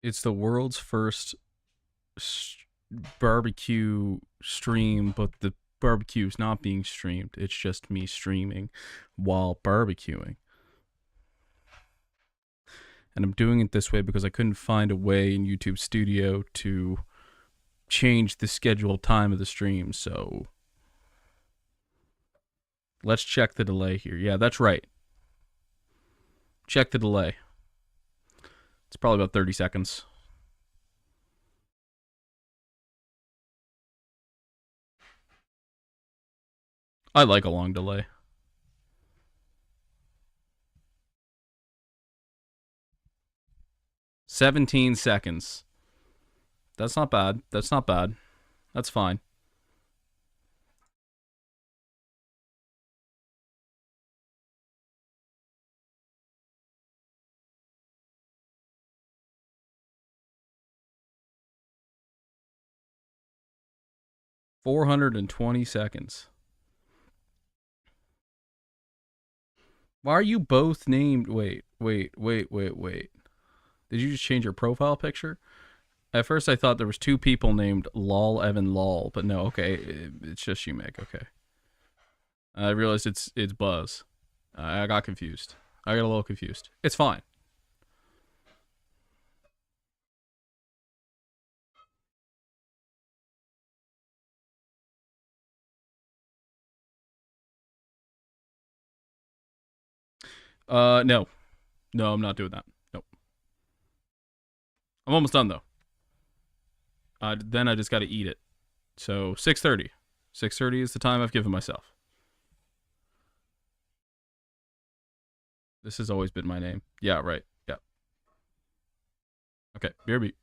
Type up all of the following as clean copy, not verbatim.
It's the world's first barbecue stream, but the barbecue is not being streamed. It's just me streaming while barbecuing. And I'm doing it this way because I couldn't find a way in YouTube Studio to change the scheduled time of the stream. So let's check the delay here. Yeah, that's right. Check the delay. It's probably about 30 seconds. I like a long delay. 17 seconds. That's not bad. That's not bad. That's fine. $420. Why are you both named? Wait. Did you just change your profile picture? At first, I thought there was two people named Lol Evan Lol, but no. Okay, it's just you, Meg. Okay, I realized it's Buzz. I got confused. I got a little confused. It's fine. No, I'm not doing that. Nope. I'm almost done though. Then I just got to eat it. So 6:30. 6:30 is the time I've given myself. This has always been my name. Yeah, right. Yeah. Okay. BRB.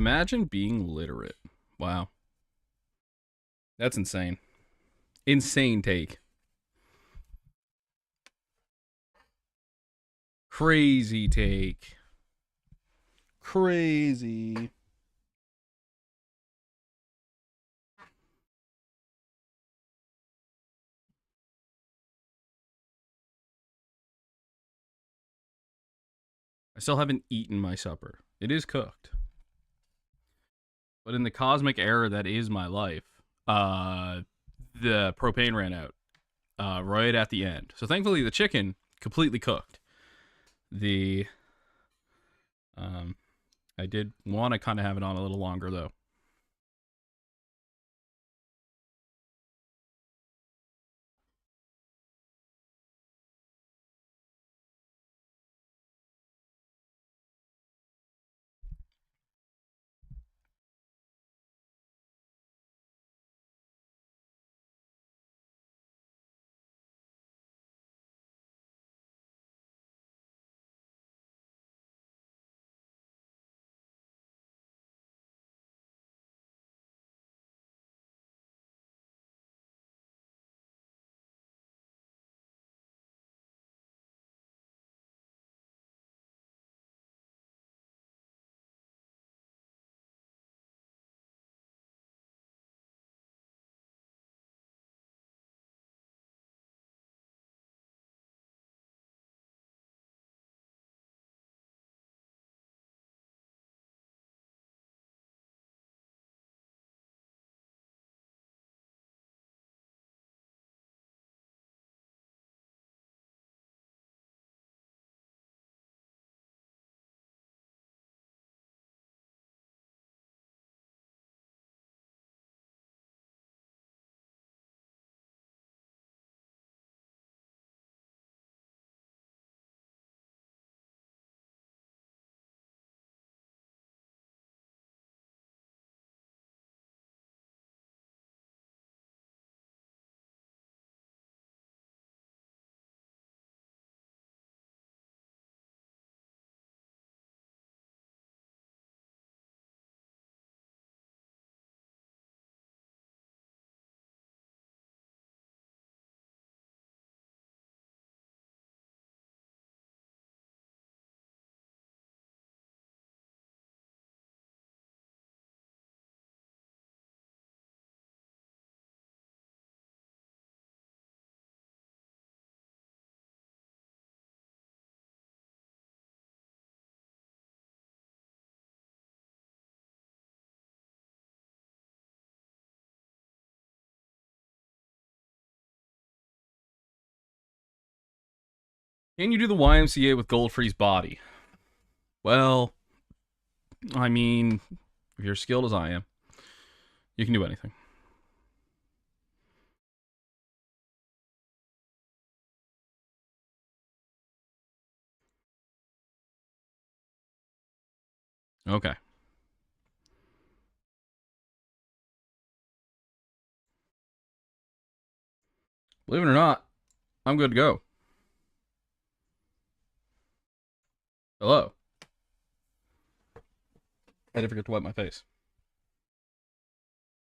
Imagine being literate. Wow. That's insane. Insane take. Crazy take. Crazy. I still haven't eaten my supper. It is cooked. But in the cosmic era that is my life, the propane ran out right at the end. So thankfully the chicken completely cooked. The I did want to kind of have it on a little longer though. Can you do the YMCA with Goldfree's body? Well, I mean, if you're skilled as I am, you can do anything. Okay. Believe it or not, I'm good to go. Hello. I did forget to wipe my face.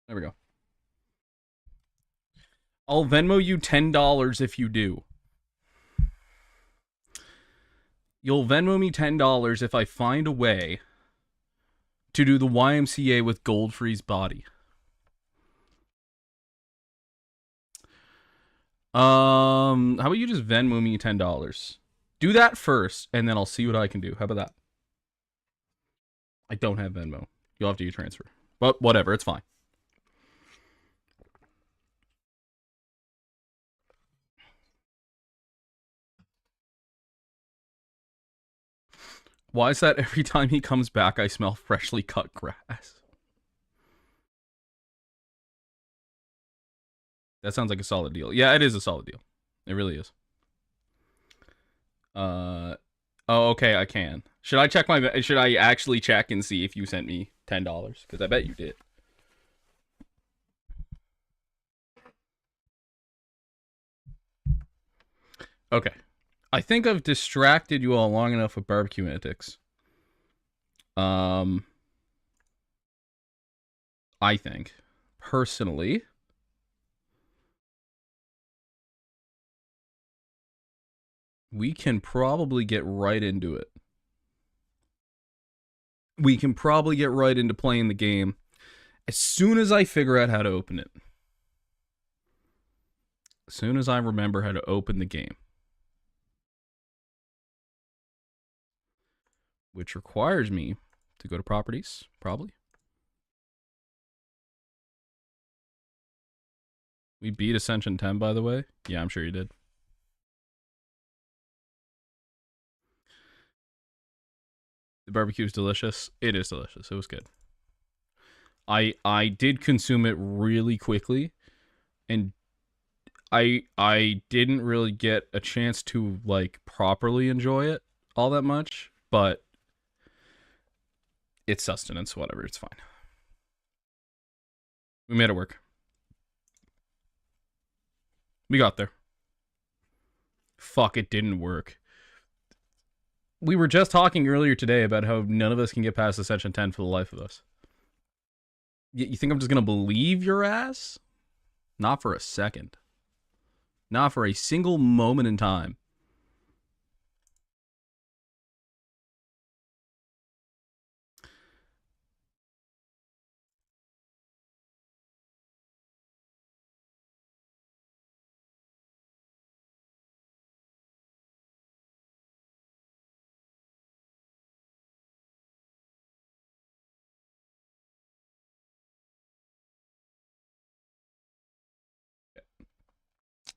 There we go. I'll Venmo you $10 if you do. You'll Venmo me $10 if I find a way to do the YMCA with Goldfree's body. How about you just Venmo me $10? Do that first, and then I'll see what I can do. How about that? I don't have Venmo. You'll have to transfer. But whatever, it's fine. Why is that every time he comes back, I smell freshly cut grass? That sounds like a solid deal. Yeah, it is a solid deal. It really is. Oh, okay, I can. Should I check my? Should I actually check and see if you sent me $10? Because I bet you did. Okay. I think I've distracted you all long enough with barbecue antics. I think, personally, we can probably get right into it. We can probably get right into playing the game as soon as I figure out how to open it. As soon as I remember how to open the game. Which requires me to go to properties, probably. We beat Ascension 10, by the way. Yeah, I'm sure you did. The barbecue is delicious. It is delicious. It was good. I did consume it really quickly, and I didn't really get a chance to like properly enjoy it all that much, but it's sustenance, whatever, it's fine. We made it work. We got there. Fuck, it didn't work. We were just talking earlier today about how none of us can get past Ascension 10 for the life of us. You think I'm just gonna believe your ass? Not for a second. Not for a single moment in time.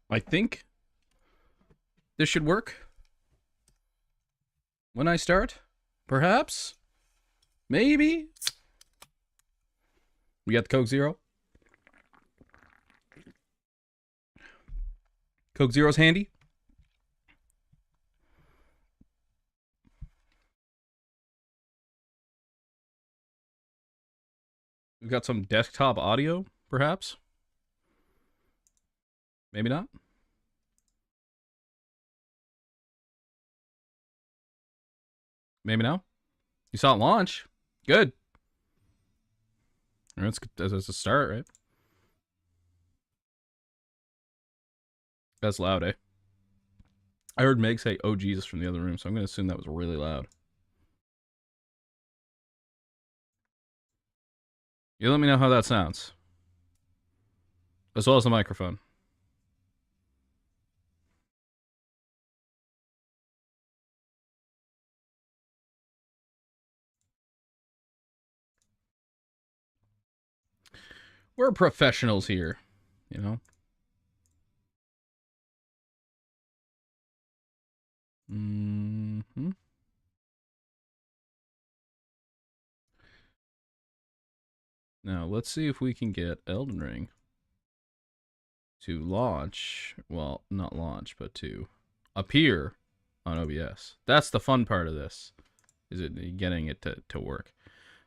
I think this should work. When I start? Perhaps? Maybe? We got the Coke Zero. Coke Zero's handy. We've got some desktop audio, perhaps? Maybe not. Maybe now. You saw it launch. Good. That's a start, right? That's loud, eh? I heard Meg say, "Oh Jesus" from the other room, so I'm going to assume that was really loud. You let me know how that sounds. As well as the microphone. We're professionals here, you know? Mm-hmm. Now, let's see if we can get Elden Ring to launch. Well, not launch, but to appear on OBS. That's the fun part of this, is it getting it to work.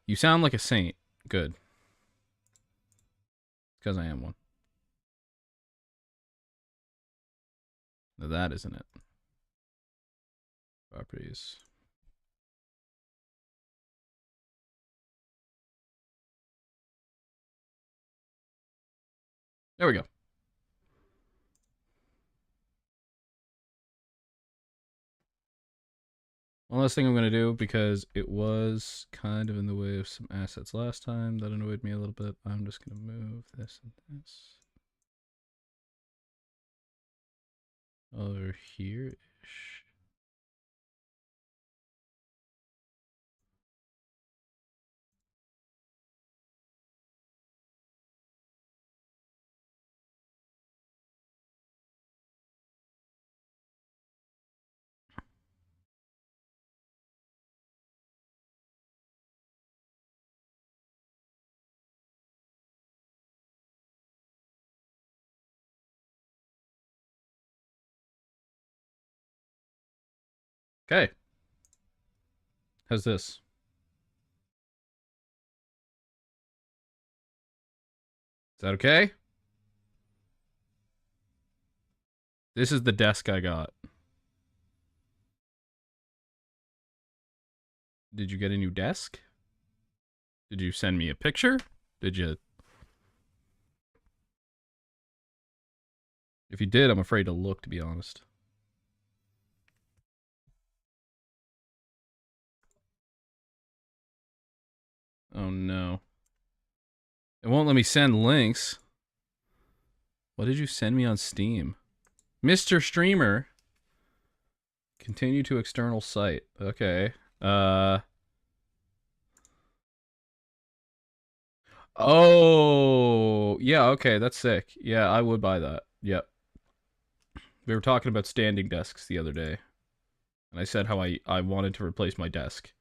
You sound like a saint. Good. Because I am one. No, that isn't it. Properties. There we go. One last thing I'm going to do, because it was kind of in the way of some assets last time that annoyed me a little bit. I'm just going to move this and this over here-ish. Okay. How's this? Is that okay? This is the desk I got. Did you get a new desk? Did you send me a picture? Did you If you did, I'm afraid to look, to be honest. Oh no. It won't let me send links. What did you send me on Steam? Mr. Streamer. Continue to external site. Okay. Oh, yeah, okay, that's sick. Yeah, I would buy that. Yep. We were talking about standing desks the other day. And I said how I wanted to replace my desk.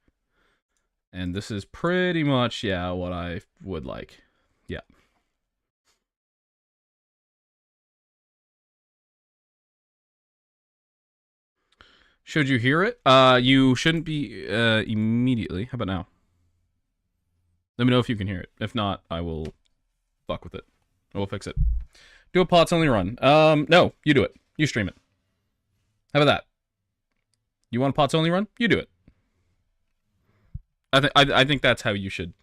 And this is pretty much, yeah, what I would like. Yeah. Should you hear it? You shouldn't be immediately. How about now? Let me know if you can hear it. If not, I will fuck with it. I will fix it. Do a pots only run. No, you do it. You stream it. How about that? You want a pots only run? You do it. I think that's how you should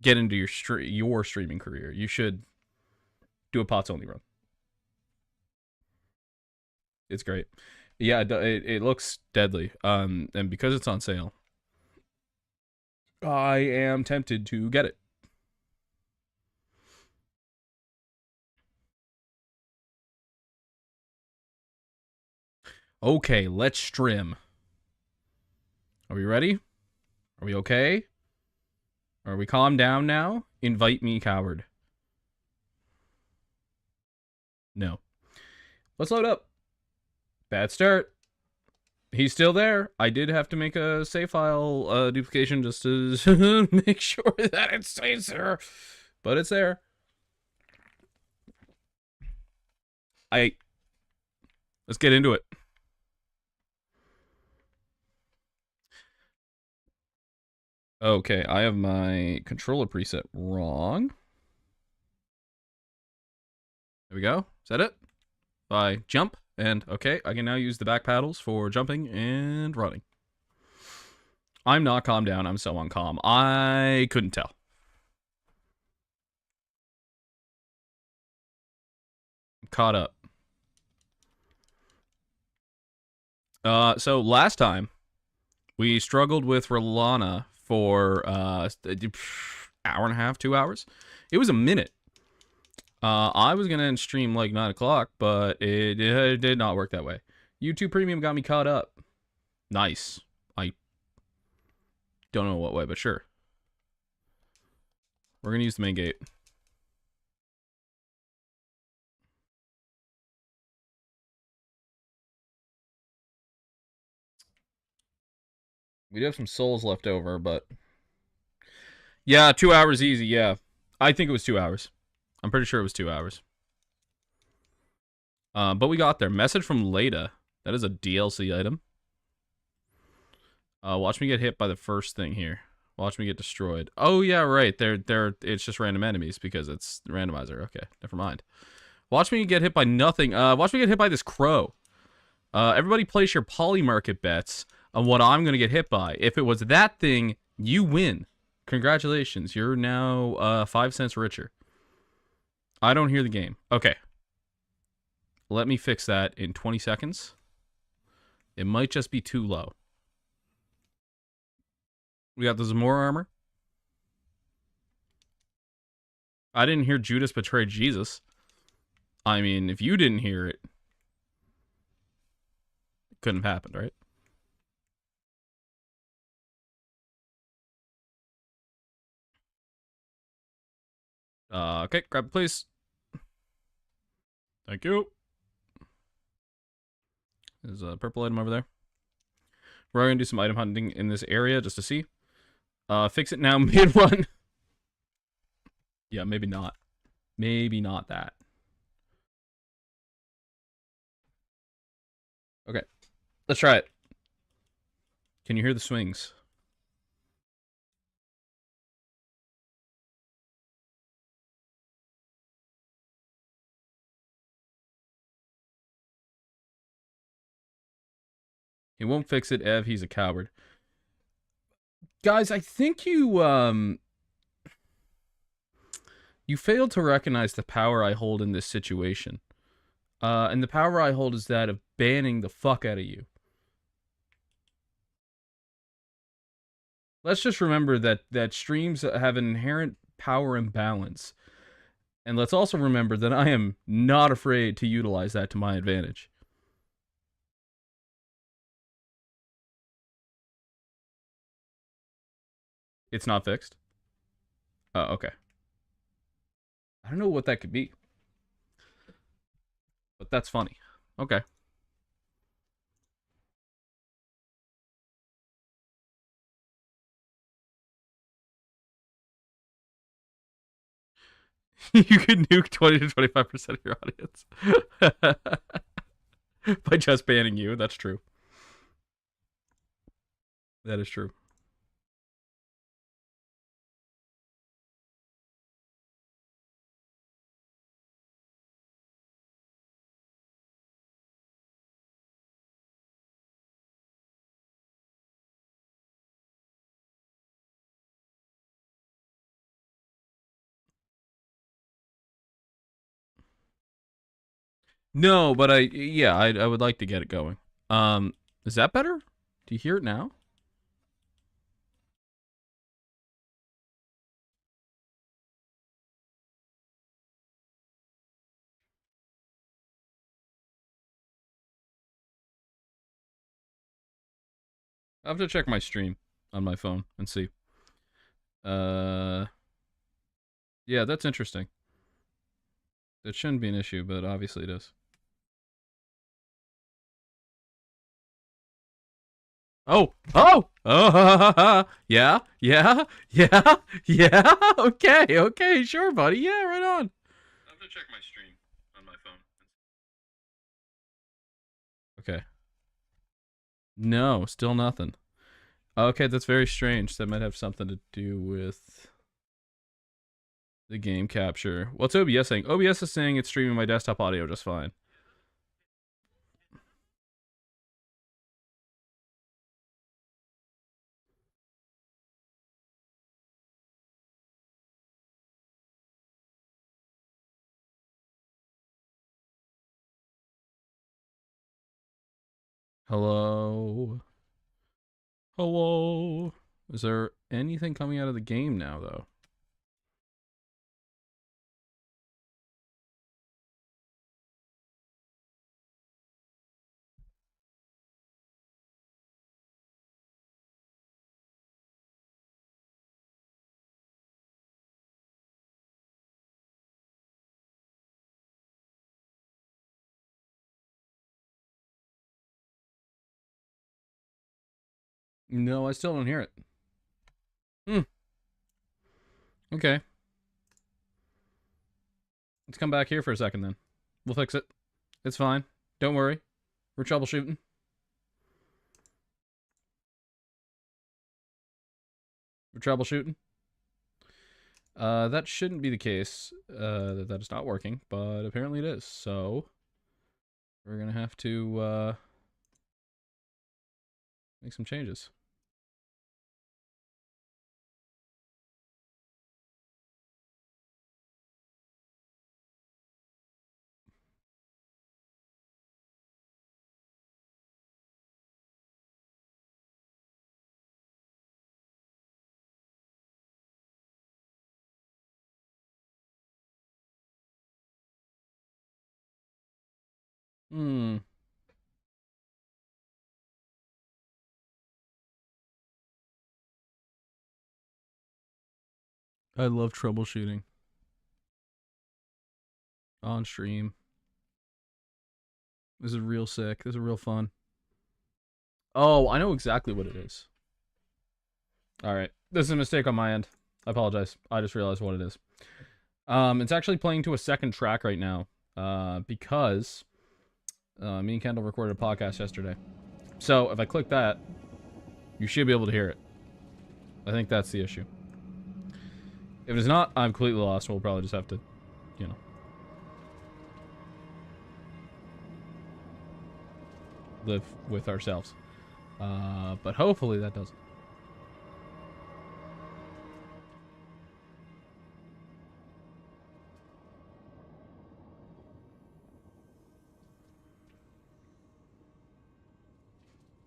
get into your streaming career. You should do a pots only run. It's great. Yeah, it looks deadly. And because it's on sale, I am tempted to get it. Okay, let's stream. Are we ready? Are we okay? Are we calmed down now? Invite me, coward. No. Let's load up. Bad start. He's still there. I did have to make a save file duplication just to make sure that it stays there. But it's there. Let's get into it. Okay, I have my controller preset wrong. There we go. Is that it? I jump, and okay, I can now use the back paddles for jumping and running. I'm not calmed down. I'm so uncalm. I couldn't tell. I'm caught up. So last time, we struggled with Rellana for hour and a half, 2 hours. It was a minute. I was gonna end stream like 9 o'clock, but it did not work that way. YouTube Premium got me caught up. Nice. I don't know what way, but sure. We're gonna use the main gate. We do have some souls left over, but yeah, 2 hours easy. Yeah, I think it was 2 hours. I'm pretty sure it was 2 hours. But we got there. Message from Leda. That is a DLC item. Watch me get hit by the first thing here. Watch me get destroyed. Oh yeah, right. It's just random enemies because it's the randomizer. Okay, never mind. Watch me get hit by nothing. Watch me get hit by this crow. Everybody place your poly market bets on what I'm gonna get hit by. If it was that thing, you win. Congratulations, you're now 5 cents richer. I don't hear the game. Okay. Let me fix that in 20 seconds. It might just be too low. We got the Zamora armor. I didn't hear Judas betray Jesus. I mean, if you didn't hear it, it couldn't have happened, right? Okay, grab it, please. Thank you. There's a purple item over there. We're going to do some item hunting in this area just to see. Fix it now, mid-run. Yeah, maybe not. Maybe not that. Okay, let's try it. Can you hear the swings? He won't fix it, Ev. He's a coward. Guys, I think you, You failed to recognize the power I hold in this situation. And the power I hold is that of banning the fuck out of you. Let's just remember that streams have an inherent power imbalance. And let's also remember that I am not afraid to utilize that to my advantage. It's not fixed? Oh, okay. I don't know what that could be. But that's funny. Okay. You could nuke 20 to 25% of your audience. By just banning you. That's true. That is true. No, but I would like to get it going. Is that better? Do you hear it now? I have to check my stream on my phone and see. Uh, yeah, that's interesting. It shouldn't be an issue, but obviously it is. Oh, yeah, yeah, yeah, yeah. Okay, sure, buddy. Yeah, right on. I have to check my stream on my phone. Okay. No, still nothing. Okay, that's very strange. That might have something to do with the game capture. What's OBS saying? OBS is saying it's streaming my desktop audio just fine. Hello? Hello? Is there anything coming out of the game now, though? No, I still don't hear it. Hmm. Okay. Let's come back here for a second then. We'll fix it. It's fine. Don't worry. We're troubleshooting. We're troubleshooting. That shouldn't be the case. That is not working, but apparently it is. So we're gonna have to make some changes. Hmm. I love troubleshooting on stream. This is real sick. This is real fun. Oh, I know exactly what it is. All right. This is a mistake on my end. I apologize. I just realized what it is. It's actually playing to a second track right now. Because me and Kendall recorded a podcast yesterday. So if I click that, you should be able to hear it. I think that's the issue. If it's not, I'm completely lost. We'll probably just have to, you know, live with ourselves. But hopefully that doesn't.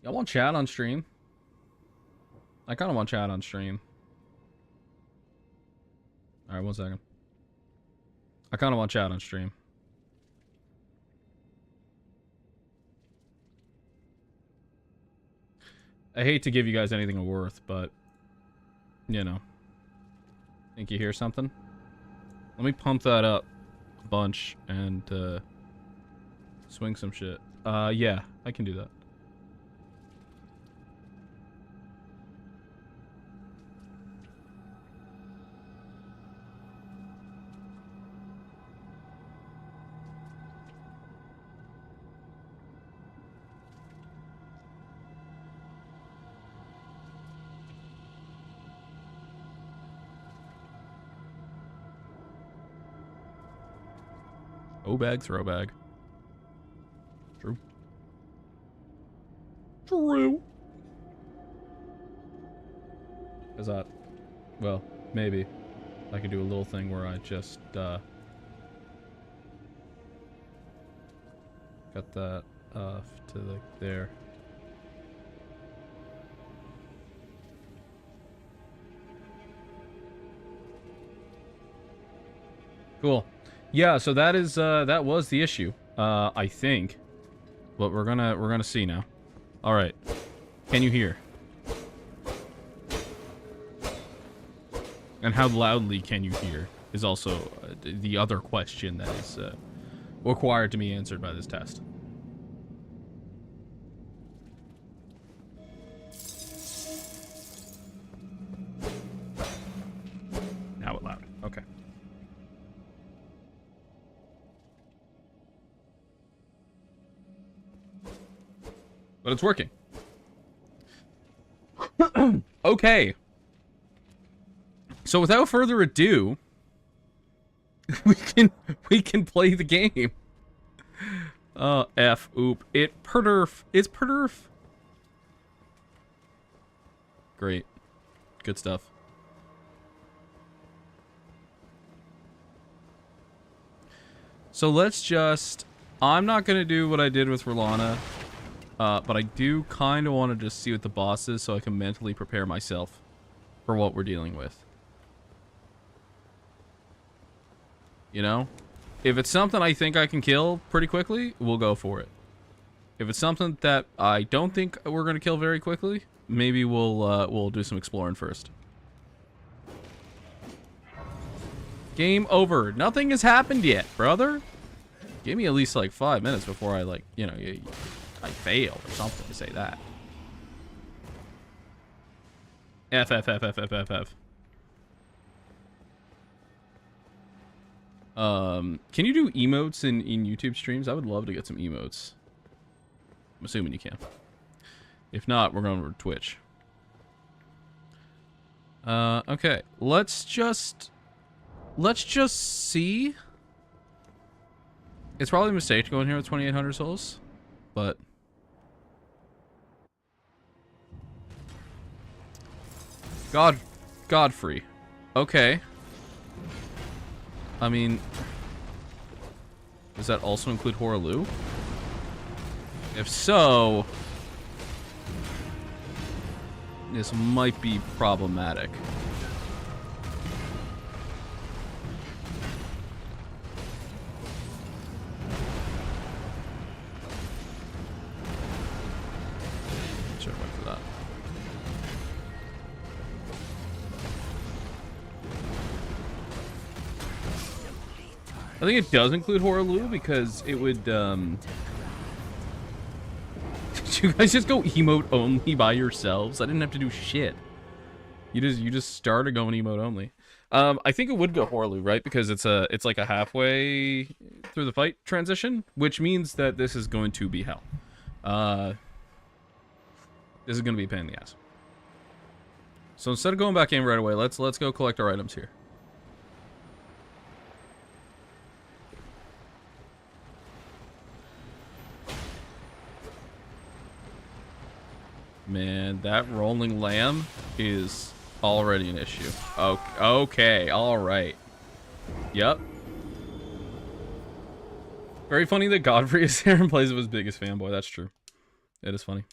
Y'all want chat on stream? I kind of want chat on stream. Alright, 1 second. I kind of want chat on stream. I hate to give you guys anything of worth, but... You know. Think you hear something? Let me pump that up a bunch and, swing some shit. Yeah, I can do that. O-bag, throw bag. True. True. Is that... Well, maybe. I could do a little thing where I just, got that, to, like, there. Cool. Yeah, so that is, that was the issue, I think. But we're gonna see now. Alright. Can you hear? And how loudly can you hear is also the other question that is, required to be answered by this test. Now it loud. Okay. But it's working. Okay. So without further ado, we can play the game. Oop. It's perderf. Great. Good stuff. So let's just... I'm not gonna do what I did with Rellana. But I do kind of want to just see what the boss is so I can mentally prepare myself for what we're dealing with. You know? If it's something I think I can kill pretty quickly, we'll go for it. If it's something that I don't think we're going to kill very quickly, maybe we'll do some exploring first. Game over. Nothing has happened yet, brother. Give me at least like 5 minutes before I, like, you know... I fail or something to say that. F. Can you do emotes in YouTube streams? I would love to get some emotes. I'm assuming you can. If not, we're going to Twitch. Okay. Let's just see. It's probably a mistake to go in here with 2,800 souls, but... Godfrey. Okay. I mean... Does that also include Horaloo? If so... This might be problematic. Sure, wait for that. I think it does include Horaloo because it would, Did you guys just go emote only by yourselves? I didn't have to do shit. You just started going emote only. I think it would go Horaloo, right? Because it's like a halfway through the fight transition, which means that this is going to be hell. This is going to be a pain in the ass. So instead of going back in right away, let's go collect our items here. Man, that rolling lamb is already an issue. Okay, alright. Yep. Very funny that Godfrey is here and plays with his biggest fanboy. That's true. It is funny.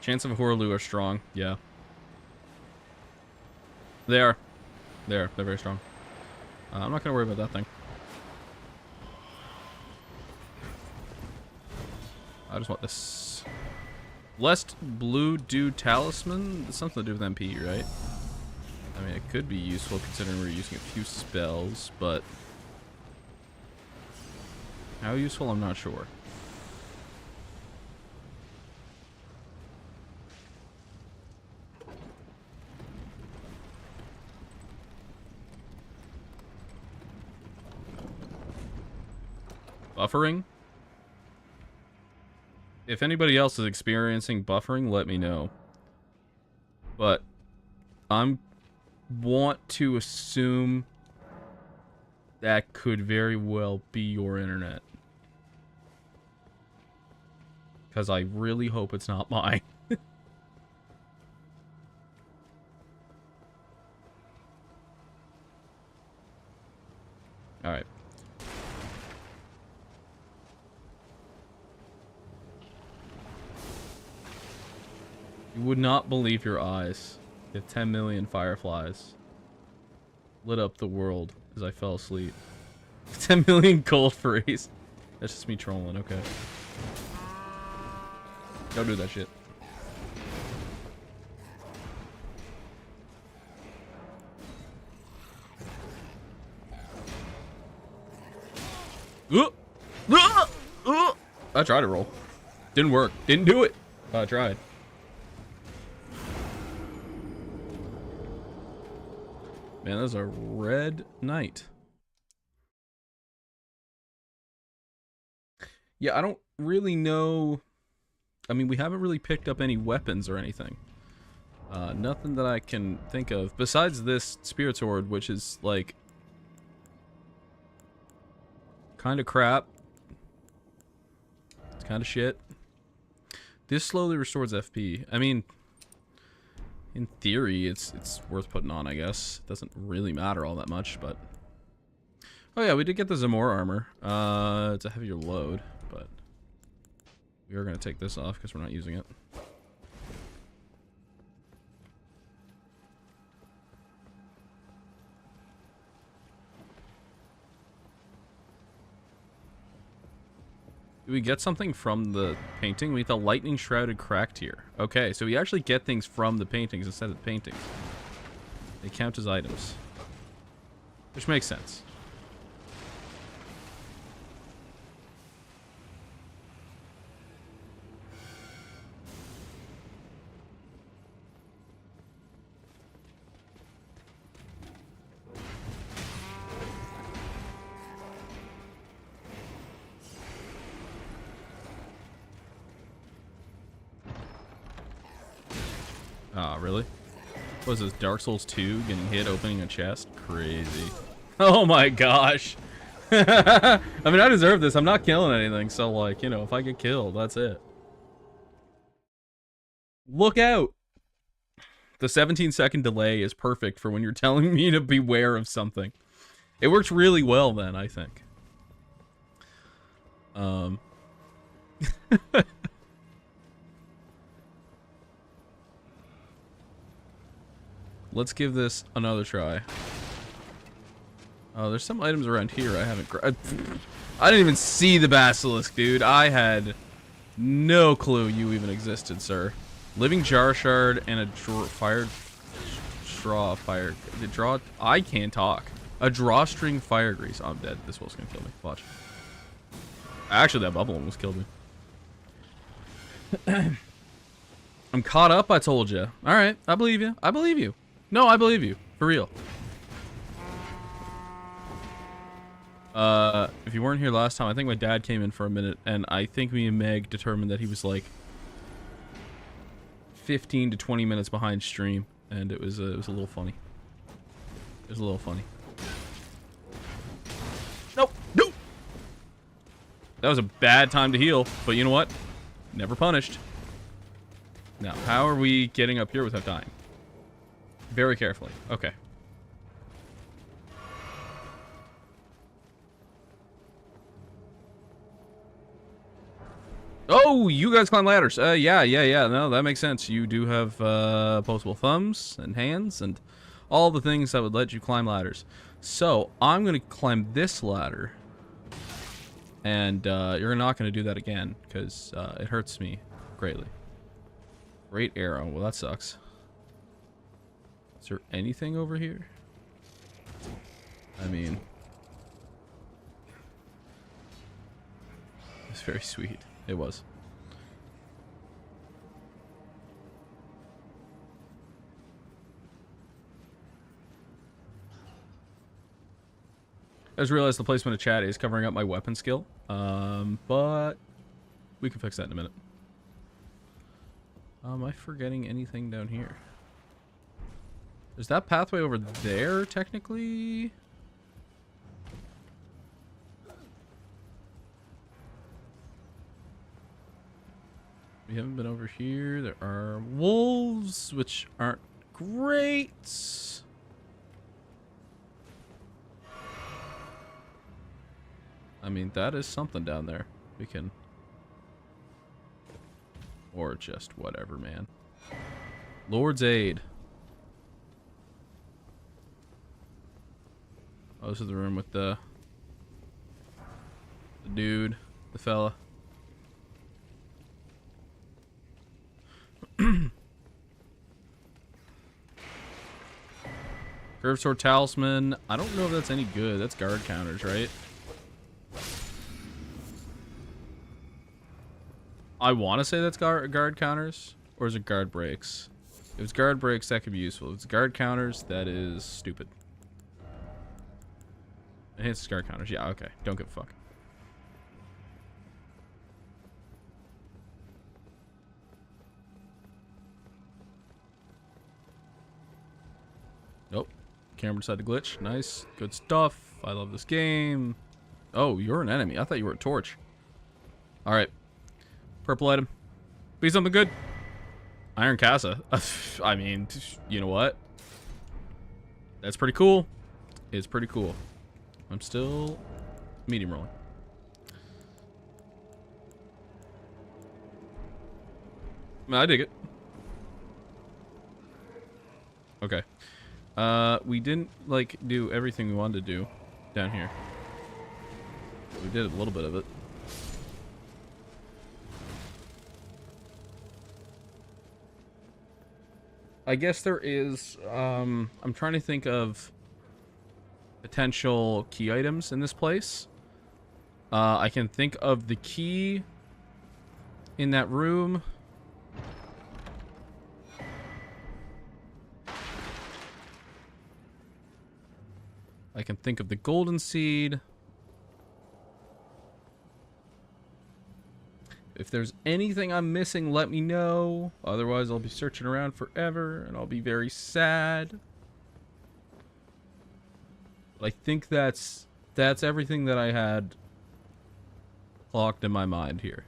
Chance of a Horaloo are strong. Yeah. They are. They're very strong. I'm not gonna worry about that thing. I just want this. Blessed Blue Dew Talisman? It's something to do with MP, right? I mean, it could be useful considering we're using a few spells, but... how useful, I'm not sure. Buffering? If anybody else is experiencing buffering, let me know. But I'm want to assume that could very well be your internet. Because I really hope it's not mine. Alright. You would not believe your eyes if 10 million fireflies lit up the world as I fell asleep. 10 million gold furries. That's just me trolling, okay. Don't do that shit. I tried to roll. Didn't work. Didn't do it. I tried. Man, that's a red knight. Yeah, I don't really know. I mean, we haven't really picked up any weapons or anything. Nothing that I can think of. Besides this Spirit Sword, which is, like, kind of crap. It's kind of shit. This slowly restores FP. I mean, in theory, it's worth putting on, I guess. It doesn't really matter all that much, but... oh yeah, we did get the Zamora armor. It's a heavier load, but... we are going to take this off because we're not using it. Do we get something from the painting? We get the lightning shrouded cracked here. Okay, so we actually get things from the paintings instead of the paintings. They count as items. Which makes sense. Ah, really? What is this, Dark Souls 2 getting hit opening a chest? Crazy. Oh my gosh. I mean, I deserve this. I'm not killing anything, so, like, you know, if I get killed, that's it. Look out! The 17-second delay is perfect for when you're telling me to beware of something. It works really well then, I think. Let's give this another try. Oh, there's some items around here I haven't grabbed. I didn't even see the basilisk, dude. I had no clue you even existed, sir. Living jar shard and a fired straw fire. The draw. I can't talk. A drawstring fire grease. Oh, I'm dead. This wolf's gonna kill me. Watch. Actually, that bubble almost killed me. I'm caught up. I told you. All right, I believe you. I believe you. No, I believe you. For real. If you weren't here last time, I think my dad came in for a minute, and I think me and Meg determined that he was like 15 to 20 minutes behind stream, and it was a little funny. It was a little funny. Nope. Nope. That was a bad time to heal, but you know what? Never punished. Now, how are we getting up here without dying? Very carefully. Okay. Oh, you guys climb ladders. Yeah. No, that makes sense. You do have opposable thumbs and hands and all the things that would let you climb ladders. So I'm gonna climb this ladder, and you're not gonna do that again because it hurts me greatly. Great arrow. Well, that sucks. Is there anything over here? I mean, it's very sweet. It was. I just realized the placement of chat is covering up my weapon skill. But we can fix that in a minute. Am I forgetting anything down here? Is that pathway over there, technically? We haven't been over here. There are wolves, which aren't great. I mean, that is something down there. We can... Or just whatever, man. Lord's Aid. Oh, this is the room with the dude, the fella. Curved Sword Talisman. I don't know if that's any good. That's guard counters, right? I want to say that's guard counters. Or is it guard breaks? If it's guard breaks, that could be useful. If it's guard counters, that is stupid. Enhanced guard counters. Yeah, okay. Don't give a fuck. Nope. Camera decided to glitch. Nice. Good stuff. I love this game. Oh, you're an enemy. I thought you were a torch. Alright. Purple item. Be something good. Iron Casa. I mean, you know what? That's pretty cool. It's pretty cool. I'm still medium rolling. I dig it. Okay. We didn't, like, do everything we wanted to do down here. We did a little bit of it. I guess there is, I'm trying to think of potential key items in this place. I can think of the key in that room. I can think of the golden seed. If there's anything I'm missing, let me know. Otherwise, I'll be searching around forever, and I'll be very sad. But I think that's everything that I had clocked in my mind here.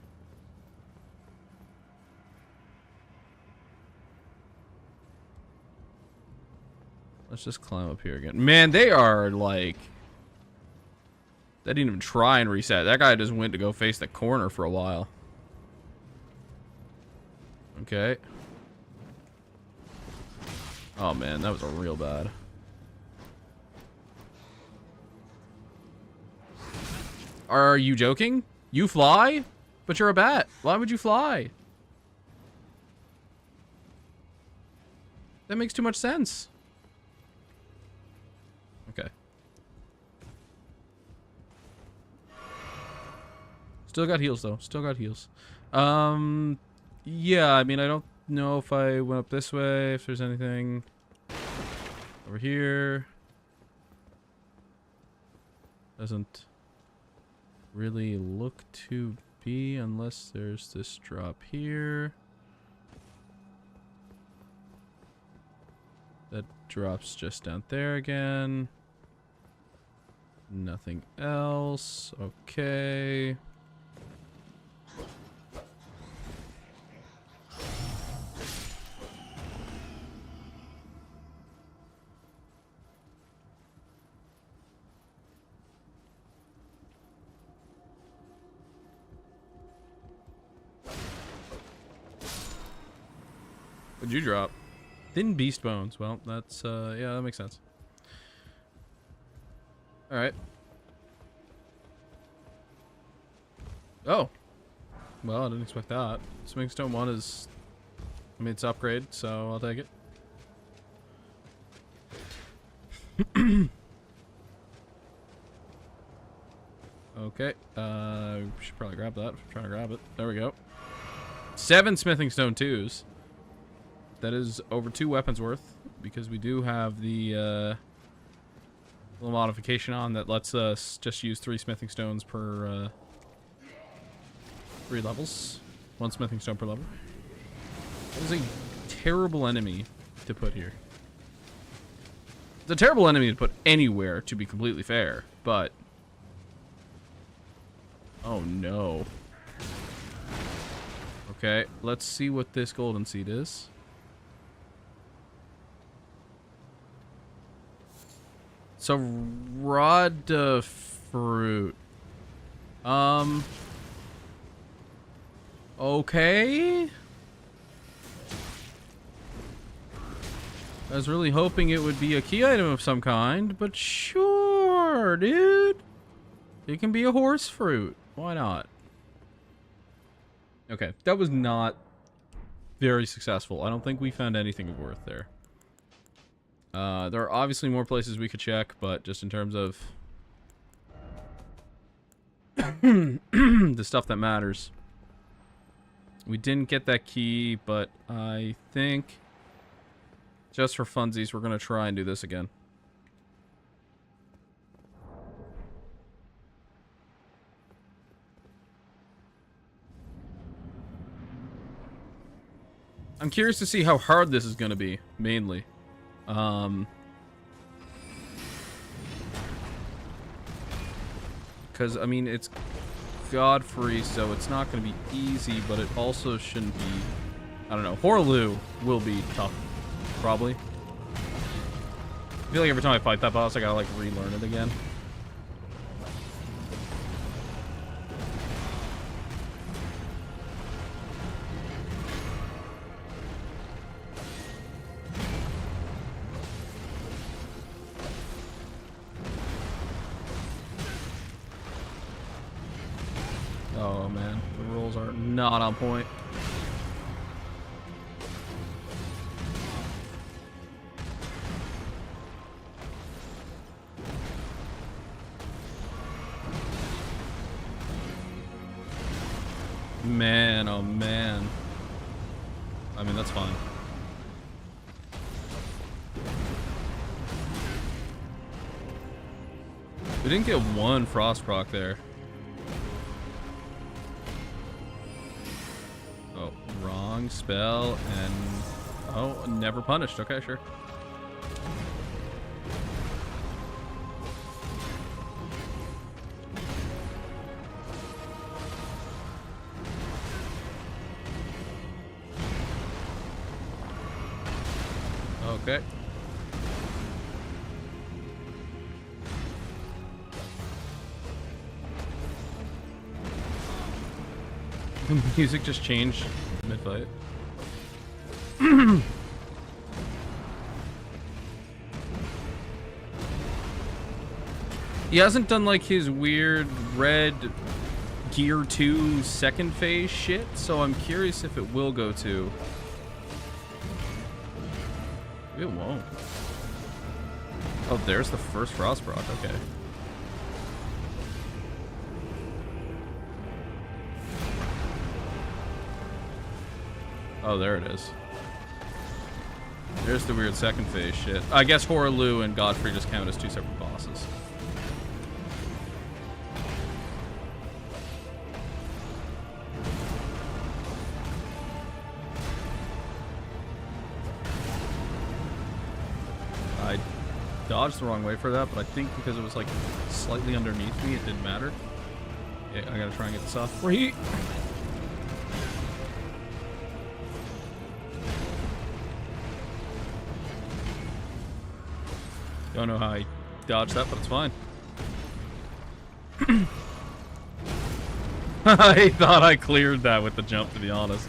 Let's just climb up here again. Man, they are like... They didn't even try and reset. That guy just went to go face the corner for a while. Okay. Oh man, that was a real bad. Are you joking? You fly? But you're a bat. Why would you fly? That makes too much sense. Okay. Still got heals though. Still got heals. Yeah, I mean, I don't know if I went up this way, if there's anything over here. Doesn't really look to be unless there's this drop here. That drops just down there again. Nothing else. Okay. What'd you drop? Thin beast bones. Well, that's, yeah, that makes sense. Alright. Oh. Well, I didn't expect that. Swing Stone 1 is... I mean, it's upgrade, so I'll take it. Okay. We should probably grab that. I'm trying to grab it. There we go. 7 Smithing Stone 2s. That is over 2 weapons worth, because we do have the little modification on that lets us just use 3 Smithing Stones per 3 levels. 1 Smithing Stone per level. That is a terrible enemy to put here. It's a terrible enemy to put anywhere, to be completely fair, but... Oh no. Okay, let's see what this golden seed is. So, rod fruit. Okay. I was really hoping it would be a key item of some kind, but sure, dude. It can be a horse fruit. Why not? Okay, that was not very successful. I don't think we found anything of worth there. There are obviously more places we could check, but just in terms of the stuff that matters. We didn't get that key, but I think just for funsies, we're going to try and do this again. I'm curious to see how hard this is going to be, mainly. Because, I mean, it's Godfrey, so it's not going to be easy, but it also shouldn't be... I don't know. Horlu will be tough, probably. I feel like every time I fight that boss, I gotta, like, relearn it again. Oh, man. The rolls are not on point. Man, oh man. I mean, that's fine. We didn't get 1 frost proc there. Oh, wrong spell and... Oh, never punished. Okay, sure. Okay. The music just changed mid-fight. He hasn't done like his weird red gear 2 second phase shit, so I'm curious if it will go to. It won't. Oh, there's the first frost proc. Okay. Oh, there it is. There's the weird second phase shit. I guess Horlu and Godfrey just count as 2 separate bosses. I dodged the wrong way for that, but I think because it was like slightly underneath me, it didn't matter. Yeah, I gotta try and get this off before he... Don't know how I dodged that, but it's fine. I thought I cleared that with the jump, to be honest.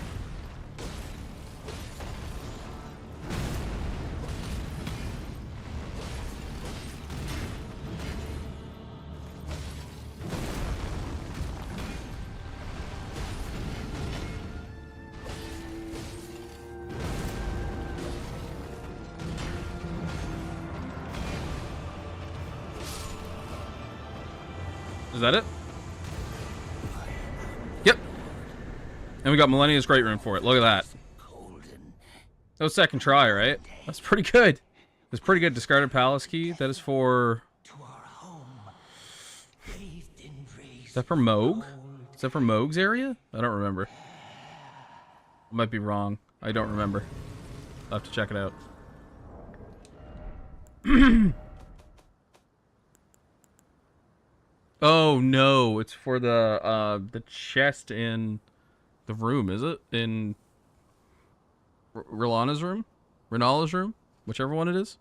Is that it? Yep. And we got Millennia's Great Rune for it. Look at that. That was second try, right? That's pretty good. That's pretty good. Discarded Palace Key. That is for... Is that for Moog? Is that for Moog's area? I don't remember. I might be wrong. I don't remember. I'll have to check it out. Oh no, it's for the chest in the room, is it? In Rellana's room? Renala's room? Whichever one it is.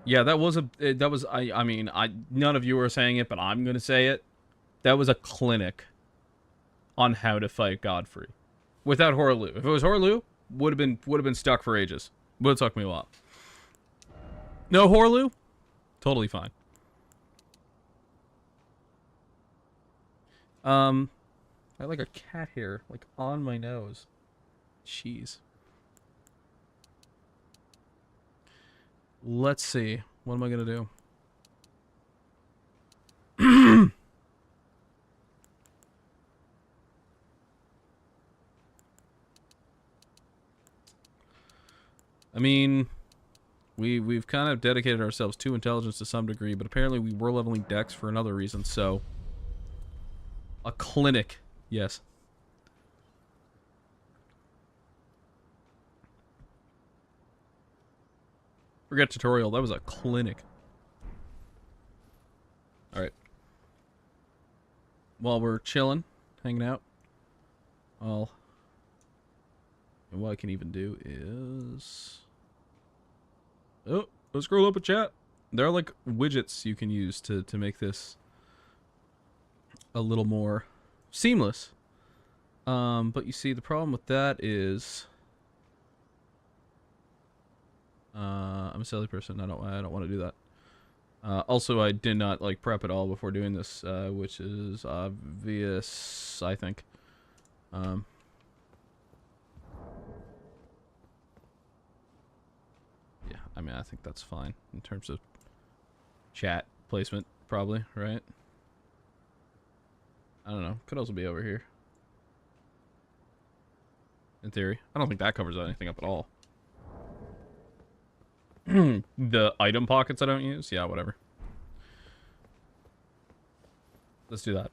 Yeah, that was I mean, none of you are saying it, but I'm going to say it. That was a clinic on how to fight Godfrey without Horlu. If it was Horlu, would have been stuck for ages. Would have took me a while. No Horlu? Totally fine. I have like a cat hair like on my nose. Jeez. Let's see. What am I gonna do? I mean, we've kind of dedicated ourselves to intelligence to some degree, but apparently we were leveling dex for another reason, so... A clinic, yes. Forget tutorial, that was a clinic. Alright. While we're chilling, hanging out, and what I can even do is... Oh, let's scroll up a chat. There are like widgets you can use to make this a little more seamless. But you see, the problem with that is... I'm a silly person. I don't want to do that. Also, I did not like prep at all before doing this, which is obvious, I think. Yeah, I mean, I think that's fine in terms of chat placement, probably, right? I don't know. Could also be over here. In theory. I don't think that covers anything up at all. The item pockets I don't use? Yeah, whatever. Let's do that.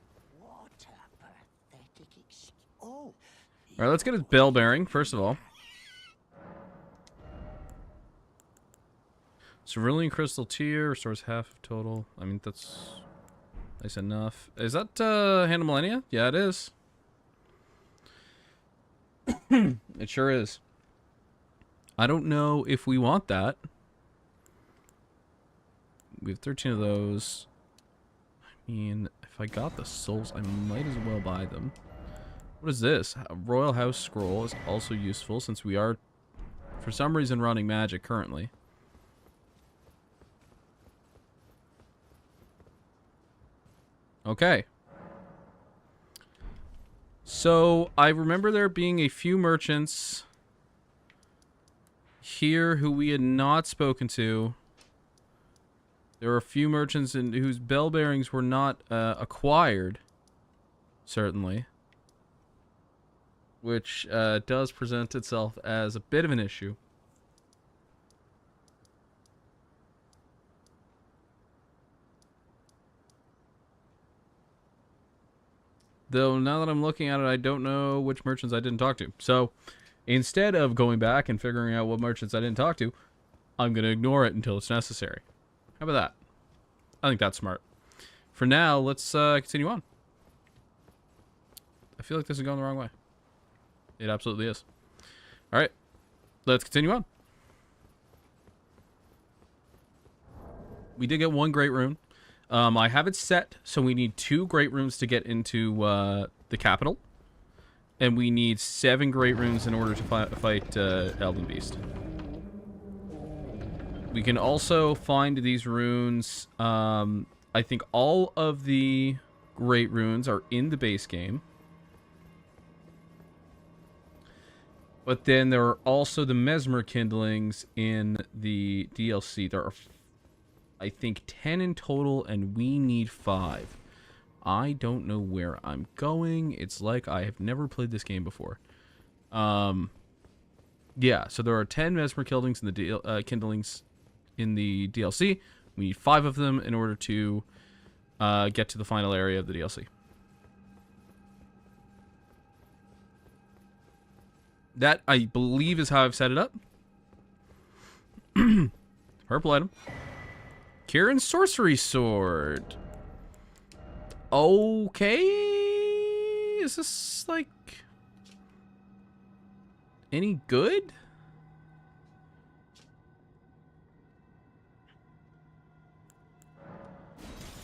Alright, let's get his bell bearing, first of all. Cerulean Crystal Tier restores half of total. I mean, that's nice enough. Is that Hand of Millennia? Yeah, it is. It sure is. I don't know if we want that. We have 13 of those. I mean, if I got the souls, I might as well buy them. What is this? A Royal House Scroll is also useful since we are, for some reason, running magic currently. Okay. So, I remember there being a few merchants here who we had not spoken to. There were a few merchants whose bell bearings were not acquired, certainly. Which does present itself as a bit of an issue. Though, now that I'm looking at it, I don't know which merchants I didn't talk to. So, instead of going back and figuring out what merchants I didn't talk to, I'm going to ignore it until it's necessary. How about that? I think that's smart. For now, let's continue on. I feel like this is going the wrong way. It absolutely is. Alright. Let's continue on. We did get one great rune. I have it set, so we need 2 great runes to get into the capital. And we need 7 great runes in order to fight Elden Beast. We can also find these runes. I think all of the great runes are in the base game. But then there are also the mesmer kindlings in the DLC. There are, I think, 10 in total, and we need 5. I don't know where I'm going. It's like I have never played this game before. Yeah, so there are 10 mesmer kindlings in the kindlings in the DLC. We need 5 of them in order to get to the final area of the DLC. That, I believe, is how I've set it up. Purple item. Kieran's sorcery sword. Okay. Is this, like, any good?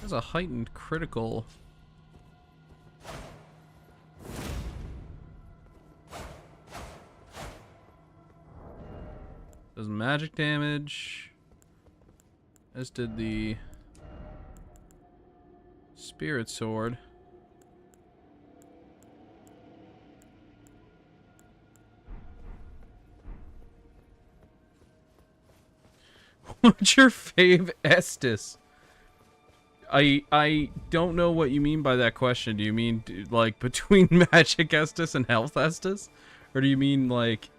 Has a heightened critical. Does magic damage. As did the spirit sword. What's your fave Estus? I don't know what you mean by that question. Do you mean like between magic Estus and health Estus? Or do you mean like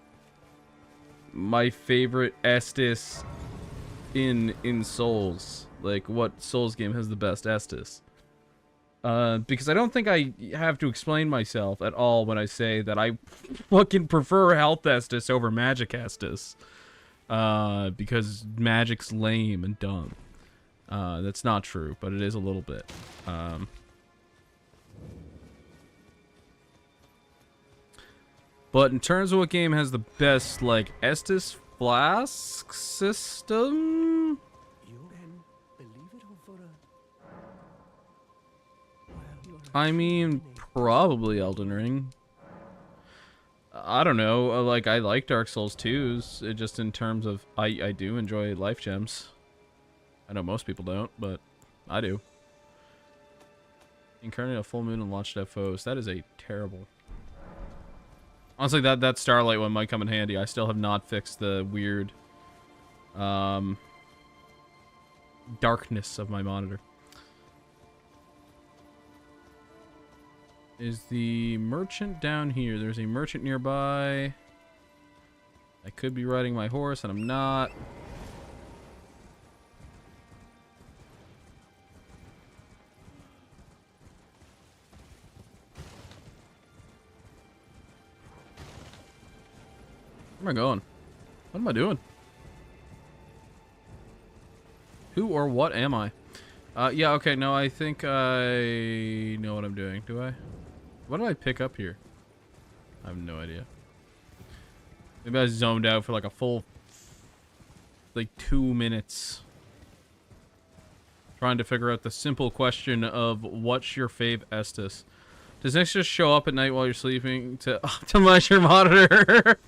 my favorite Estus in Souls? Like what Souls game has the best Estus? Because I don't think I have to explain myself at all when I say that I fucking prefer health Estus over magic Estus. Because magic's lame and dumb. That's not true, but it is a little bit. But in terms of what game has the best, like, Estus Flask system? I mean, probably Elden Ring. I don't know, like, I like Dark Souls 2s, just in terms of, I do enjoy life gems. I know most people don't, but I do. Incarnate a full moon and launched at foes. That is a terrible. Honestly, that Starlight one might come in handy. I still have not fixed the weird darkness of my monitor. Is the merchant down here? There's a merchant nearby. I could be riding my horse, and I'm not. Where am I going? What am I doing? Who or what am I? Yeah, okay, no, I think I know what I'm doing. Do I? What did I pick up here? I have no idea. Maybe I zoned out for like a full, like 2 minutes. Trying to figure out the simple question of what's your fave Estus? Does Nyx just show up at night while you're sleeping to optimize your monitor?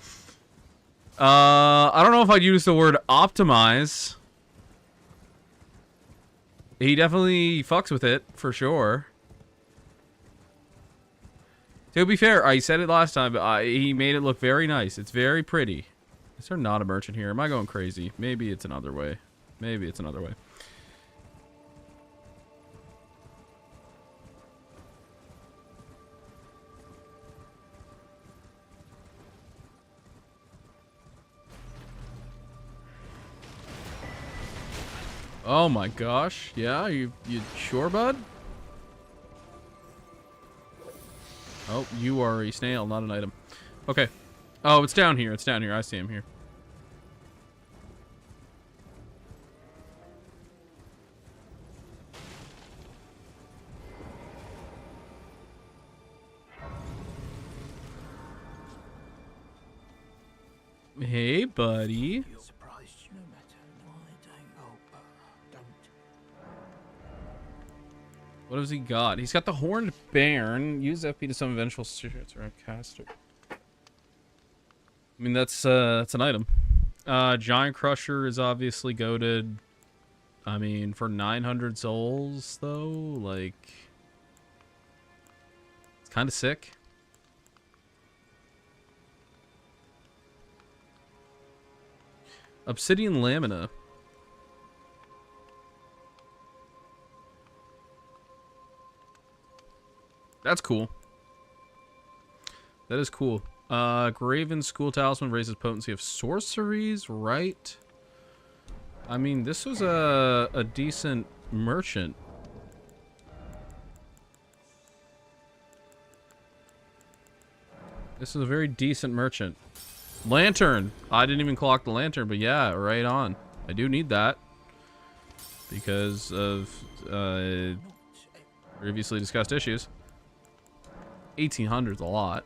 I don't know if I'd use the word optimize. He definitely fucks with it, for sure. To be fair, I said it last time, but he made it look very nice. It's very pretty. Is there not a merchant here? Am I going crazy? Maybe it's another way. Maybe it's another way. Oh my gosh. Yeah, you sure, bud? Oh, you are a snail, not an item. Okay. Oh, it's down here. It's down here. I see him here. Hey, buddy. What has he got? He's got the Horned Baron. Use FP to summon vengeful spirits or caster. I mean, that's an item. Giant Crusher is obviously goated. I mean, for 900 souls, though, like, it's kind of sick. Obsidian lamina. That's cool. That is cool. Graven School Talisman raises potency of sorceries, right? I mean, this was a decent merchant. This is a very decent merchant. Lantern! I didn't even clock the lantern, but yeah, right on. I do need that. Because of previously discussed issues. 1800's a lot.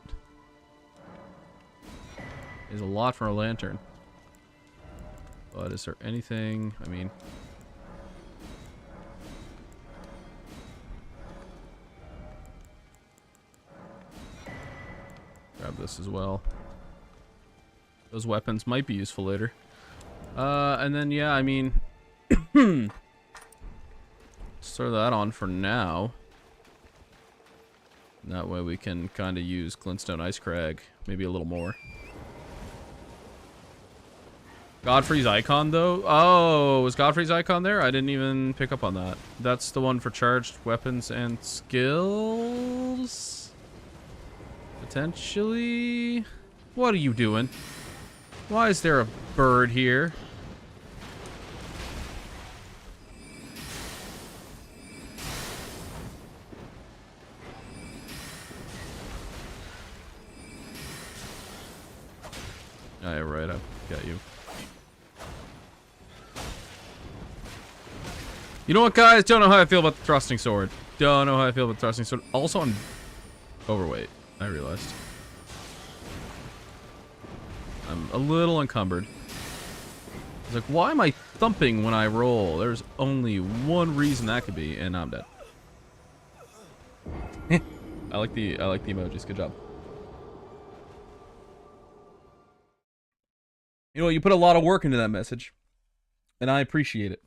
Is a lot for a lantern. But is there anything? I mean, grab this as well. Those weapons might be useful later. And then yeah, I mean, let's throw that on for now. And that way we can kind of use Glintstone Ice Crag maybe a little more. Godfrey's icon, though? Oh, was Godfrey's icon there? I didn't even pick up on that. That's the one for charged weapons and skills? Potentially? What are you doing? Why is there a bird here? Oh, yeah, right, I've got you. You know what, guys? Don't know how I feel about the thrusting sword. Don't know how I feel about the thrusting sword. Also, I'm overweight, I realized. I'm a little encumbered. I was like, why am I thumping when I roll? There's only one reason that could be, and I'm dead. I like the emojis. Good job. You know, you put a lot of work into that message, and I appreciate it.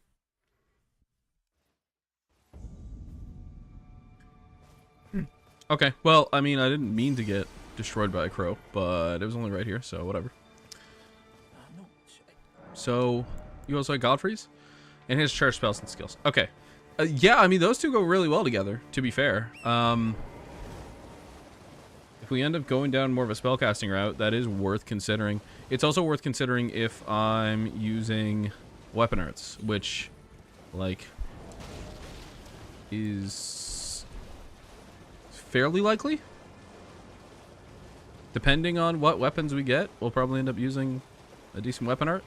Okay, well, I mean, I didn't mean to get destroyed by a crow, but it was only right here, so whatever. So, you also had Godfrey's? And his charge spells and skills. Okay. Yeah, I mean, those two go really well together, to be fair. If we end up going down more of a spellcasting route, that is worth considering. It's also worth considering if I'm using weapon arts, which, like, is fairly likely. Depending on what weapons we get, we'll probably end up using a decent weapon art.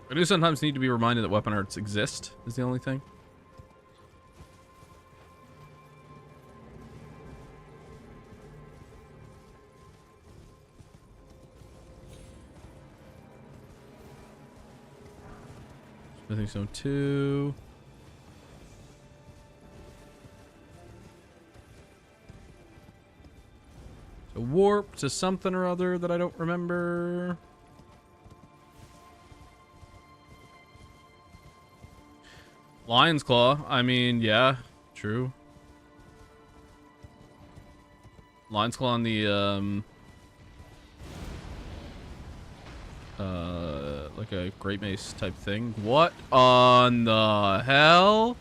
I do sometimes need to be reminded that weapon arts exist, is the only thing. Smithing Stone 2. A warp to something or other that I don't remember. Lion's Claw. I mean, yeah, true. Lion's Claw on the, like a Great Mace type thing. What on the hell?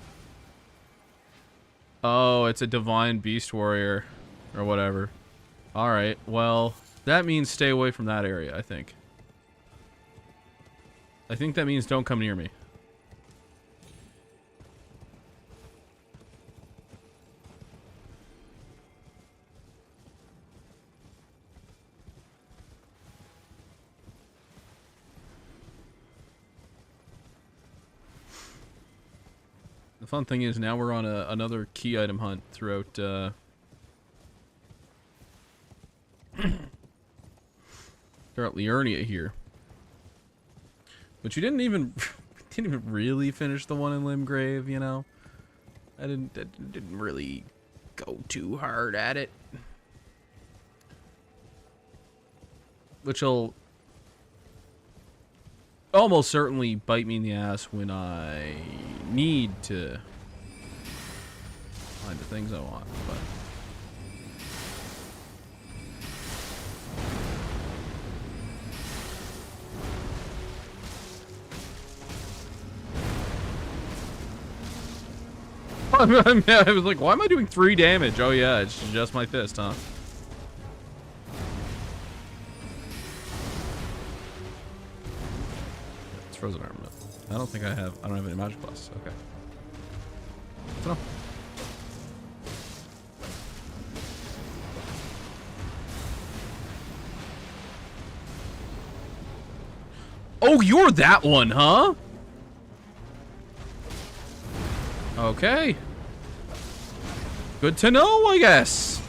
Oh, it's a Divine Beast Warrior or whatever. Alright, well, that means stay away from that area, I think. I think that means don't come near me. The fun thing is now we're on another key item hunt throughout, throughout Liurnia here. But you didn't even really finish the one in Limgrave, you know? I didn't really go too hard at it. Which'll almost certainly bite me in the ass when I need to find the things I want, but I was like, why am I doing 3 damage? Oh yeah, it's just my fist, huh? It's frozen armament. I don't have any magic plus. Okay. No. Oh, you're that one, huh? Okay. Good to know, I guess.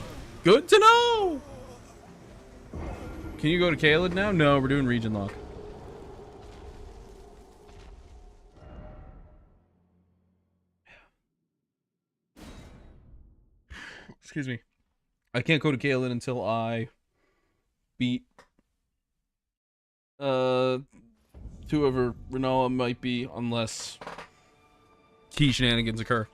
Good to know. Can you go to Caelid now? No, we're doing region lock. Excuse me. I can't go to Caelid until I beat whoever Renoa might be, unless key shenanigans occur.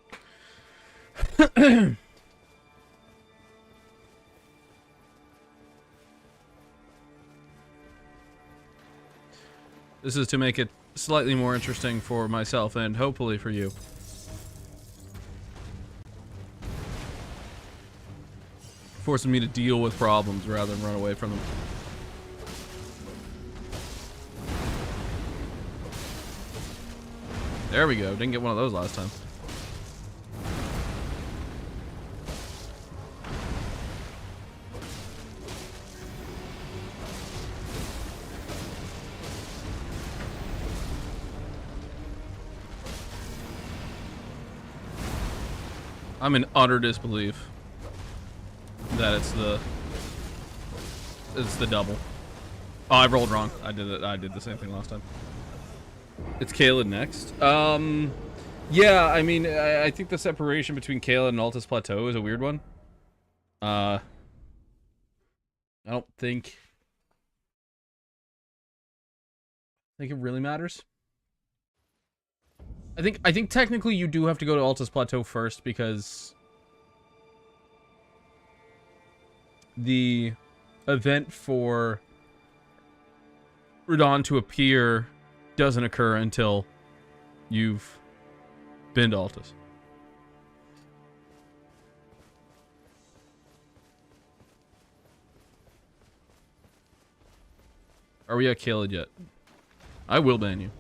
This is to make it slightly more interesting for myself and hopefully for you. Forcing me to deal with problems rather than run away from them. There we go. Didn't get one of those last time. I'm in utter disbelief that it's the double. Oh, I rolled wrong. I did the same thing last time. It's Caelid next. Yeah, I mean, I think the separation between Caelid and Altus Plateau is a weird one. I don't think it really matters. I think technically you do have to go to Altus Plateau first because the event for Radon to appear doesn't occur until you've been to Altus. Are we at Caelid yet? I will ban you.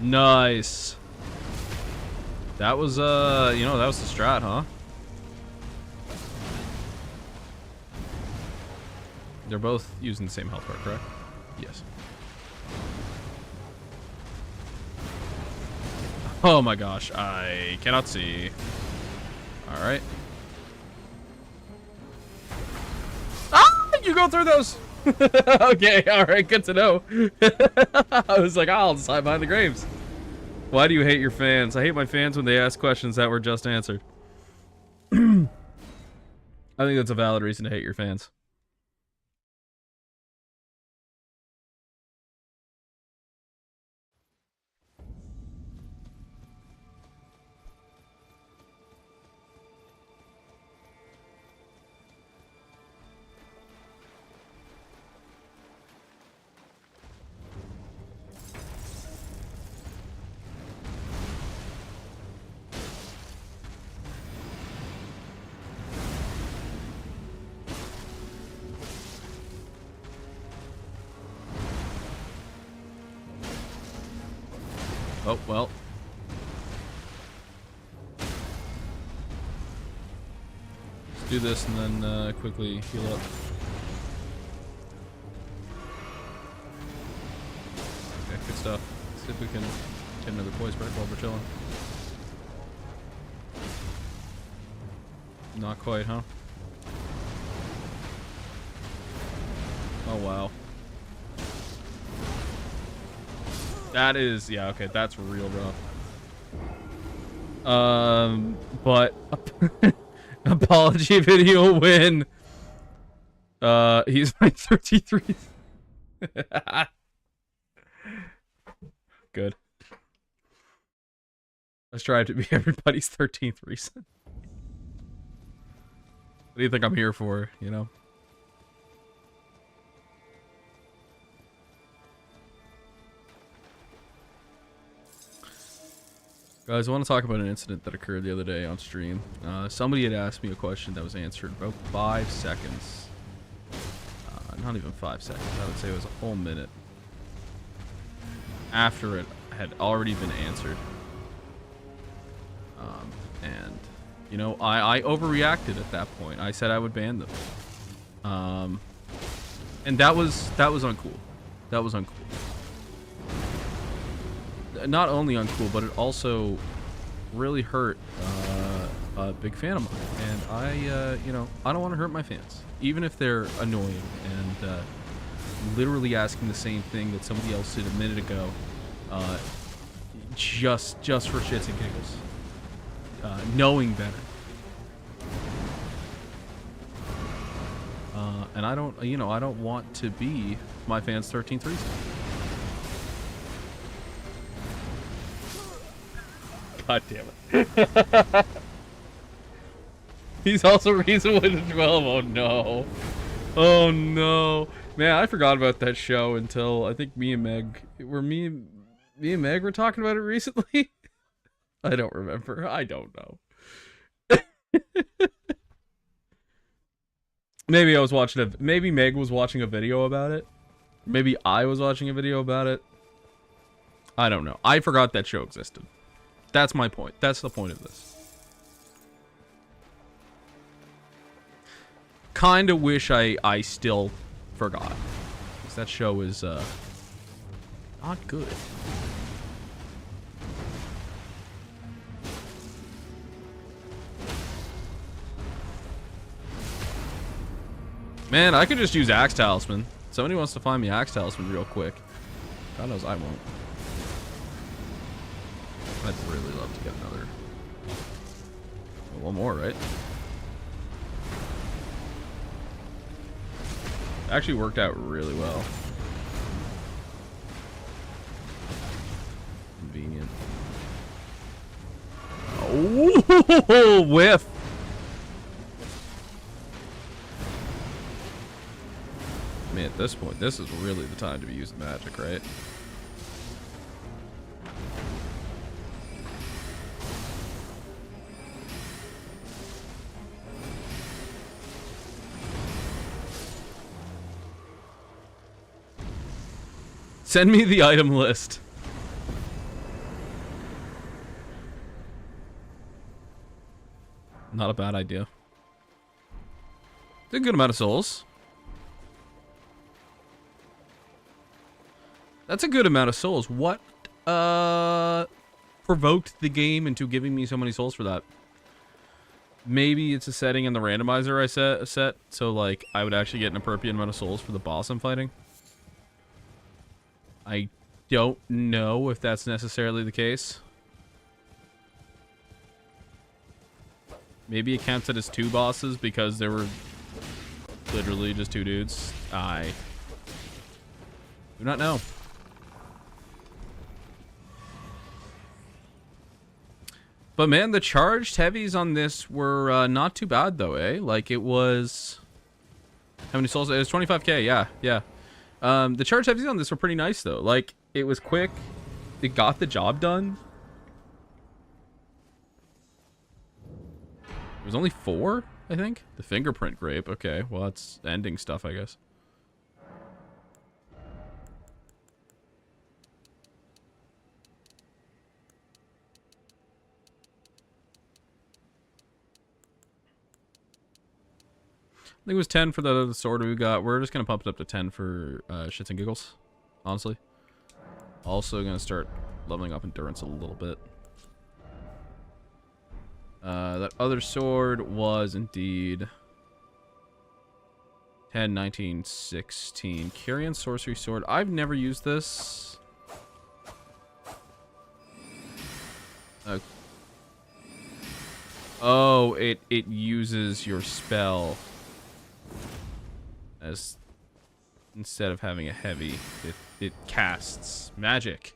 Nice. That was, you know, that was the strat, huh? They're both using the same health bar, correct? Yes. Oh my gosh, I cannot see. Alright. Ah! You go through those! Okay, alright, good to know. I was like, I'll just hide behind the graves. Why do you hate your fans? I hate my fans when they ask questions that were just answered. I think that's a valid reason to hate your fans. Oh, well. Let's do this and then quickly heal up. Okay, good stuff. Let's see if we can get another poise break while we're chilling. Not quite, huh? Oh, wow. That is, yeah, okay, that's real rough. But apology video win. He's my 33. Good. Let's try to be everybody's 13th reason. What do you think I'm here for, you know? Guys, I want to talk about an incident that occurred the other day on stream. Somebody had asked me a question that was answered about 5 seconds. Not even 5 seconds. I would say it was a whole minute after it had already been answered. And, you know, I overreacted at that point. I said I would ban them. And that was uncool. That was uncool. Not only uncool, but it also really hurt a big fan of mine. And I, you know, I don't want to hurt my fans, even if they're annoying and literally asking the same thing that somebody else did a minute ago, just for shits and giggles, knowing better. And I don't, you know, I don't want to be my fans' 13th reason. God damn it. He's also reason with the 12. Oh no. Oh no. Man, I forgot about that show until I think me and Meg were talking about it recently. I don't remember. I don't know. Maybe I was watching maybe Meg was watching a video about it. Maybe I was watching a video about it. I don't know. I forgot that show existed. That's my point. That's the point of this. Kinda wish I still forgot. Because that show is, not good. Man, I could just use Axe Talisman. Somebody wants to find me Axe Talisman real quick. God knows I won't. I'd really love to get another. One more, right? Actually worked out really well. Convenient. Oh, whiff. I mean, at this point, this is really the time to be using magic, right? Send me the item list. Not a bad idea. It's a good amount of souls. That's a good amount of souls. What provoked the game into giving me so many souls for that? Maybe it's a setting in the randomizer I set so like I would actually get an appropriate amount of souls for the boss I'm fighting. I don't know if that's necessarily the case. Maybe it counts it as 2 bosses because there were literally just 2 dudes. I do not know. But man, the charged heavies on this were not too bad though, eh? Like it was... How many souls? It was 25k, yeah. The charge heavies on this were pretty nice though. Like, it was quick. It got the job done. It was only 4, I think. The fingerprint grape. Okay, well that's ending stuff, I guess. I think it was 10 for the sword we got. We're just going to pump it up to 10 for shits and giggles, honestly. Also going to start leveling up endurance a little bit. That other sword was indeed 10, 19, 16. Carrion sorcery sword. I've never used this. Oh, it uses your spell. as instead of having a heavy, it casts magic.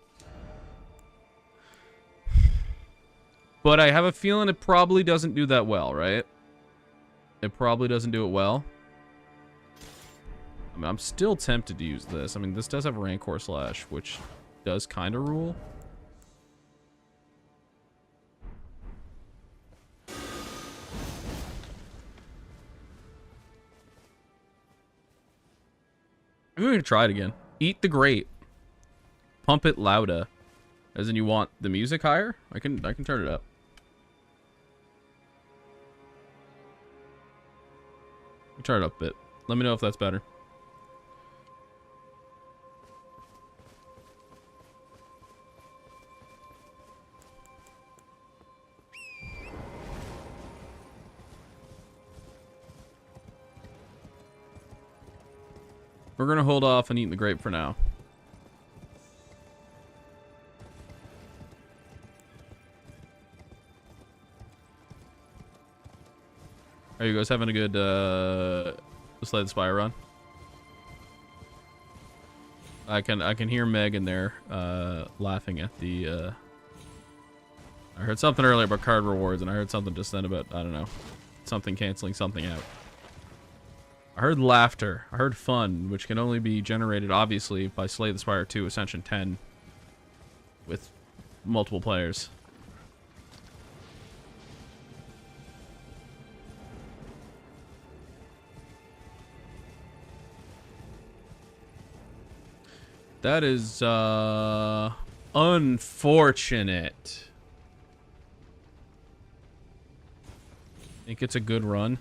But I have a feeling it probably doesn't do that well, right? It probably doesn't do it well. I mean, I'm still tempted to use this. I mean, this does have Rancor Slash, which does kind of rule. I'm going to try it again. Eat the grape. Pump it louder. As in you want the music higher? I can turn it up. Turn it up a bit. Let me know if that's better. We're gonna hold off on eating the grape for now. Are you guys having a good Slay the Spire run? I can hear Meg in there laughing at the I heard something earlier about card rewards, and I heard something just then about, I don't know, something canceling something out. I heard laughter. I heard fun, which can only be generated, obviously, by Slay the Spire 2 Ascension 10 with multiple players. That is, unfortunate. Think it's a good run?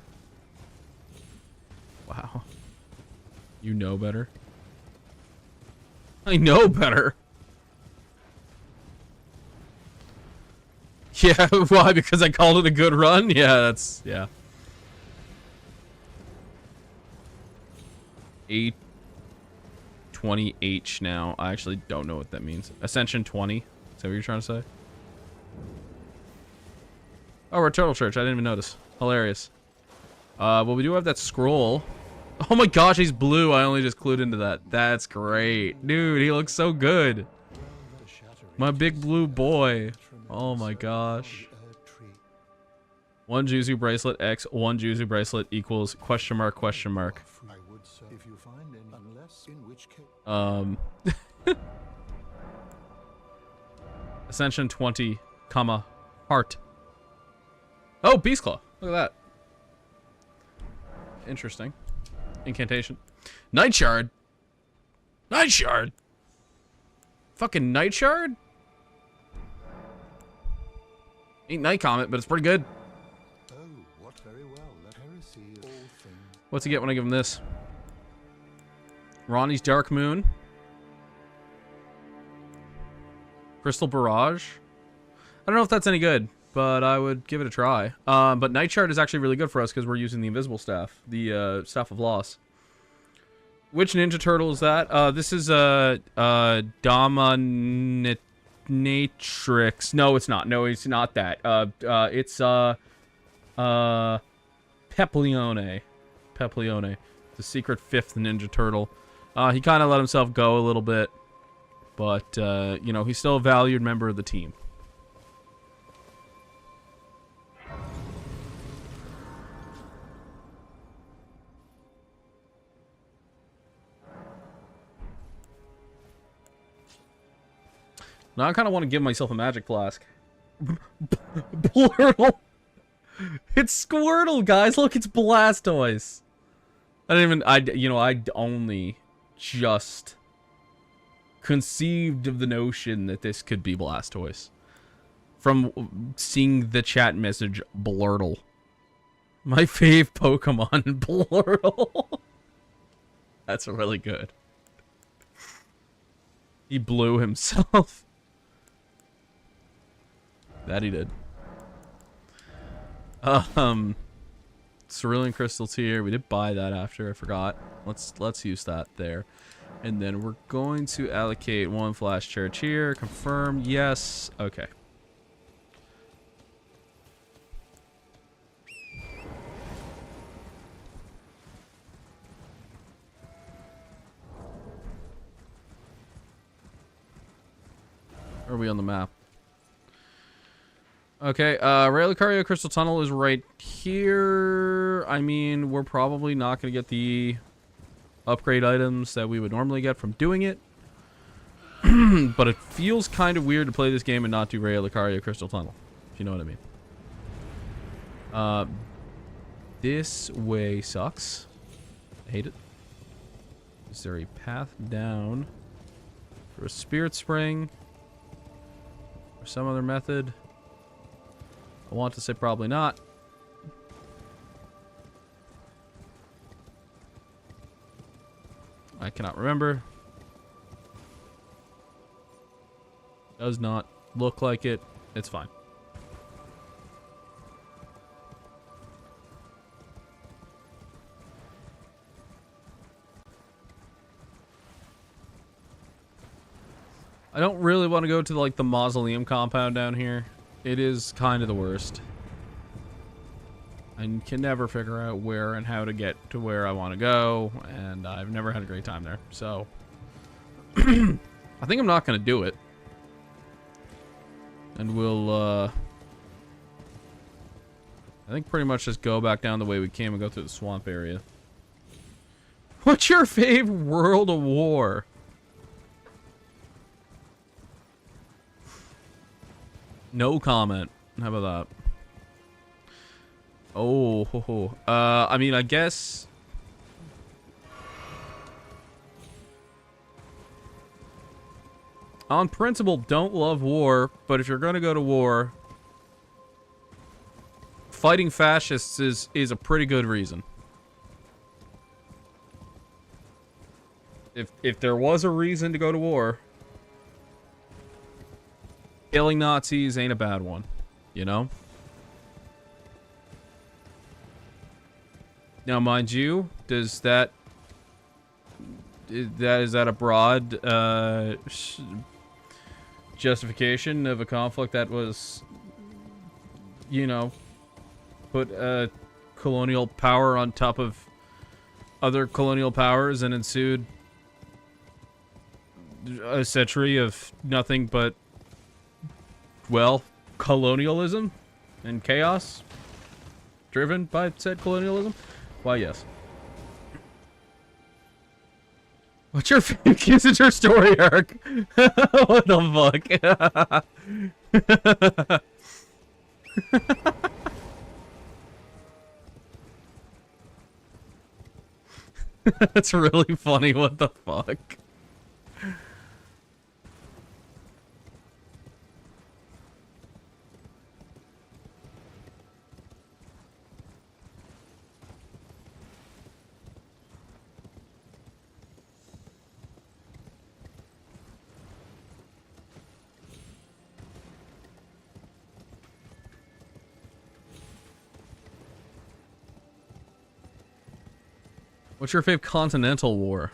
Wow. You know better? I know better! Yeah, why? Because I called it a good run? Yeah, that's... yeah. 820H now. I actually don't know what that means. Ascension 20? Is that what you're trying to say? Oh, we're at Turtle Church. I didn't even notice. Hilarious. Well, we do have that scroll. Oh my gosh, he's blue. I only just clued into that. That's great. Dude, he looks so good. My big blue boy. Oh my gosh. 1 Juzu bracelet X 1 Juzu bracelet equals question mark question mark. Ascension 20, comma, heart. Oh, Beast Claw. Look at that. Interesting. Incantation. Night Shard. Night Shard. Fucking Night Shard? Ain't Night Comet, but it's pretty good. What's he get when I give him this? Ronnie's Dark Moon. Crystal Barrage. I don't know if that's any good, but I would give it a try. But Night Shard is actually really good for us because we're using the Invisible Staff, the Staff of Loss. Which Ninja Turtle is that? This is Dominatrix. No, it's not. No, it's not that. It's Peplione. Peplione, the secret 5th Ninja Turtle. He kind of let himself go a little bit, but you know, he's still a valued member of the team. Now I kind of want to give myself a magic flask. Blurtle. It's Squirtle, guys. Look, it's Blastoise. I'd only just conceived of the notion that this could be Blastoise from seeing the chat message Blurtle. My fave Pokemon, Blurtle. That's really good. He blew himself. That he did. Cerulean Crystal Tier. We did buy that after. I forgot. Let's use that there. And then we're going to allocate 1 Flash Charge here. Confirm. Yes. Okay. Where are we on the map? Okay, Relicario Crystal Tunnel is right here. I mean, we're probably not going to get the upgrade items that we would normally get from doing it. But it feels kind of weird to play this game and not do Relicario Crystal Tunnel, if you know what I mean. This way sucks. I hate it. Is there a path down for a Spirit Spring? Or some other method? I want to say probably not. I cannot remember. Does not look like it. It's fine. I don't really want to go to like the mausoleum compound down here. It is kind of the worst. I can never figure out where and how to get to where I want to go, and I've never had a great time there. So I think I'm not going to do it. And we'll I think pretty much just go back down the way we came and go through the swamp area. What's your favorite World of War? No comment. How about that? Oh, I mean, I guess on principle, don't love war, but if you're gonna go to war, fighting fascists is a pretty good reason. If there was a reason to go to war, killing Nazis ain't a bad one, you know? Now, mind you, is that a broad justification of a conflict that was, you know, put a colonial power on top of other colonial powers and ensued a century of nothing but, well, colonialism and chaos driven by said colonialism? Why, yes. What's your favorite Kissinger story arc? What the fuck? That's really funny. What the fuck? What's your favorite continental war?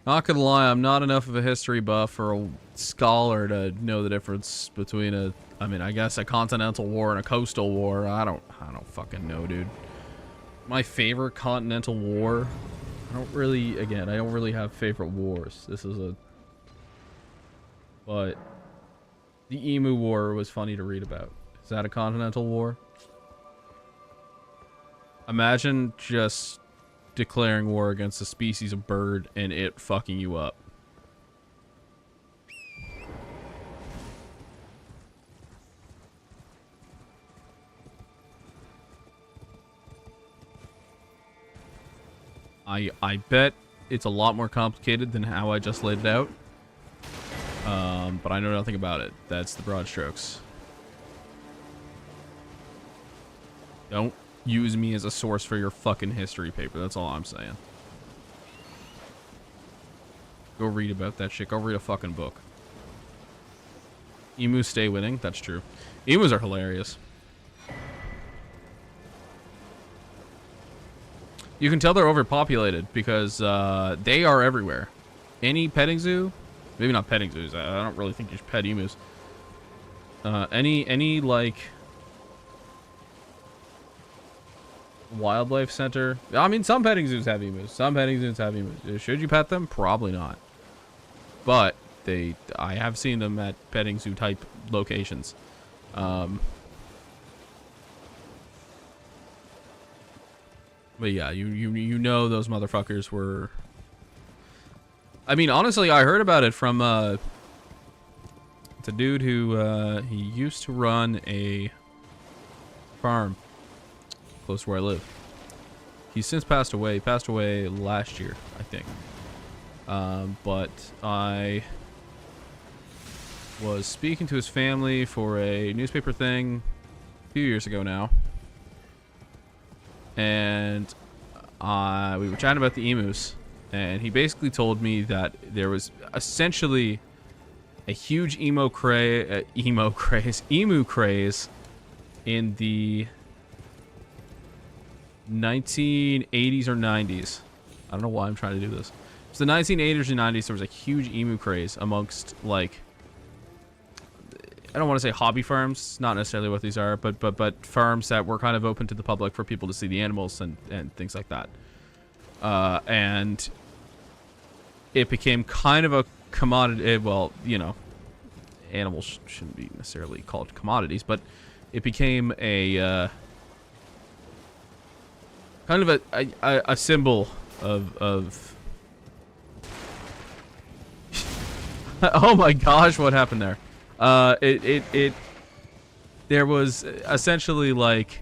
Not gonna lie, I'm not enough of a history buff or a scholar to know the difference between a, I mean, I guess a continental war and a coastal war. I don't fucking know, dude. My favorite continental war, I don't really have favorite wars. This is a, but the Emu War was funny to read about. Is that a continental war? Imagine just declaring war against a species of bird and it fucking you up. I bet it's a lot more complicated than how I just laid it out. But I know nothing about it. That's the broad strokes. Don't use me as a source for your fucking history paper. That's all I'm saying. Go read about that shit. Go read a fucking book. Emus stay winning. That's true. Emus are hilarious. You can tell they're overpopulated because they are everywhere. Any petting zoo, maybe not petting zoos. I don't really think you should pet emus. Any like wildlife center. I mean, some petting zoos have emus. Some petting zoos have emus. Should you pet them? Probably not. But I have seen them at petting zoo type locations. But yeah, you know those motherfuckers were. I mean, honestly, I heard about it from it's a dude who he used to run a farm close to where I live. He's since passed away. He passed away last year, I think. But I was speaking to his family for a newspaper thing a few years ago now. And we were chatting about the emus. And he basically told me that there was essentially a huge emu craze in the 1980s or 90s. I don't know why I'm trying to do this. It's the 1980s and 90s. There was a huge emu craze amongst, like, I don't want to say hobby farms. It's not necessarily what these are, but farms that were kind of open to the public for people to see the animals and things like that. And it became kind of a commodity. Well, you know, animals shouldn't be necessarily called commodities, but it became a kind of a symbol of oh my gosh, what happened there? There was essentially like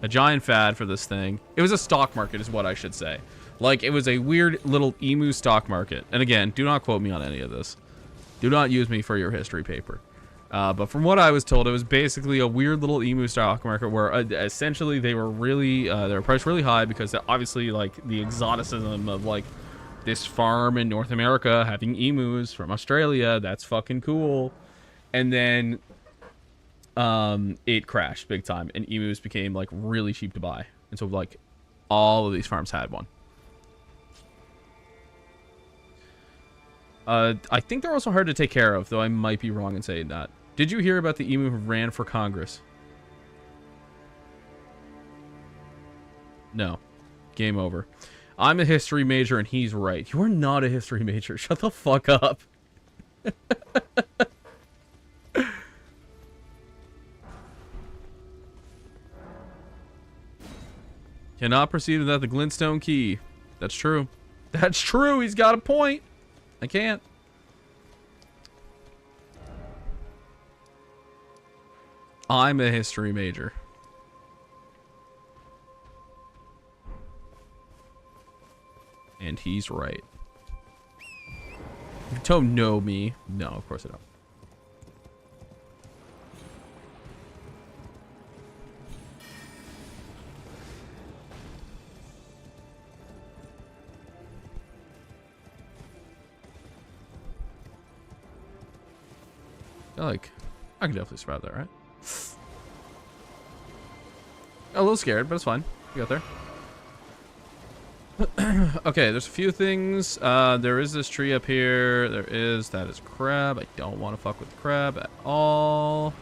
a giant fad for this thing. It was a stock market is what I should say. Like, it was a weird little emu stock market. And again, do not quote me on any of this. Do not use me for your history paper. But from what I was told, it was basically a weird little emu stock market where essentially they were really, they were priced really high because obviously, like, the exoticism of, like, this farm in North America having emus from Australia, that's fucking cool. And then it crashed big time and emus became, like, really cheap to buy. And so, like, all of these farms had one. I think they're also hard to take care of, though I might be wrong in saying that. Did you hear about the emu who ran for Congress? No. Game over. I'm a history major and he's right. You are not a history major. Shut the fuck up. Cannot proceed without the glintstone key. That's true. That's true. He's got a point. I can't. I'm a history major. And he's right. You don't know me. No, of course I don't. Like, I can definitely survive that, right? A little scared, but it's fine. We got there. Okay, there's a few things. There is this tree up here. That is crab. I don't want to fuck with the crab at all.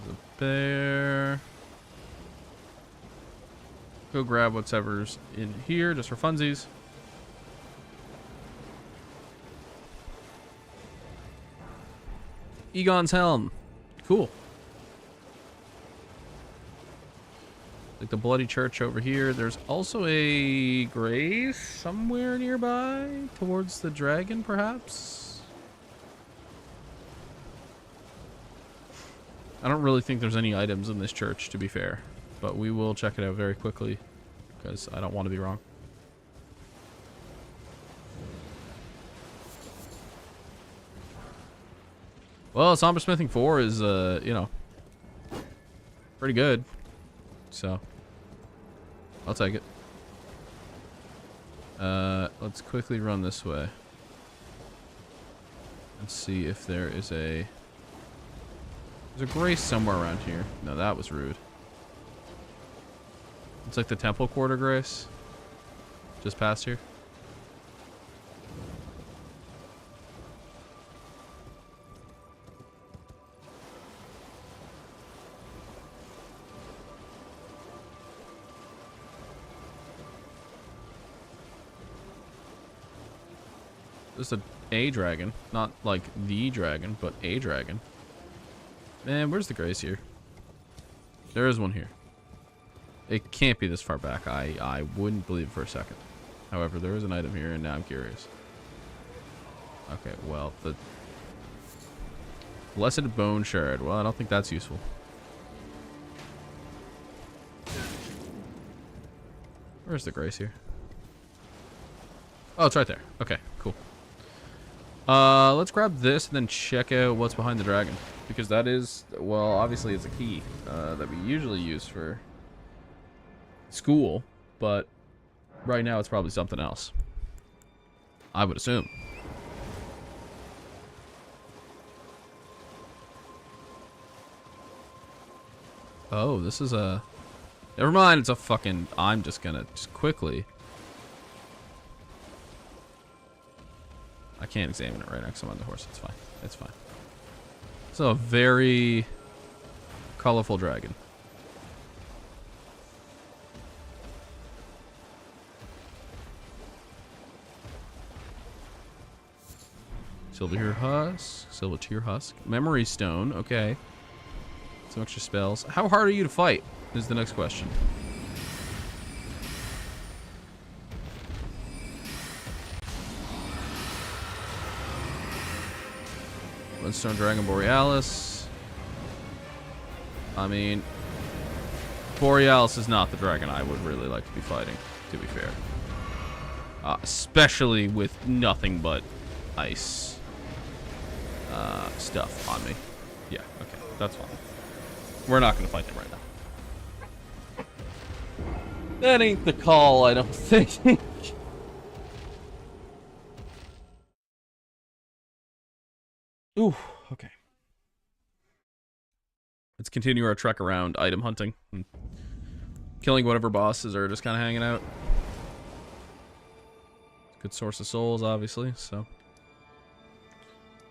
There's a bear. Go grab whatever's in here just for funsies. Egon's helm. Cool. Like the bloody church over here. There's also a grave somewhere nearby towards the dragon, perhaps. I don't really think there's any items in this church, to be fair, but we will check it out very quickly because I don't want to be wrong. Well, Somber Smithing 4 is, you know, pretty good. So, I'll take it. Let's quickly run this way. Let's see if there is a... There's a grace somewhere around here. No, that was rude. It's like the temple quarter grace. Just past here. There's a dragon. Not like the dragon, but a dragon. Man, where's the grace here? There is one here. It can't be this far back. I wouldn't believe it for a second. However, there is an item here, and now I'm curious. Okay, well, the Blessed Bone Shard. Well, I don't think that's useful. Where's the grace here? Oh, it's right there. Okay, cool. Let's grab this and then check out what's behind the dragon. Because that is, well, obviously it's a key that we usually use for school. But right now it's probably something else. I would assume. Oh, this is a... Never mind, it's a fucking... I'm just gonna just quickly... I can't examine it right now because I'm on the horse. It's fine. It's fine. It's a very colorful dragon. Silver husk. Silver tear husk. Memory stone. Okay. Some extra spells. How hard are you to fight? Is the next question. Stone Dragon Borealis. I mean, Borealis is not the dragon I would really like to be fighting, to be fair. Especially with nothing but ice stuff on me. Yeah, okay, that's fine. We're not going to fight them right now. That ain't the call, I don't think. Ooh, okay. Let's continue our trek around item hunting and killing whatever bosses are just kind of hanging out. Good source of souls, obviously, so.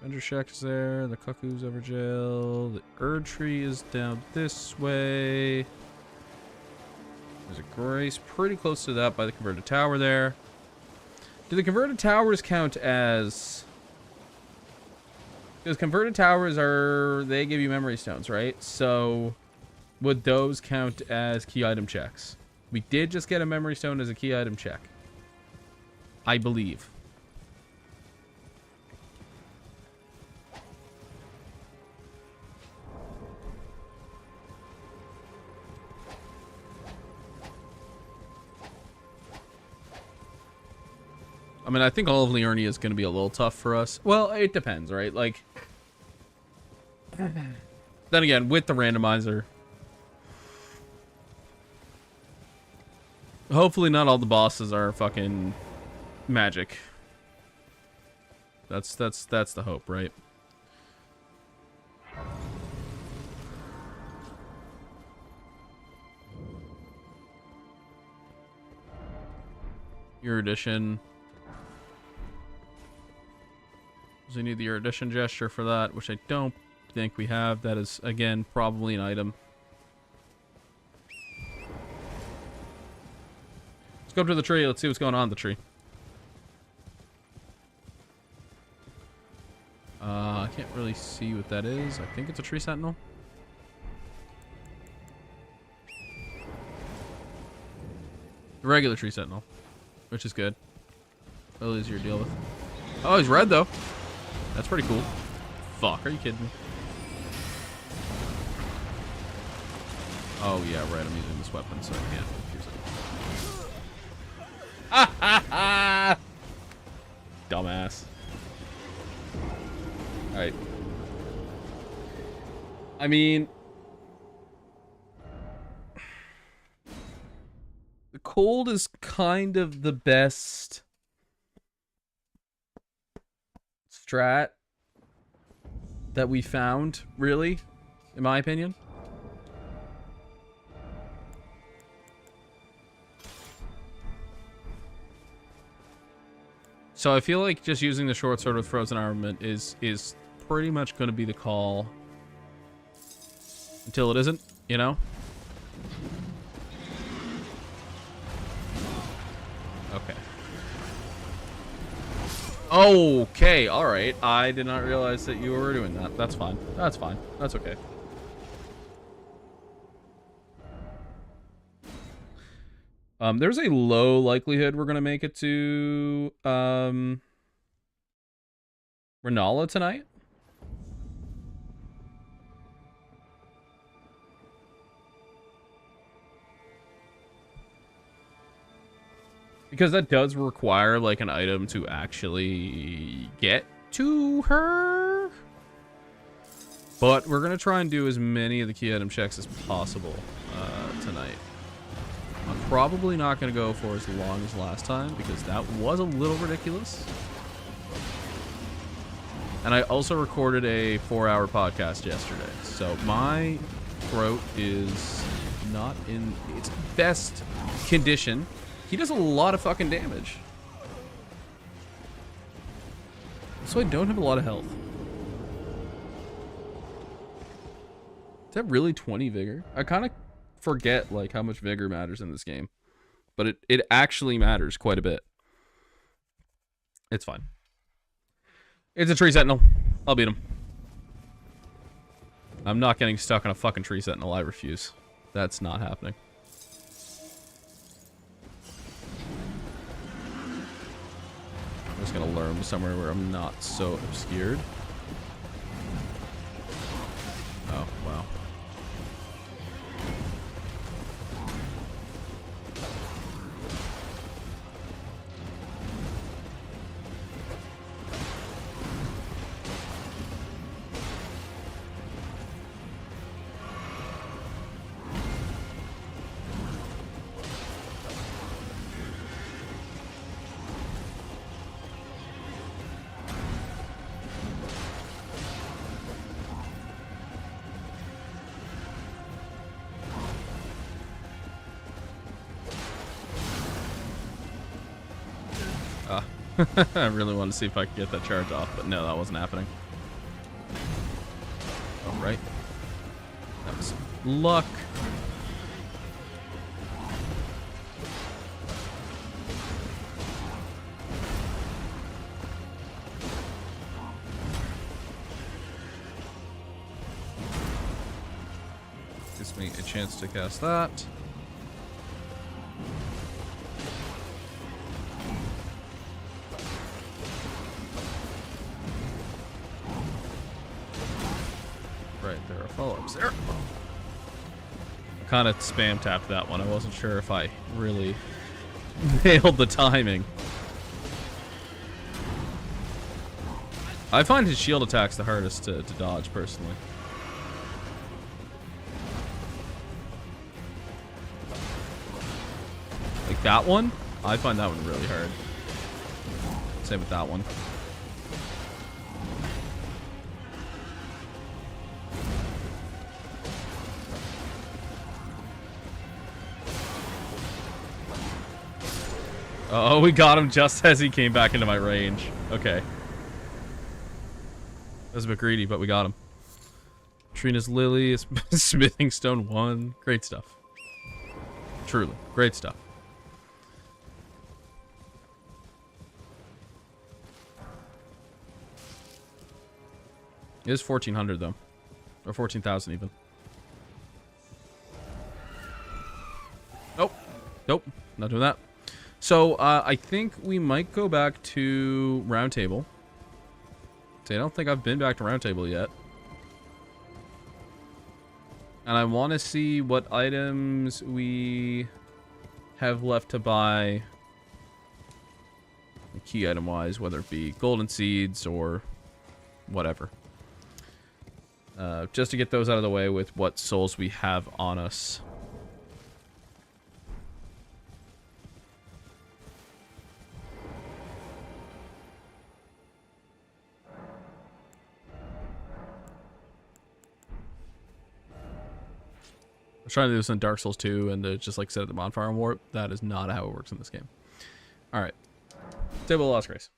Avenger Shack is there, the Cuckoo's over jail, the Erd Tree is down this way. There's a Grace pretty close to that by the converted tower there. Do the converted towers count as... Because converted towers are, they give you memory stones, right? So would those count as key item checks? We did just get a memory stone as a key item check, I believe. I mean, I think all of Liurnia is going to be a little tough for us. Well, it depends, right? Like, then again, with the randomizer, hopefully not all the bosses are fucking magic. That's the hope, right? Erudition. We need the erudition gesture for that, which I don't think we have. That is, again, probably an item. Let's go up to the tree. Let's see what's going on in the tree. I can't really see what that is. I think it's a tree sentinel. The regular tree sentinel, which is good. A little easier to deal with. Oh, he's red, though. That's pretty cool. Fuck, are you kidding me? Oh, yeah, right. I'm using this weapon, so I can't use it. Ah, ha, ha! Dumbass. Alright. I mean... the cold is kind of the best... strat that we found, really, in my opinion. So I feel like just using the short sword with frozen armament is pretty much going to be the call until it isn't, you know? Okay. Okay, alright. I did not realize that you were doing that. That's fine. That's fine. That's okay. There's a low likelihood we're gonna make it to Renala tonight. Because that does require like an item to actually get to her. But we're gonna try and do as many of the key item checks as possible tonight. I'm probably not gonna go for as long as last time because that was a little ridiculous. And I also recorded a 4-hour podcast yesterday, so my throat is not in its best condition. He does a lot of fucking damage. So I don't have a lot of health. Is that really 20 vigor? I kind of forget like how much vigor matters in this game. But it actually matters quite a bit. It's fine. It's a tree sentinel. I'll beat him. I'm not getting stuck on a fucking tree sentinel. I refuse. That's not happening. I'm just gonna lure him somewhere where I'm not so obscured. Oh, wow. I really want to see if I could get that charge off, but no, that wasn't happening. All right. That was luck. Gives me a chance to cast that. Follow-ups there. Kind of spam tapped that one. I wasn't sure if I really nailed the timing. I find his shield attacks the hardest to dodge, personally. Like that one, I find that one really hard. Same with that one. Oh, we got him just as he came back into my range. Okay. That was a bit greedy, but we got him. Trina's Lily, Smithing Stone 1. Great stuff. Truly. Great stuff. It is 1,400 though. Or 14,000 even. Nope. Nope. Not doing that. So, I think we might go back to Roundtable. See, I don't think I've been back to Roundtable yet. And I want to see what items we have left to buy. Key item-wise, whether it be golden seeds or whatever. Just to get those out of the way with what souls we have on us. I was trying to do this in Dark Souls 2 and to just like set at the bonfire and warp. That is not how it works in this game. Alright. Table of Lost Grace.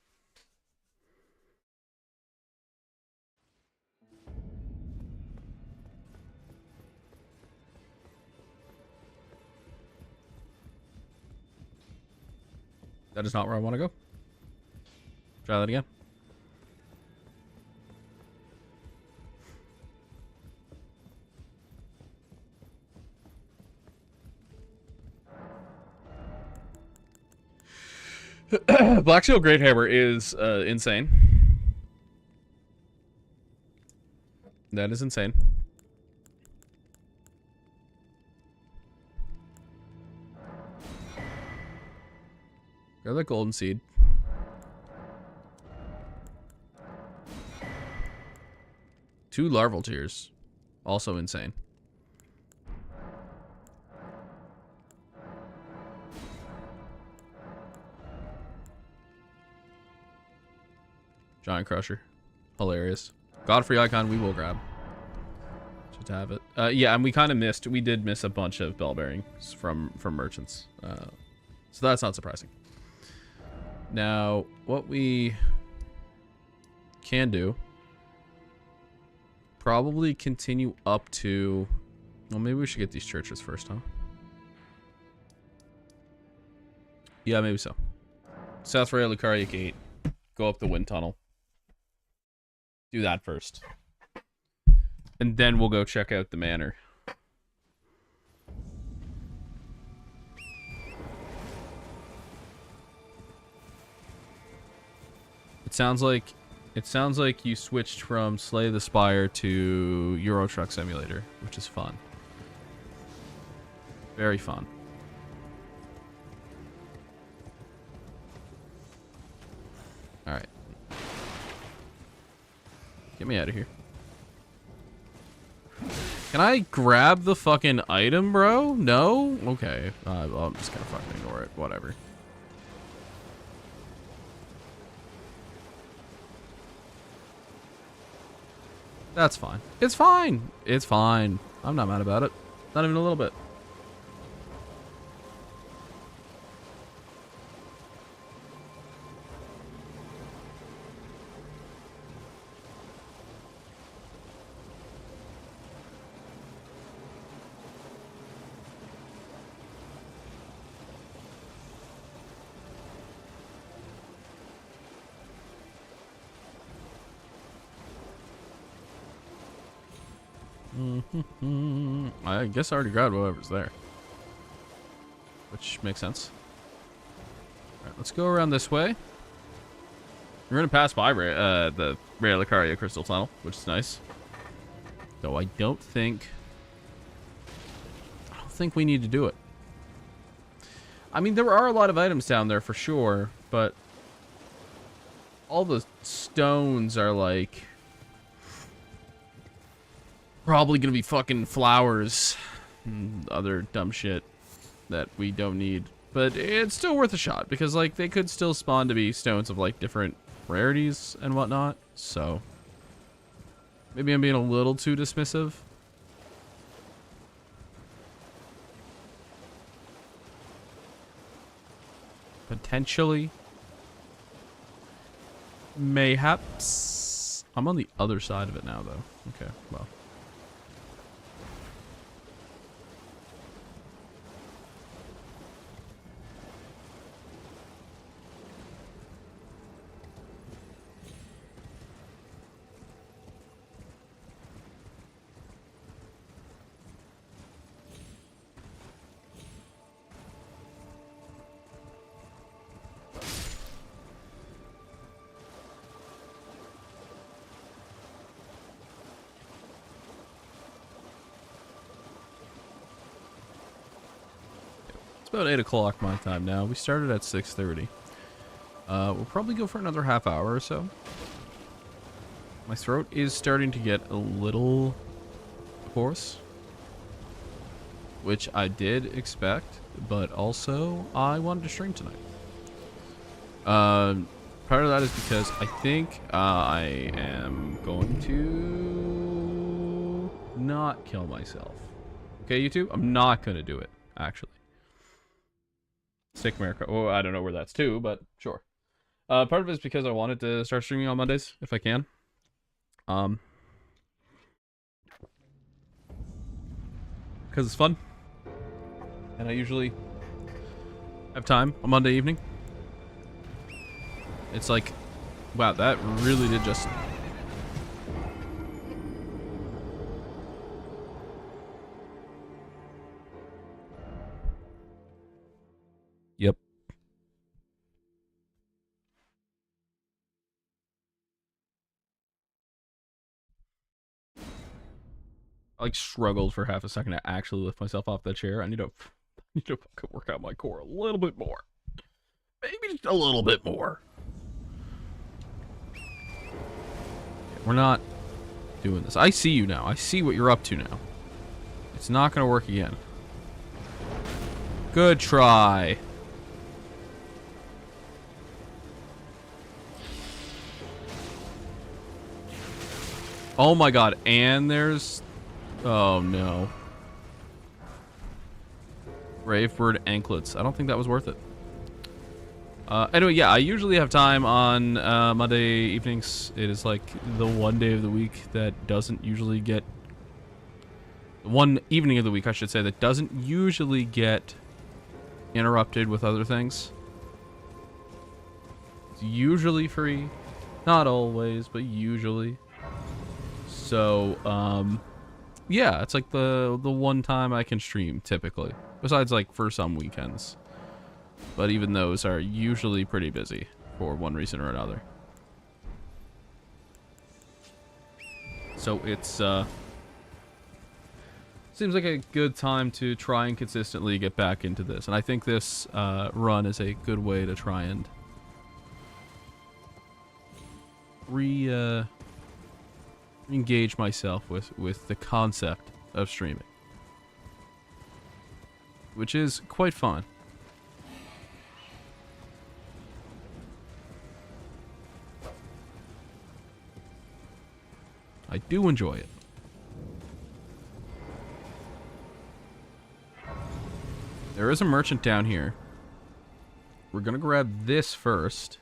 That is not where I want to go. Try that again. Black Shield Great Hammer is insane. That is insane. Grab that golden seed. Two larval tears. Also insane. Giant Crusher. Hilarious. Godfrey icon we will grab. Just to have it. Yeah, and we kind of missed. We did miss a bunch of bell bearings from merchants. So that's not surprising. Now, what we can do, probably continue up to, well, maybe we should get these churches first, huh? Yeah, maybe so. South Rail Lucaria Gate. Go up the wind tunnel. Do that first. And then we'll go check out the manor. It sounds like you switched from Slay the Spire to Euro Truck Simulator, which is fun. Very fun. All right. Get me out of here. Can I grab the fucking item, bro? No? Okay. Well, I'm just gonna fucking ignore it. Whatever. That's fine. It's fine. It's fine. I'm not mad about it. Not even a little bit. I guess I already grabbed whatever's there, which makes sense. All right, let's go around this way. We're gonna pass by the Rare Lucaria Crystal Tunnel, which is nice. Though I don't think we need to do it. I mean, there are a lot of items down there for sure, but all the stones are like probably gonna be fucking flowers and other dumb shit that we don't need. But it's still worth a shot because like they could still spawn to be stones of like different rarities and whatnot. So maybe I'm being a little too dismissive. Potentially. Mayhaps. I'm on the other side of it now though. Okay, well. About 8 o'clock my time now. We started at 6:30. We'll probably go for another half hour or so. My throat is starting to get a little hoarse, which I did expect, but also I wanted to stream tonight. Part of that is because I think I am going to not kill myself. Okay, YouTube? I'm not going to do it, actually. Stick America. Oh, I don't know where that's to, but sure. Part of it is because I wanted to start streaming on Mondays if I can. Because it's fun, and I usually have time on Monday evening. It's like Wow, that really did just... Yep. I like struggled for half a second to actually lift myself off the chair. I need to fucking work out my core a little bit more. Maybe just a little bit more. We're not doing this. I see you now. I see what you're up to now. It's not gonna work again. Good try. Oh my god, and there's... Oh no. Ravebird anklets. I don't think that was worth it. Anyway, yeah, I usually have time on Monday evenings. It is like the one day of the week that doesn't usually get... One evening of the week, I should say, that doesn't usually get interrupted with other things. It's usually free. Not always, but usually. So, yeah, it's like the one time I can stream, typically. Besides, like, for some weekends. But even those are usually pretty busy for one reason or another. So it's, seems like a good time to try and consistently get back into this. And I think this run is a good way to try and engage myself with the concept of streaming. Which is quite fun. I do enjoy it. There is a merchant down here. We're gonna grab this first.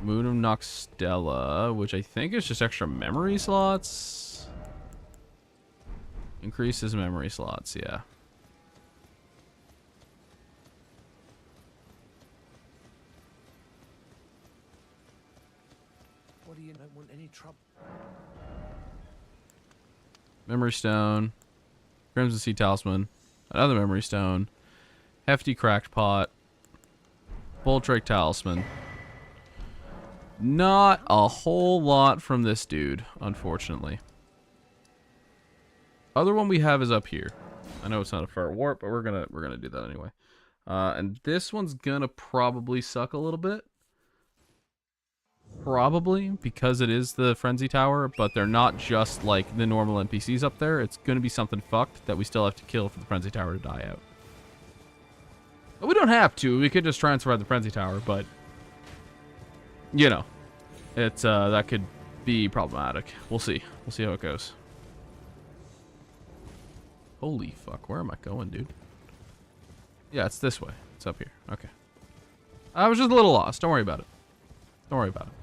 Moon of Noxtella, which I think is just extra memory slots. Increases memory slots, yeah. What do you don't want any trouble? Memory stone. Crimson Sea Talisman. Another memory stone. Hefty Cracked Pot. Boltrake Talisman. Not a whole lot from this dude, unfortunately. Other one we have is up here. I know it's not a far warp, but we're gonna do that anyway. And this one's gonna probably suck a little bit. Probably, because it is the Frenzy Tower, but they're not just like the normal NPCs up there. It's gonna be something fucked that we still have to kill for the Frenzy Tower to die out. But we don't have to. We could just try and survive the Frenzy Tower, but... You know. It's, that could be problematic. We'll see. We'll see how it goes. Holy fuck, where am I going, dude? Yeah, it's this way. It's up here. Okay. I was just a little lost. Don't worry about it. Don't worry about it.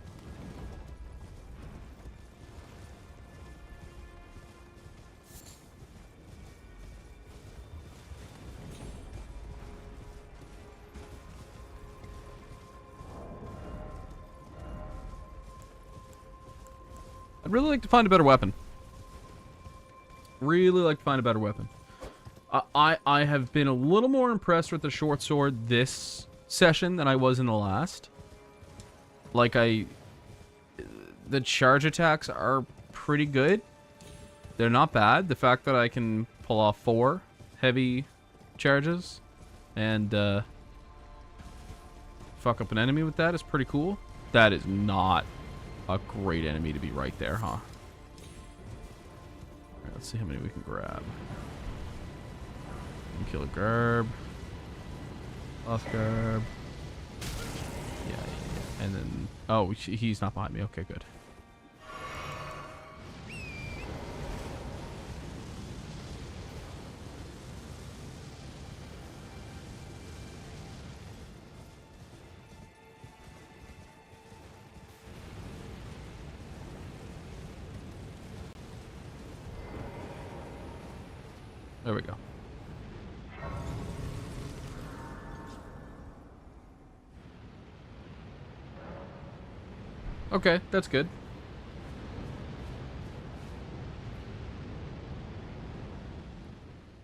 I'd really like to find a better weapon. Really like to find a better weapon. I have been a little more impressed with the short sword this session than I was in the last. Like, the charge attacks are pretty good. They're not bad. The fact that I can pull off 4 heavy charges and fuck up an enemy with that is pretty cool. That is not a great enemy to be right there, huh? Alright, let's see how many we can grab. Kill a Garb. Lost Garb. Yeah. And then... Oh, he's not behind me. Okay, good. There we go. Okay, that's good.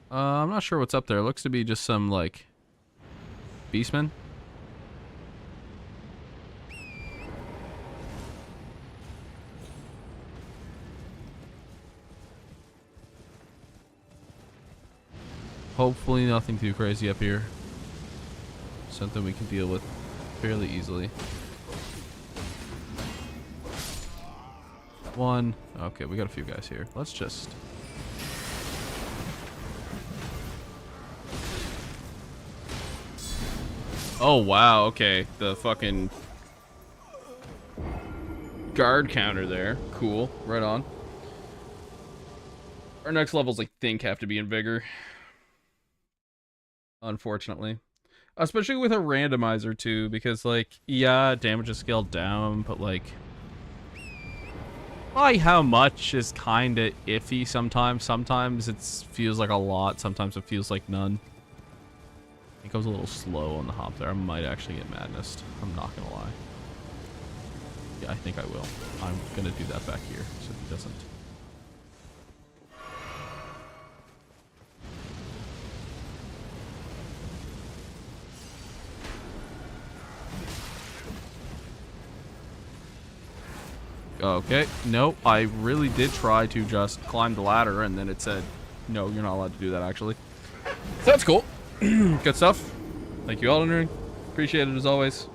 I'm not sure what's up there. It looks to be just some, like, beastmen. Hopefully nothing too crazy up here. Something we can deal with fairly easily. One. Okay, we got a few guys here. Let's just... Oh, wow. Okay. The fucking guard counter there. Cool. Right on. Our next levels, I think, have to be in vigor. Unfortunately. Especially with a randomizer, too, because, like, yeah, damage is scaled down, but, like, by how much is kind of iffy sometimes. Sometimes it feels like a lot, sometimes it feels like none. I think I was a little slow on the hop there. I might actually get madness. I'm not gonna lie. Yeah, I think I will. I'm gonna do that back here, so he doesn't. Okay, no, I really did try to just climb the ladder, and then it said, no, you're not allowed to do that, actually. So that's cool. Good stuff. Thank you, Elden Ring. Appreciate it, as always.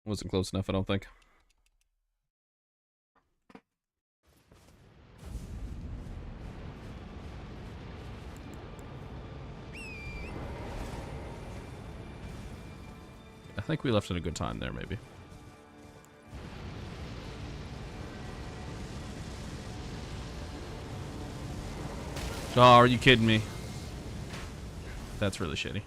Wasn't close enough, I don't think. I think we left in a good time there, maybe. Oh, are you kidding me? That's really shitty.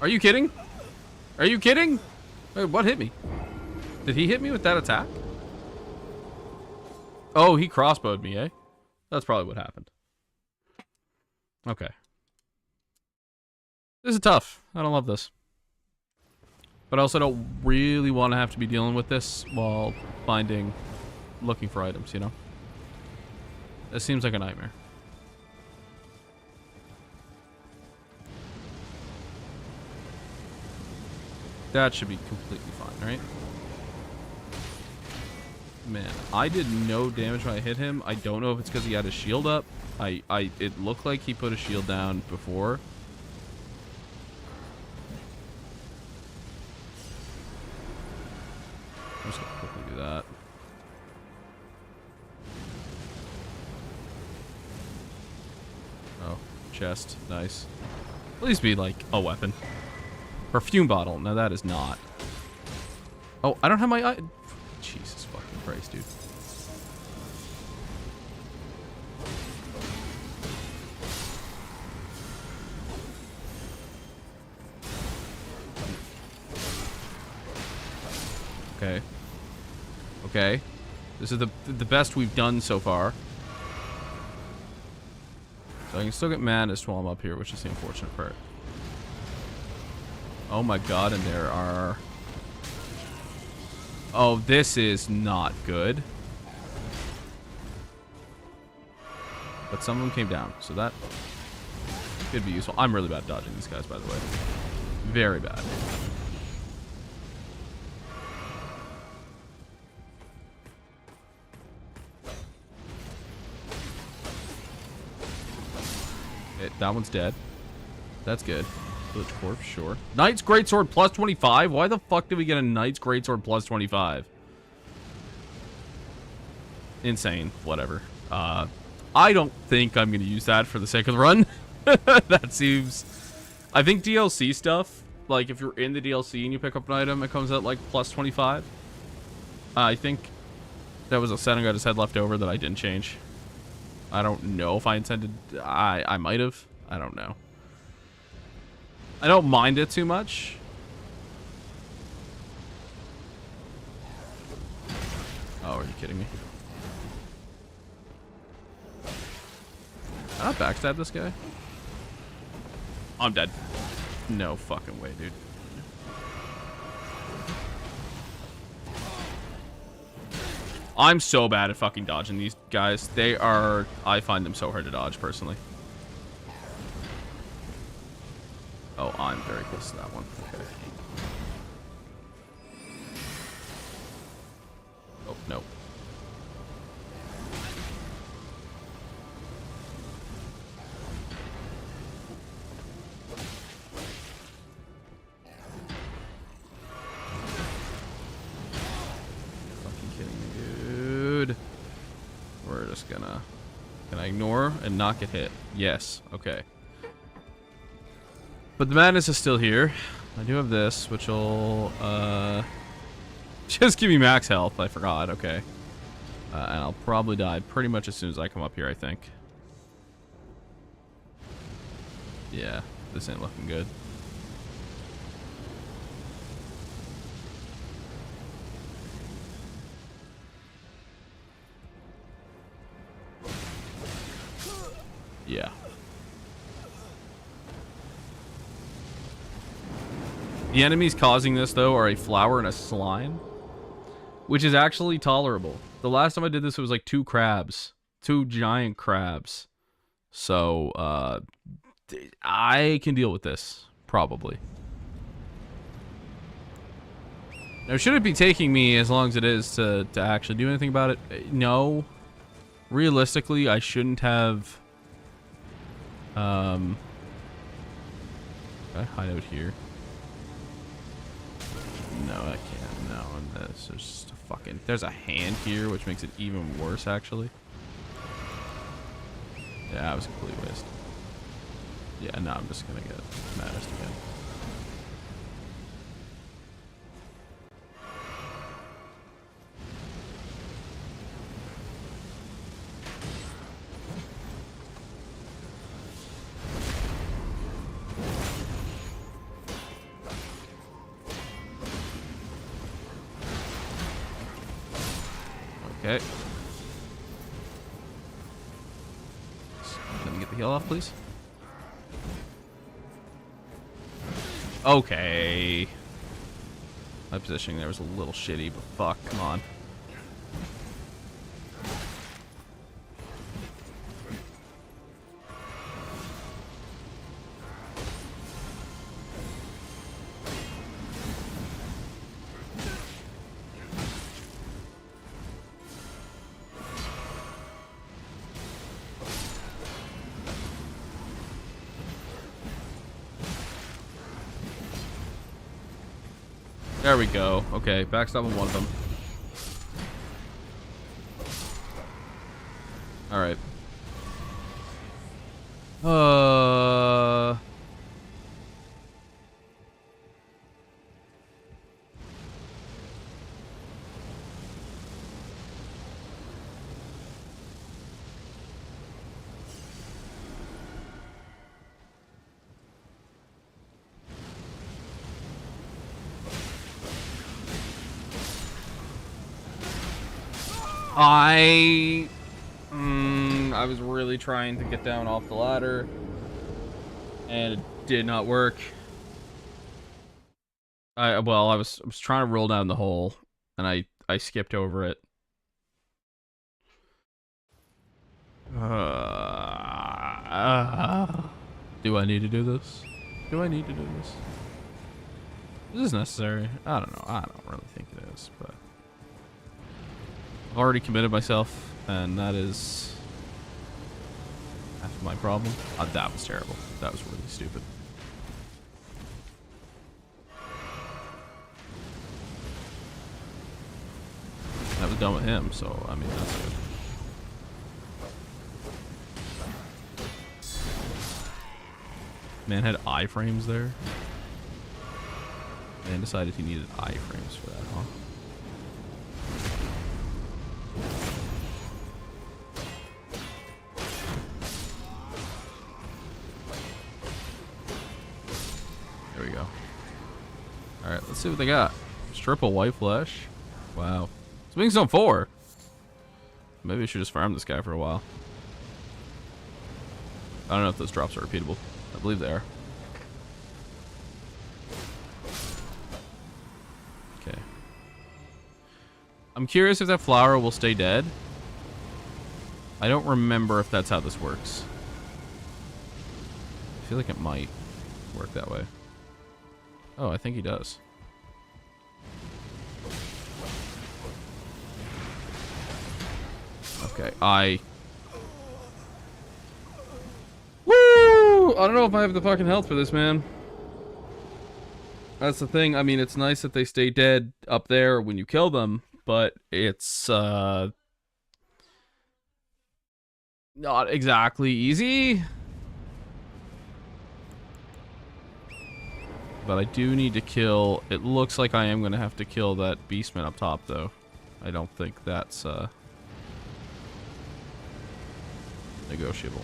Are you kidding? Are you kidding? Wait, what hit me? Did he hit me with that attack? Oh, he crossbowed me, eh? That's probably what happened. Okay. This is tough. I don't love this. But I also don't really want to have to be dealing with this while looking for items, you know? This seems like a nightmare. That should be completely fine, right? Man, I did no damage when I hit him. I don't know if it's because he had his shield up. It looked like he put a shield down before. I'm just gonna quickly do that. Oh, chest, nice. At least be like a weapon. Perfume bottle. No, that is not. Oh, I don't have my eye. Jesus fucking Christ, dude. Okay. Okay. This is the best we've done so far. So I can still get madness while I'm up here, which is the unfortunate part. Oh my god, and there are... Oh, this is not good. But some of them came down, so that could be useful. I'm really bad at dodging these guys, by the way. Very bad. That one's dead. That's good. Village Corpse, sure. Knight's Greatsword plus 25? Why the fuck did we get a Knight's Greatsword plus 25? Insane. Whatever. I don't think I'm going to use that for the sake of the run. That seems... I think DLC stuff, like if you're in the DLC and you pick up an item, it comes at like plus 25. I think that was a setting I just had left over that I didn't change. I don't know if I intended... I might have. I don't know. I don't mind it too much. Oh, are you kidding me? Can I backstab this guy? I'm dead. No fucking way, dude. I'm so bad at fucking dodging these guys. They are... I find them so hard to dodge, personally. Oh, I'm very close to that one. Okay. Oh, no. Fucking kidding me, dude. We're just gonna... Can I ignore and not get hit? Yes. Okay. But the madness is still here. I do have this, which will, just give me max health. I forgot. Okay. And I'll probably die pretty much as soon as I come up here, I think. Yeah, this ain't looking good. Yeah. The enemies causing this, though, are a flower and a slime, which is actually tolerable. The last time I did this, it was like 2 crabs. 2 giant crabs. So, I can deal with this, probably. Now, should it be taking me as long as it is to actually do anything about it? No. Realistically, I shouldn't have... Okay, hide out here. No, I can't. No, this is just a fucking... There's a hand here, which makes it even worse, actually. Yeah, that was a complete waste. Yeah, no, I'm just gonna get maddest again. Okay. Let me get the heal off, please. Okay. My positioning there was a little shitty, but fuck, come on. There we go. Okay, backstab on one of them. Alright. I was really trying to get down off the ladder, and it did not work. I was trying to roll down the hole, and I skipped over it. Do I need to do this? Do I need to do this? Is this necessary? I don't know. I don't really think it is, but I've already committed myself, and that is half of my problem. That was terrible. That was really stupid. That was done with him, so I mean that's good. Man had iframes there. Man decided he needed iframes for that, huh? Alright, let's see what they got. Triple white flesh. Wow. Swing zone 4. Maybe we should just farm this guy for a while. I don't know if those drops are repeatable. I believe they are. Okay. I'm curious if that flower will stay dead. I don't remember if that's how this works. I feel like it might work that way. Oh, I think he does. Okay, Woo! I don't know if I have the fucking health for this, man. That's the thing. I mean, it's nice that they stay dead up there when you kill them, but it's, not exactly easy. But I do need to kill... It looks like I am going to have to kill that beastman up top, though. I don't think that's, negotiable.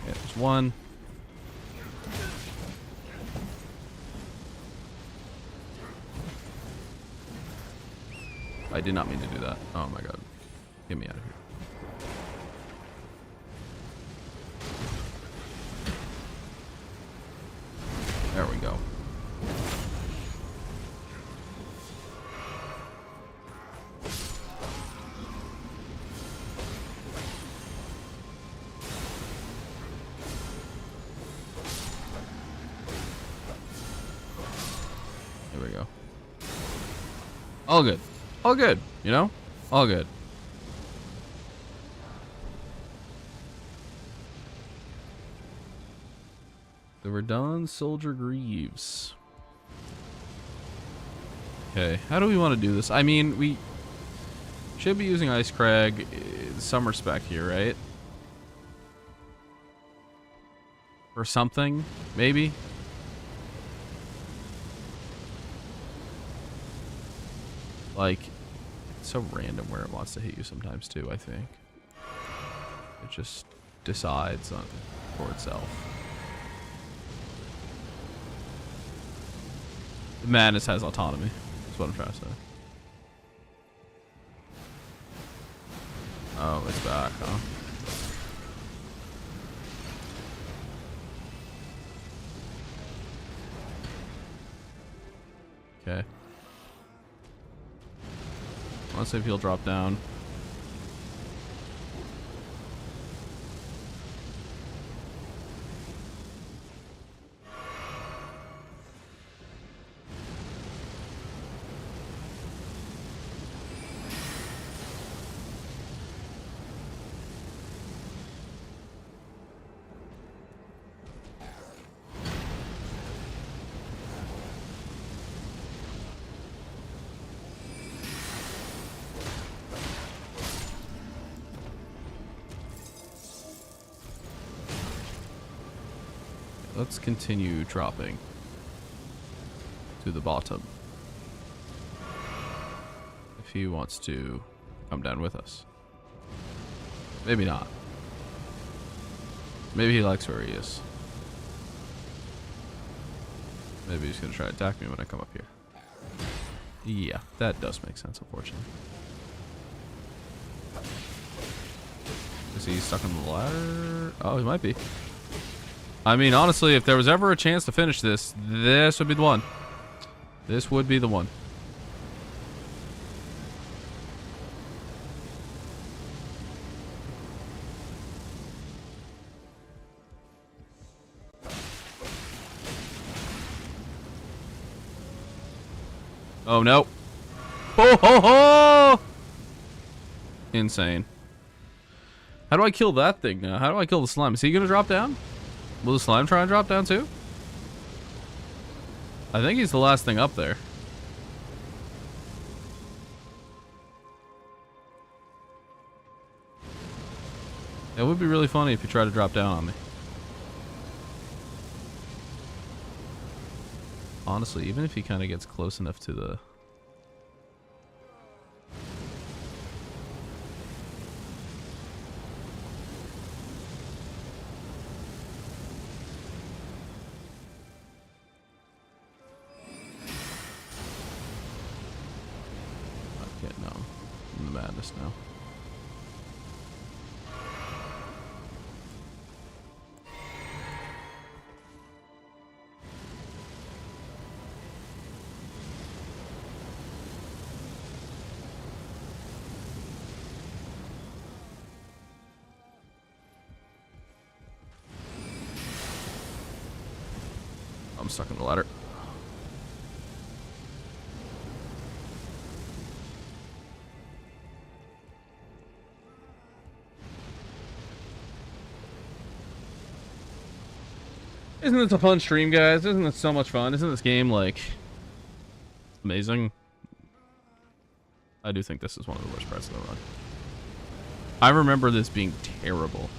Okay, there's one. I did not mean to do that. Oh my god. Get me out of here. There we go. There we go. All good. All good, you know? All good. The Radon Soldier Greaves. Okay, how do we want to do this? I mean, we should be using Ice Crag in some respect here, right? Or something, maybe? Like, it's so random where it wants to hit you sometimes too, I think. It just decides on for itself. Madness has autonomy. That's what I'm trying to say. Oh, it's back, huh? Okay. Let's see if he'll drop down. Let's continue dropping to the bottom. If he wants to come down with us. Maybe not. Maybe he likes where he is. Maybe he's going to try to attack me when I come up here. Yeah, that does make sense, unfortunately. Is he stuck on the ladder? Oh, he might be. I mean, honestly, if there was ever a chance to finish this, this would be the one. This would be the one. Oh, no. Ho, ho, ho! Insane. How do I kill that thing now? How do I kill the slime? Is he going to drop down? Will the slime try and drop down too? I think he's the last thing up there. It would be really funny if you tried to drop down on me. Honestly, even if he kind of gets close enough to the... just now. I'm stuck in the ladder. Isn't this a fun stream, guys? Isn't this so much fun? Isn't this game, like, amazing? I do think this is one of the worst parts of the run. I remember this being terrible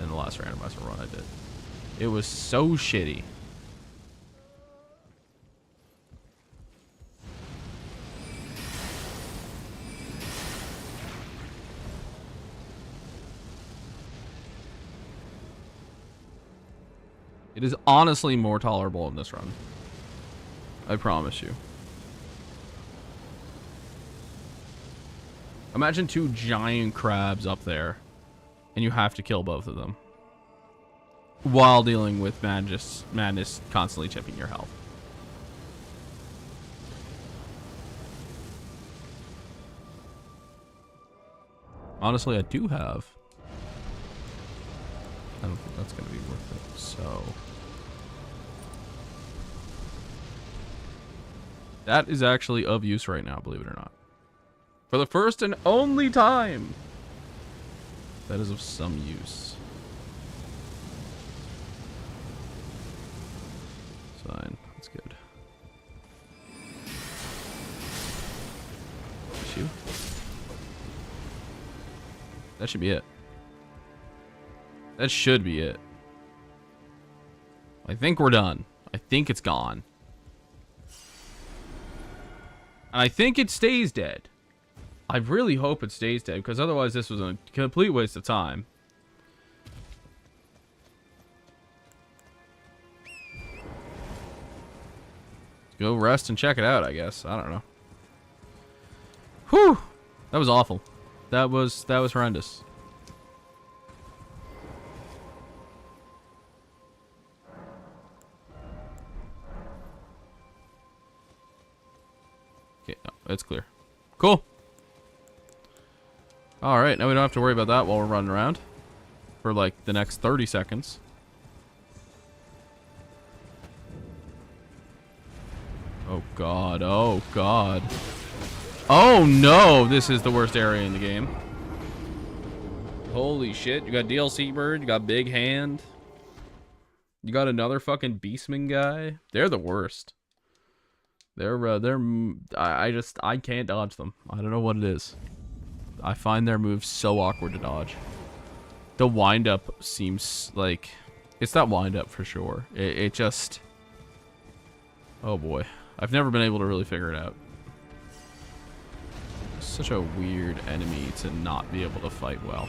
in the last randomizer run I did. It was so shitty. It is honestly more tolerable in this run. I promise you. Imagine two giant crabs up there, and you have to kill both of them while dealing with madness constantly chipping your health. Honestly, I do have. I don't think that's going to be worth it, so... That is actually of use right now, believe it or not. For the first and only time, that is of some use. Fine, that's good. Shoot. That should be it. That should be it. I think we're done. I think it's gone. And I think it stays dead. I really hope it stays dead, because otherwise this was a complete waste of time. Go rest and check it out, I guess. I don't know. Whew! That was awful. That was horrendous. Okay, no, it's clear. Cool. Alright, now we don't have to worry about that while we're running around. For like the next 30 seconds. Oh god, oh god. Oh no, this is the worst area in the game. Holy shit, you got DLC Bird, you got Big Hand. You got another fucking Beastman guy. They're the worst. I can't dodge them. I don't know what it is. I find their moves so awkward to dodge. The wind-up seems like... It's that wind-up for sure. It just... Oh boy. I've never been able to really figure it out. Such a weird enemy to not be able to fight well.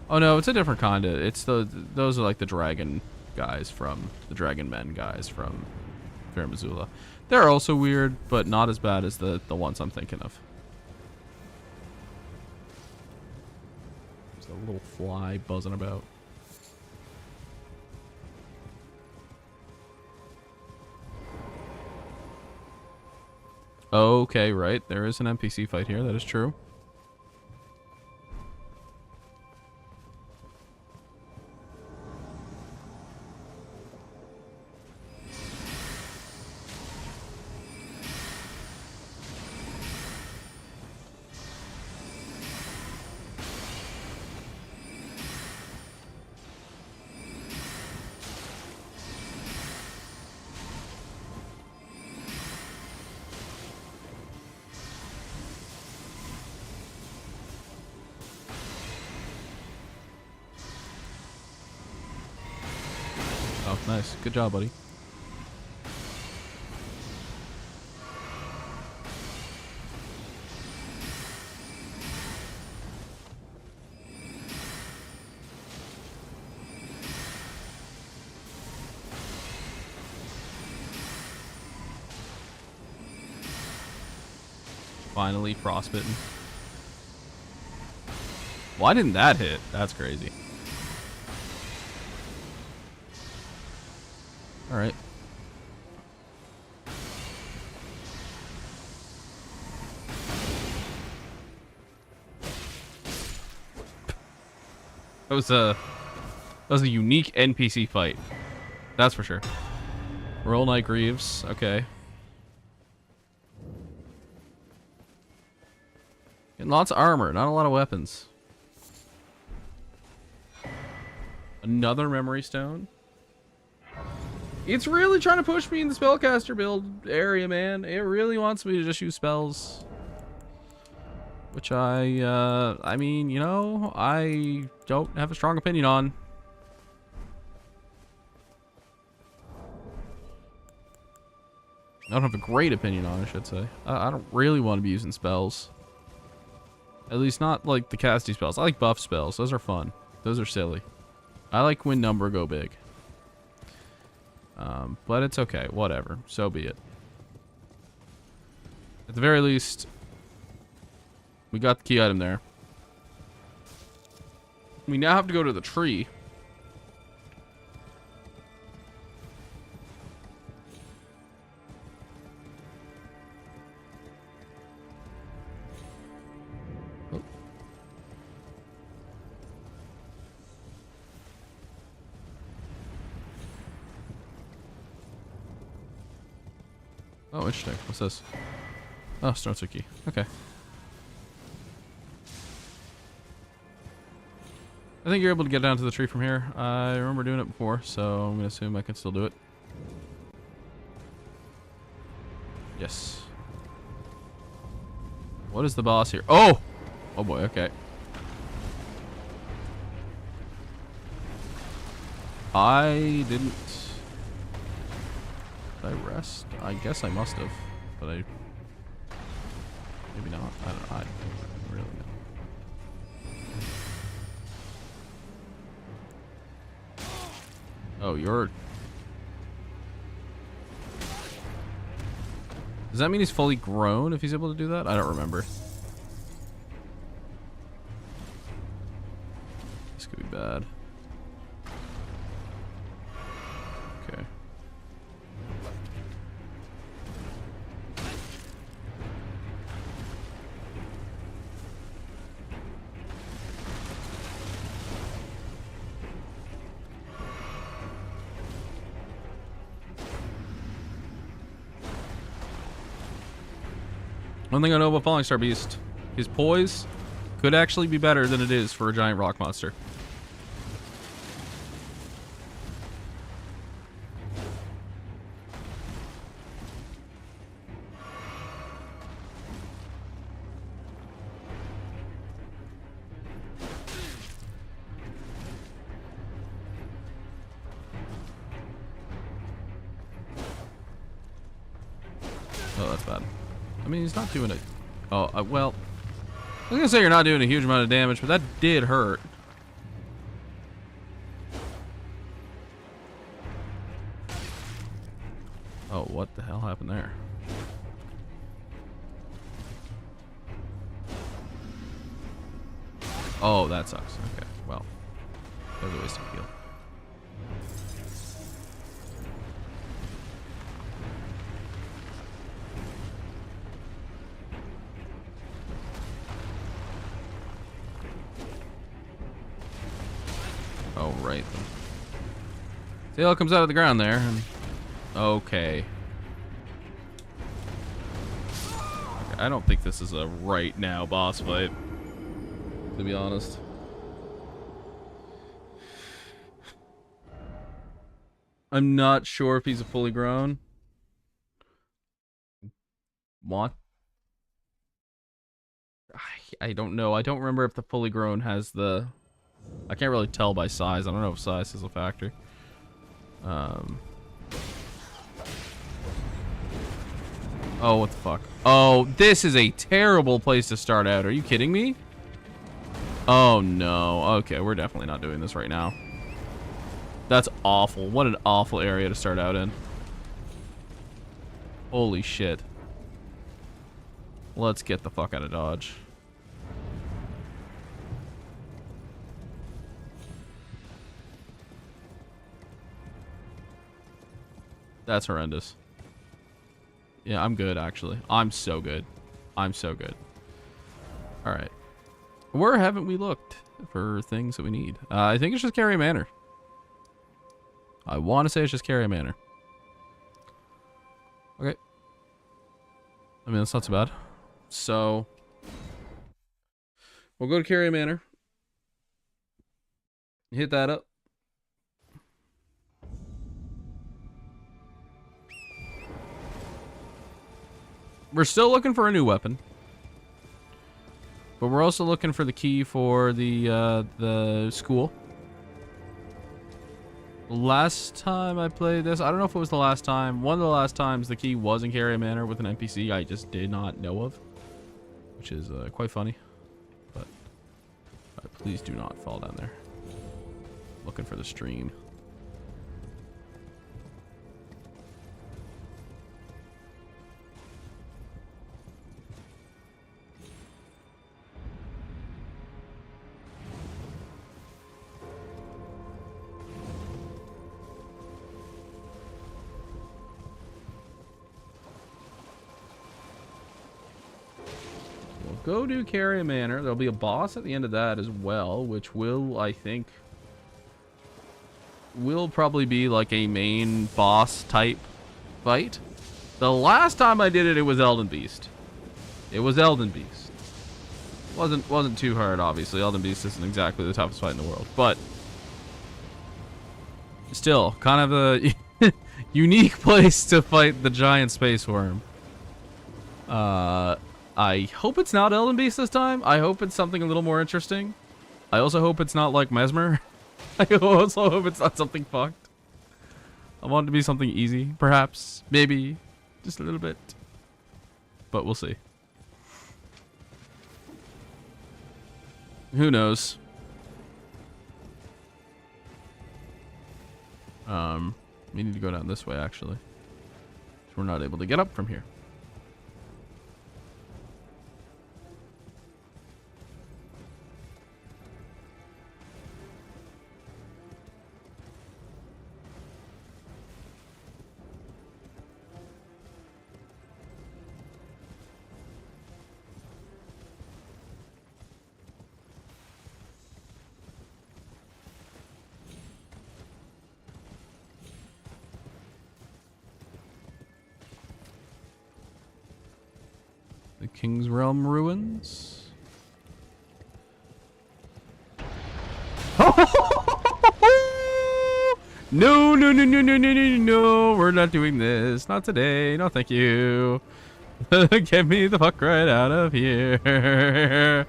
Oh no, it's a different kind of... It's those are like the dragon guys from... The dragon men guys from Fair Missoula. They're also weird, but not as bad as the ones I'm thinking of. There's a little fly buzzing about. Okay, right. There is an NPC fight here. That is true. Oh, nice. Good job, buddy. Finally, frostbitten. Why didn't that hit? That's crazy. Alright. That was a unique NPC fight. That's for sure. Roll Knight Greaves. Okay. Getting lots of armor, not a lot of weapons. Another memory stone. It's really trying to push me in the spellcaster build area, man. It really wants me to just use spells. Which I mean, you know, I don't have a strong opinion on. I don't have a great opinion on, I should say. I don't really want to be using spells. At least not like the casty spells. I like buff spells. Those are fun. Those are silly. I like when number go big. But it's okay. Whatever. So be it. At the very least, we got the key item there. We now have to go to the tree. Oh, interesting. What's this? Oh, Stone-Tsuki. Okay. I think you're able to get down to the tree from here. I remember doing it before, so I'm going to assume I can still do it. Yes. What is the boss here? Oh! Oh boy, okay. I didn't... Did I rest? I guess I must have, but I... Maybe not. I don't know. I don't really know. Oh, you're... Does that mean he's fully grown if he's able to do that? I don't remember. This could be bad. Okay. One thing I know about Falling Star Beast, his poise could actually be better than it is for a giant rock monster. Oh, that's bad. I mean, he's not doing it. Oh, well, I was gonna say you're not doing a huge amount of damage, but that did hurt. Oh, what the hell happened there? Oh, that sucks. Okay, well, that was a waste of heal. Oh, right. Tail comes out of the ground there. And... Okay. I don't think this is a right now boss fight, to be honest. I'm not sure if he's a fully grown. What? I don't know. I don't remember if the fully grown has the... I can't really tell by size. I don't know if size is a factor. Oh, what the fuck? Oh, this is a terrible place to start out. Are you kidding me? Oh, no. Okay, we're definitely not doing this right now. That's awful. What an awful area to start out in. Holy shit. Let's get the fuck out of Dodge. That's horrendous. Yeah, I'm good, actually. I'm so good. I'm so good. All right. Where haven't we looked for things that we need? I think it's just Carrier Manor. I want to say it's just Carrier Manor. Okay. I mean, that's not so bad. So, we'll go to Carrier Manor. Hit that up. We're still looking for a new weapon. But we're also looking for the key for the school. Last time I played this, I don't know if it was the last time. One of the last times the key was in Carrier Manor with an NPC I just did not know of. Which is quite funny. But please do not fall down there. Looking for the stream. Go to Carrier Manor. There'll be a boss at the end of that as well, which will, I think, will probably be like a main boss type fight. The last time I did it, it was Elden Beast. It was Elden Beast. Wasn't too hard, obviously. Elden Beast isn't exactly the toughest fight in the world, but still, kind of a unique place to fight the giant space worm. I hope it's not Elden Beast this time. I hope it's something a little more interesting. I also hope it's not like Mesmer. I also hope it's not something fucked. I want it to be something easy, perhaps. Maybe. Just a little bit. But we'll see. Who knows? We need to go down this way, actually. So we're not able to get up from here. The King's Realm ruins. No, no, no, no, no, no, no, no. We're not doing this. Not today. No, thank you. Get me the fuck right out of here.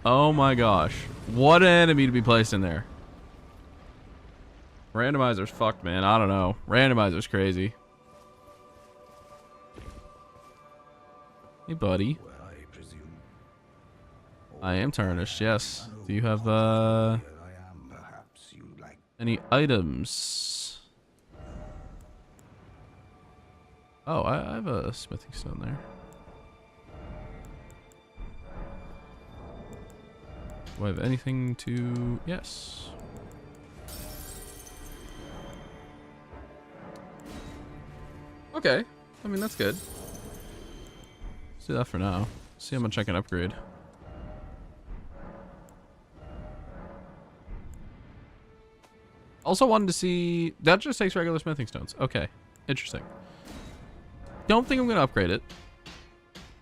Oh my gosh. What an enemy to be placed in there. Randomizer's fucked, man. I don't know. Randomizer's crazy. Hey, buddy. I am tarnished, yes. Do you have, any items? Oh, I have a smithing stone there. Do I have anything to... Yes. Okay. I mean, that's good. Let's do that for now. See how much I can upgrade. Also wanted to see... That just takes regular smithing stones. Okay. Interesting. Don't think I'm going to upgrade it.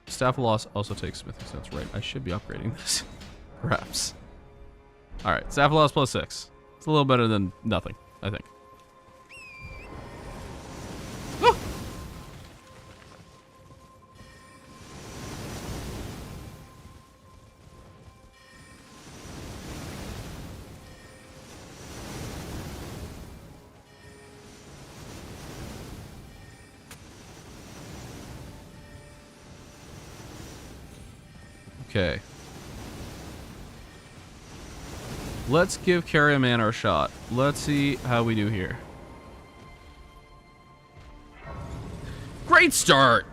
Staff of Loss also takes smithing stones. Right. I should be upgrading this. Perhaps. Alright. Staff of Loss plus 6. It's a little better than nothing, I think. Oh! Okay. Let's give Carrier Manor a shot. Let's see how we do here. Great start!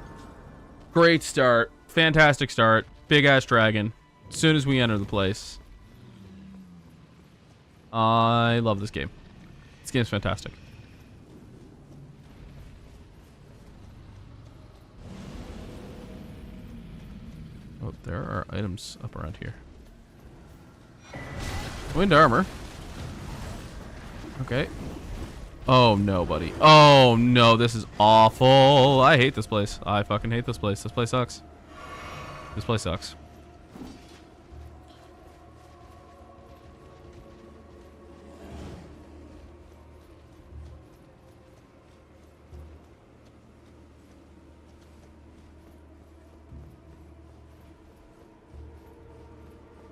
Great start. Fantastic start. Big ass dragon. As soon as we enter the place. I love this game. This game's fantastic. Oh, there are items up around here. Wind armor. Okay. Oh no, buddy. Oh no, this is awful. I hate this place. I fucking hate this place. This place sucks. This place sucks.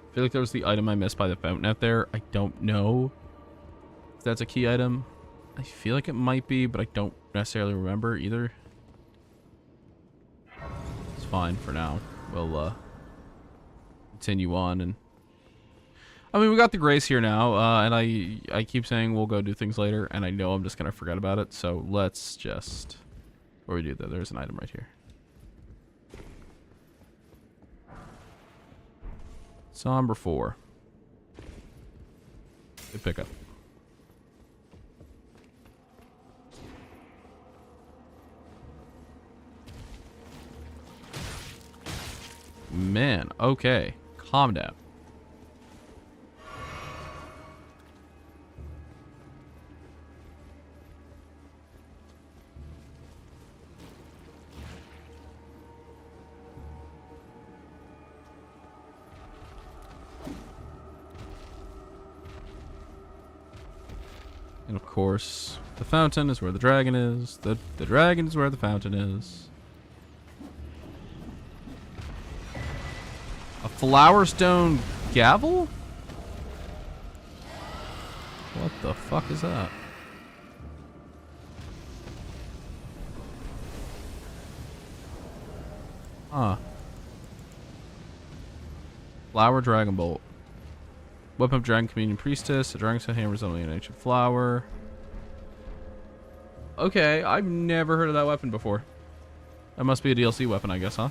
I feel like there was the item I missed by the fountain out there. I don't know if that's a key item. I feel like it might be, but I don't necessarily remember either. It's fine for now. We'll continue on, and I mean, we got the grace here now, and I keep saying we'll go do things later, and I know I'm just gonna forget about it. So let's just, before we do that, there's an item right here. Somber 4. Good pickup. Man, okay. Calm down. And of course, the fountain is where the dragon is. The dragon is where the fountain is. A flowerstone gavel? What the fuck is that? Huh. Flower dragon bolt. Weapon of Dragon Communion Priestess. A dragonstone hammer resembling an ancient flower. Okay, I've never heard of that weapon before. That must be a DLC weapon, I guess, huh?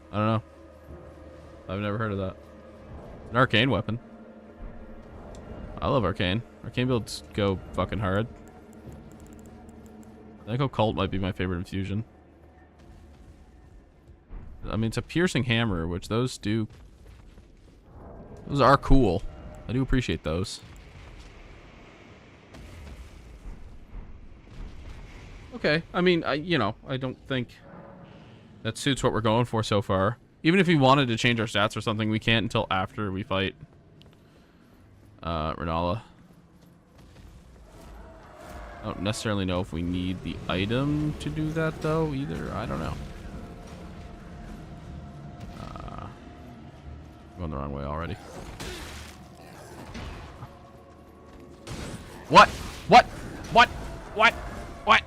I don't know. I've never heard of that. An arcane weapon. I love arcane. Arcane builds go fucking hard. I think occult might be my favorite infusion. I mean, it's a piercing hammer, which those do... Those are cool. I do appreciate those. Okay. I mean, you know, I don't think that suits what we're going for so far. Even if we wanted to change our stats or something, we can't until after we fight Rellana. I don't necessarily know if we need the item to do that, though, either. I don't know. Going the wrong way already. What? What? What? What? What?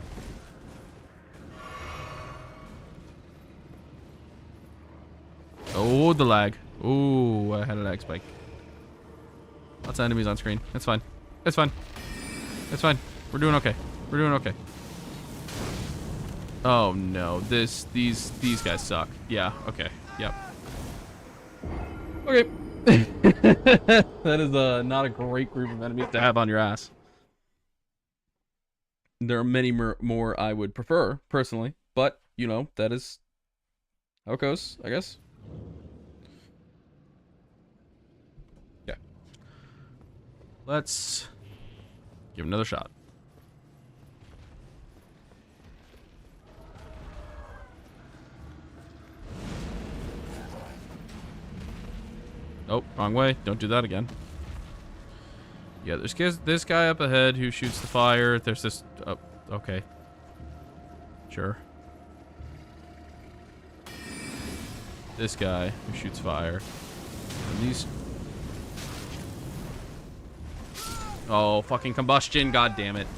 Oh, the lag. Ooh, I had a lag spike. Lots of enemies on screen. It's fine. It's fine. It's fine. We're doing okay. We're doing okay. Oh no, these guys suck. Yeah. Okay. Yep. Okay. That is not a great group of enemies to have on your ass. There are many more I would prefer, personally. But, you know, that is how it goes, I guess. Yeah. Let's give it another shot. Oh, wrong way. Don't do that again. Yeah, there's this guy up ahead who shoots the fire. There's this... Oh, okay. Sure. This guy who shoots fire. And these... Oh, fucking combustion. God damn it.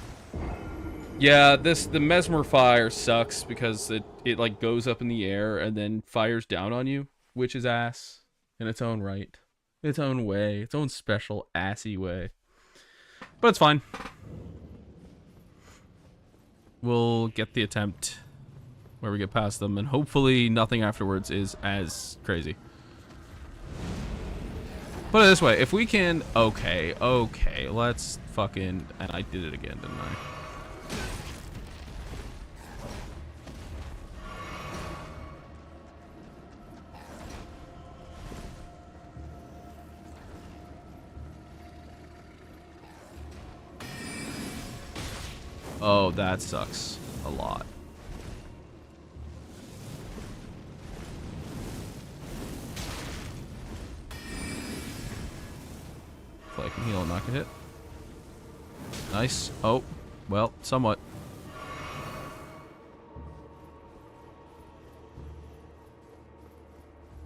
Yeah, the mesmer fire sucks because it like goes up in the air and then fires down on you, which is ass in its own right. Its own way. Its own special assy way. But it's fine. We'll get the attempt where we get past them, and hopefully nothing afterwards is as crazy. Put it this way, if we can... Okay, let's fucking... And I did it again, didn't I? Oh, that sucks a lot. If I can heal and not get hit. Nice. Oh, well, somewhat.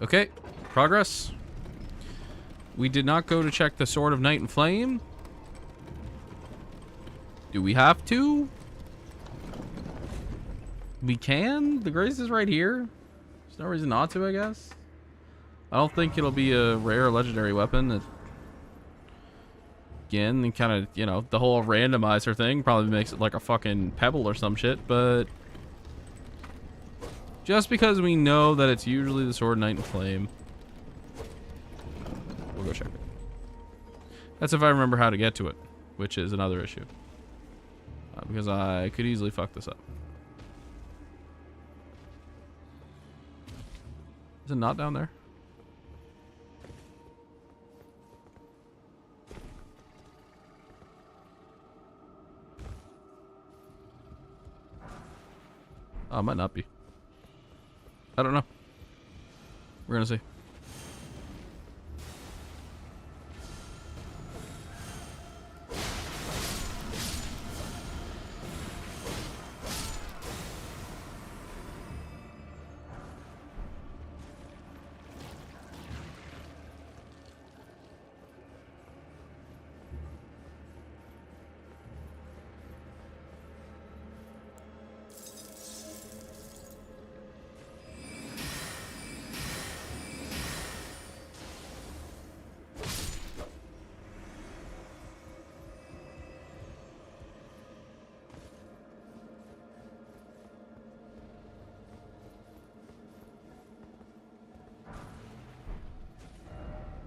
Okay, progress. We did not go to check the Sword of Night and Flame. Do we have to? We can? The Grace is right here. There's no reason not to, I guess. I don't think it'll be a rare legendary weapon. Again, and kind of, you know, the whole randomizer thing probably makes it like a fucking pebble or some shit, but just because we know that it's usually the Sword of Night and Flame, we'll go check it. That's if I remember how to get to it, which is another issue. Because I could easily fuck this up. Is it not down there? Oh, it might not be. I don't know. We're gonna see.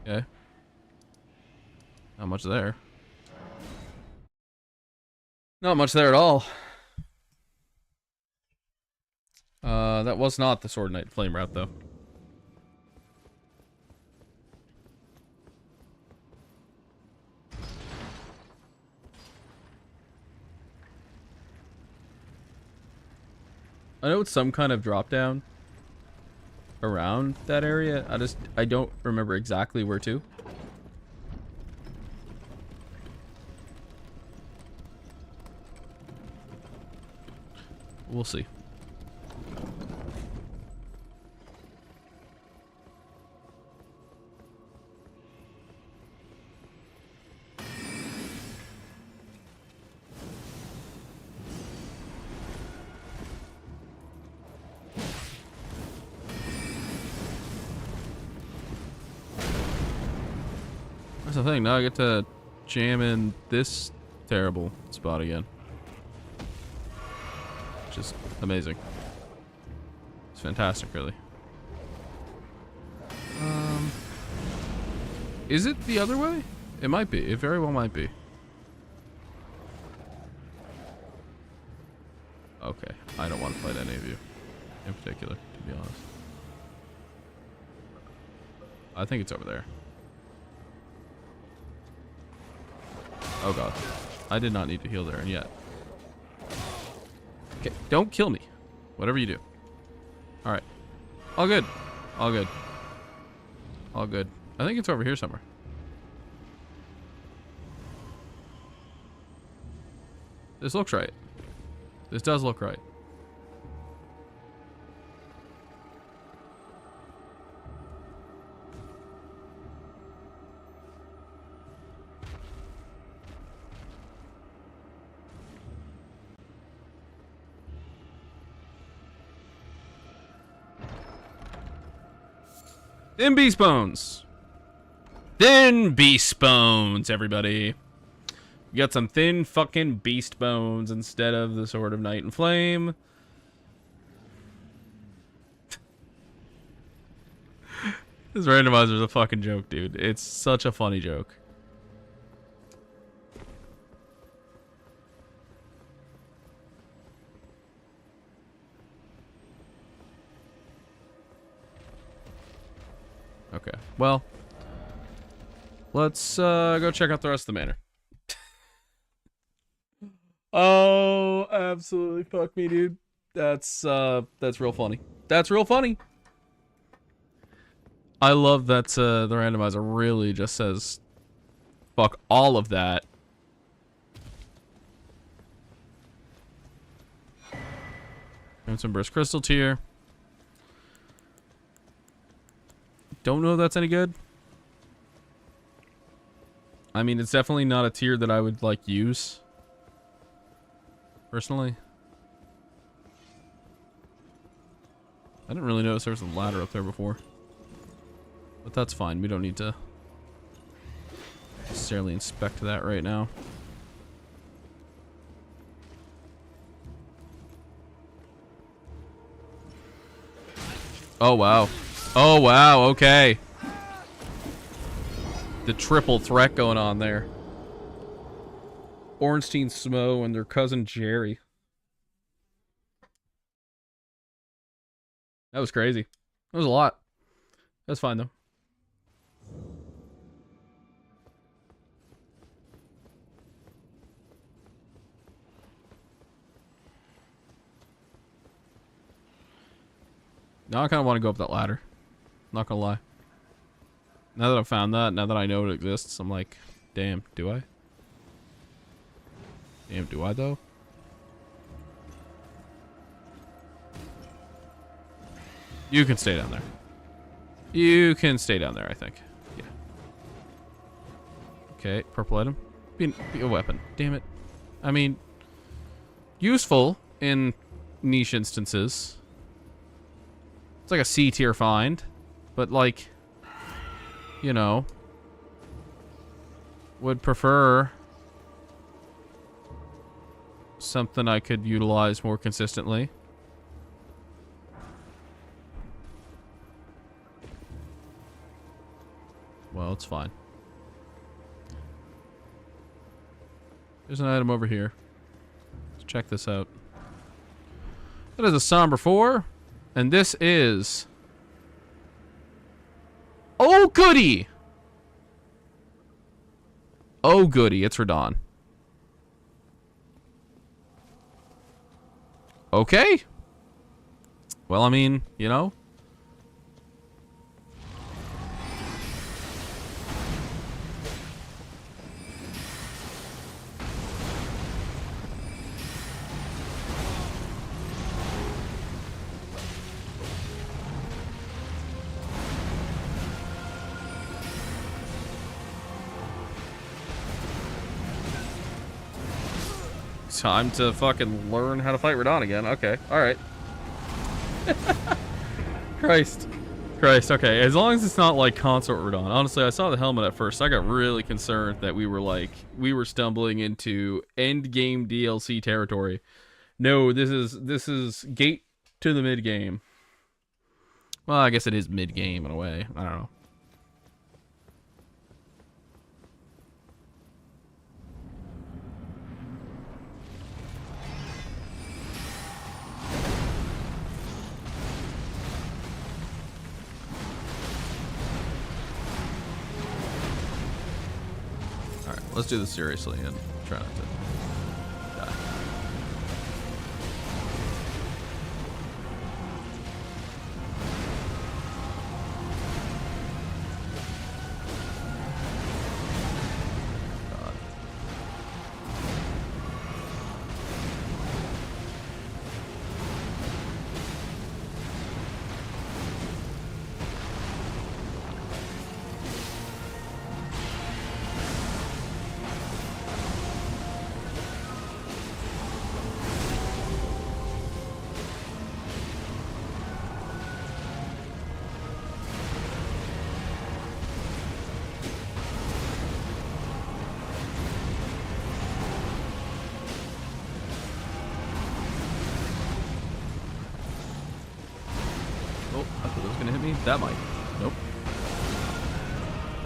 Okay. Not much there. Not much there at all. That was not the Sword of Night and Flame route, though. I know it's some kind of drop down around that area. I don't remember exactly where to. We'll see. That's the thing, now I get to jam in this terrible spot again. Which is amazing. It's fantastic, really. Is it the other way? It might be. It very well might be. Okay, I don't want to fight any of you in particular, to be honest. I think it's over there. Oh god. I did not need to heal there yet. Okay, don't kill me. Whatever you do. Alright. All good. All good. All good. I think it's over here somewhere. This looks right. This does look right. Thin beast bones. Thin beast bones, everybody. We got some thin fucking beast bones instead of the Sword of Night and Flame. This randomizer is a fucking joke, dude. It's such a funny joke. Okay, well, let's go check out the rest of the manor. Oh, absolutely fuck me, dude. That's real funny. That's real funny. I love that the randomizer really just says fuck all of that. And some burst crystal tier. Don't know if that's any good. I mean, it's definitely not a tier that I would like use personally. I didn't really notice there was a ladder up there before. But that's fine. We don't need to necessarily inspect that right now. Oh, wow. Oh, wow. Okay. The triple threat going on there. Ornstein Smo and their cousin Jerry. That was crazy. That was a lot. That's fine, though. Now I kind of want to go up that ladder. Not gonna lie. Now that I've found that, now that I know it exists, I'm like, damn, do I? Damn, do I though? You can stay down there. You can stay down there, I think. Yeah. Okay, purple item. Be a weapon. Damn it. I mean, useful in niche instances. It's like a C tier find, but like, you know, would prefer something I could utilize more consistently. Well, it's fine. There's an item over here. Let's check this out. That is a somber 4. And this is... Oh, goody! Oh, goody. It's Radon. Okay. Well, I mean, you know. Time to fucking learn how to fight Radon again. Okay, alright. Christ. Okay, as long as it's not like consort Radon. Honestly, I saw the helmet at first. I got really concerned that we were stumbling into end game DLC territory. No, this is gate to the mid game. Well, I guess it is mid game in a way. I don't know. Let's do this seriously and try not to die. God. Oh, I thought it was gonna hit me. That might. Nope.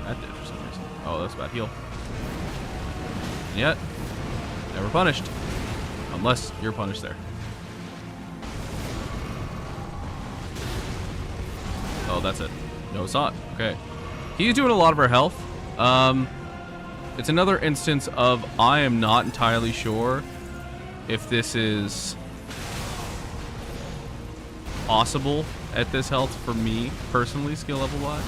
That did for some reason. Oh, that's a bad heal. And yet, never punished. Unless you're punished there. Oh, that's it. No, it's not. Okay. He's doing a lot of our health. It's another instance of I am not entirely sure if this is possible at this health for me, personally, skill level-wise.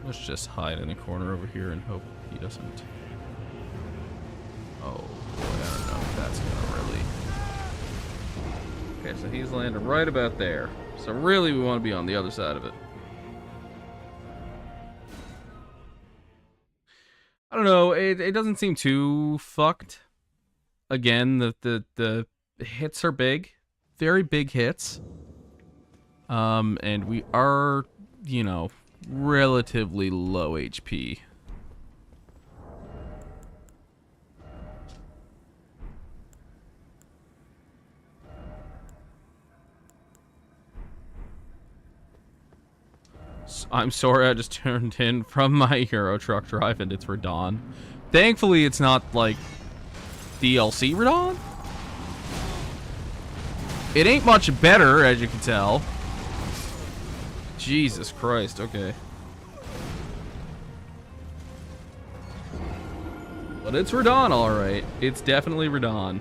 Let's just hide in a corner over here and hope he doesn't. Oh, boy, I don't know if that's gonna really... Okay, so he's landing right about there. So really, we want to be on the other side of it. I don't know. It doesn't seem too fucked. Again, the hits are big, very big hits. And we are, you know, relatively low HP. I'm sorry, I just turned in from my hero truck drive and it's Radon. Thankfully, it's not like DLC Radon. It ain't much better, as you can tell. Jesus Christ, okay. But it's Radon, alright. It's definitely Radon.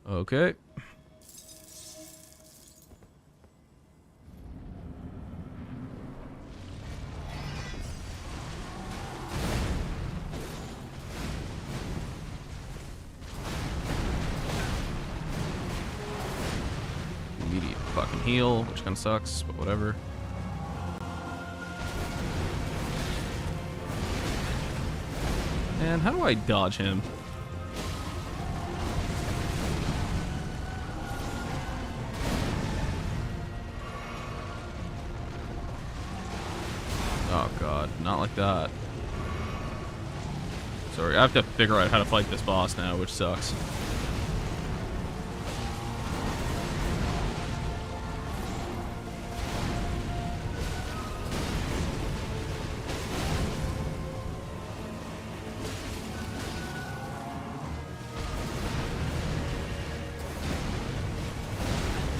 Okay. Immediate fucking heal, which kind of sucks, but whatever. And how do I dodge him? Oh god, not like that. Sorry, I have to figure out how to fight this boss now, which sucks.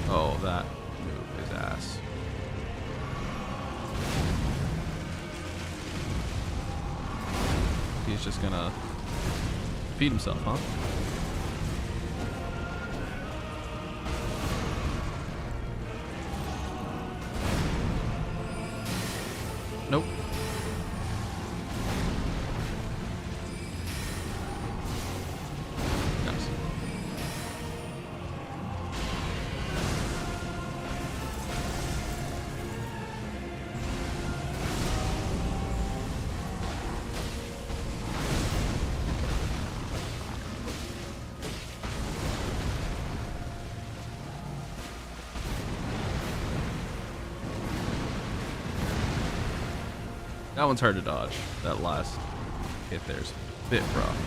Oh, that move is ass. He's just gonna feed himself, huh? Nope. Nice. That one's hard to dodge. That last hit there's a bit rough.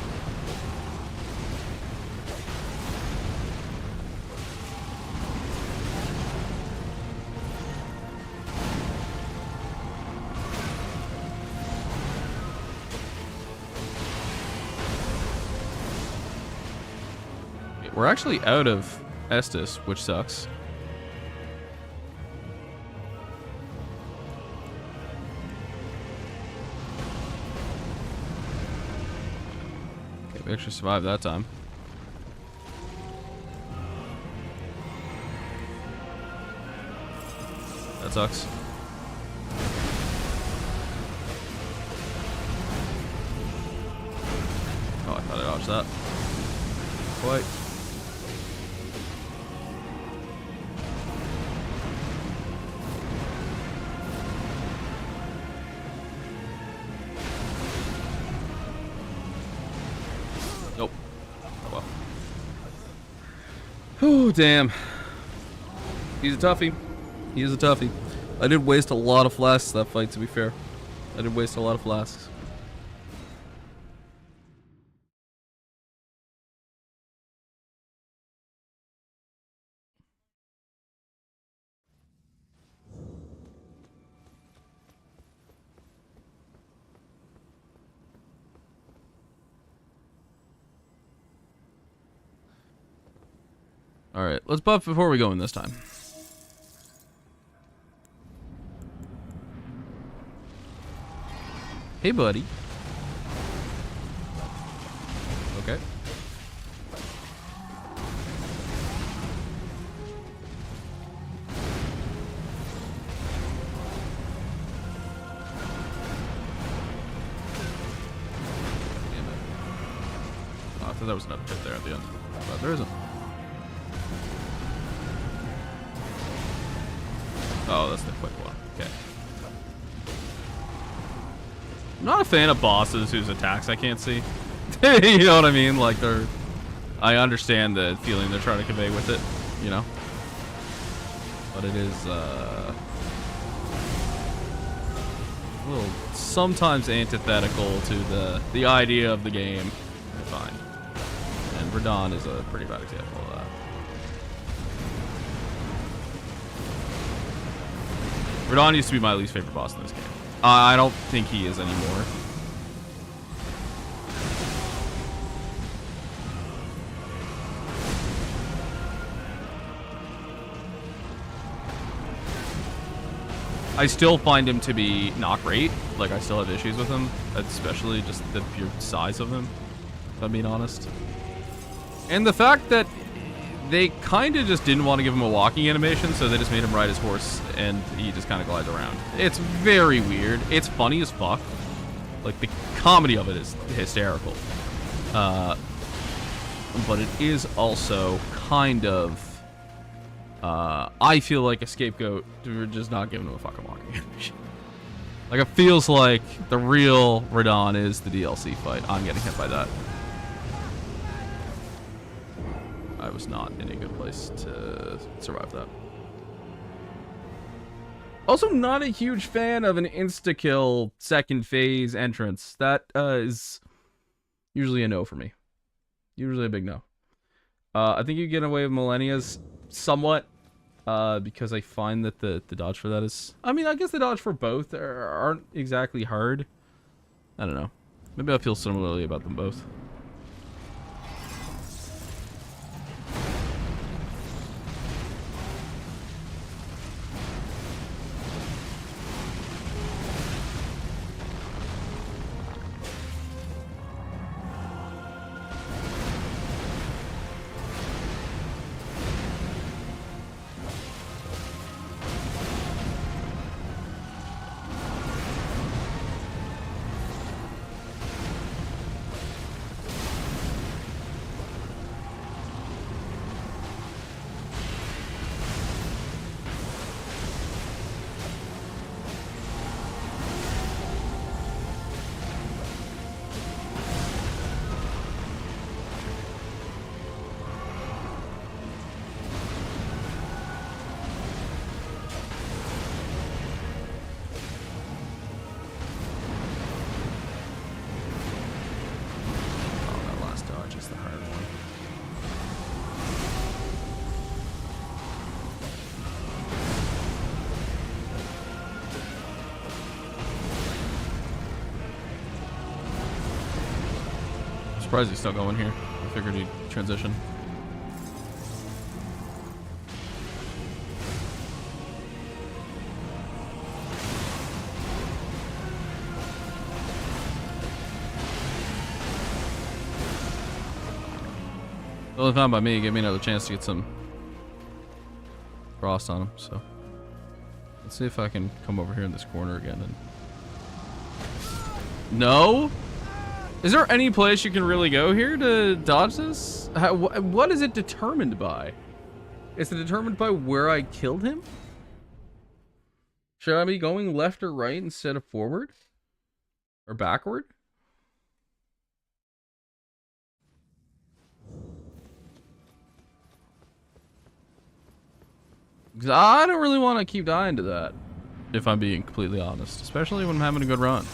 We're actually out of Estus, which sucks. We actually survived that time. That sucks. Oh, I thought I dodged that. Quite. Nope. Oh well. Oh, damn. He's a toughie. He is a toughie. I did waste a lot of flasks that fight, to be fair. I did waste a lot of flasks. Alright, let's buff before we go in this time. Hey, buddy. Okay. Damn it. Oh, I thought there was another pit there at the end. But there isn't. Oh, that's the quick one. Okay. I'm not a fan of bosses whose attacks I can't see. You know what I mean? Like, they're... I understand the feeling they're trying to convey with it, you know? But it is, a little sometimes antithetical to the idea of the game, I find. And Radon is a pretty bad example of that. Radon used to be my least favorite boss in this game. I don't think he is anymore. I still find him to be not great. Like, I still have issues with him, especially just the pure size of him, if I'm being honest. And the fact that they kind of just didn't want to give him a walking animation, so they just made him ride his horse, and he just kind of glides around. It's very weird. It's funny as fuck. Like, the comedy of it is hysterical. But it is also kind of... I feel like a scapegoat for just not giving him a fucking walking animation. Like, it feels like the real Radon is the DLC fight. I'm getting hit by that. I was not in a good place to survive that. Also, not a huge fan of an insta-kill second phase entrance. That is usually a no for me. Usually a big no. I think you get away with Millennia's somewhat, because I find that the dodge for that is... I mean, I guess the dodge for both aren't exactly hard. I don't know. Maybe I feel similarly about them both. Surprised he's still going here. I figured he'd transition. Totally fine by me. Give me another chance to get some frost on him. So let's see if I can come over here in this corner again. And no. Is there any place you can really go here to dodge this? What is it determined by? Is it determined by where I killed him? Should I be going left or right instead of forward? Or backward? Because I don't really want to keep dying to that, if I'm being completely honest. Especially when I'm having a good run.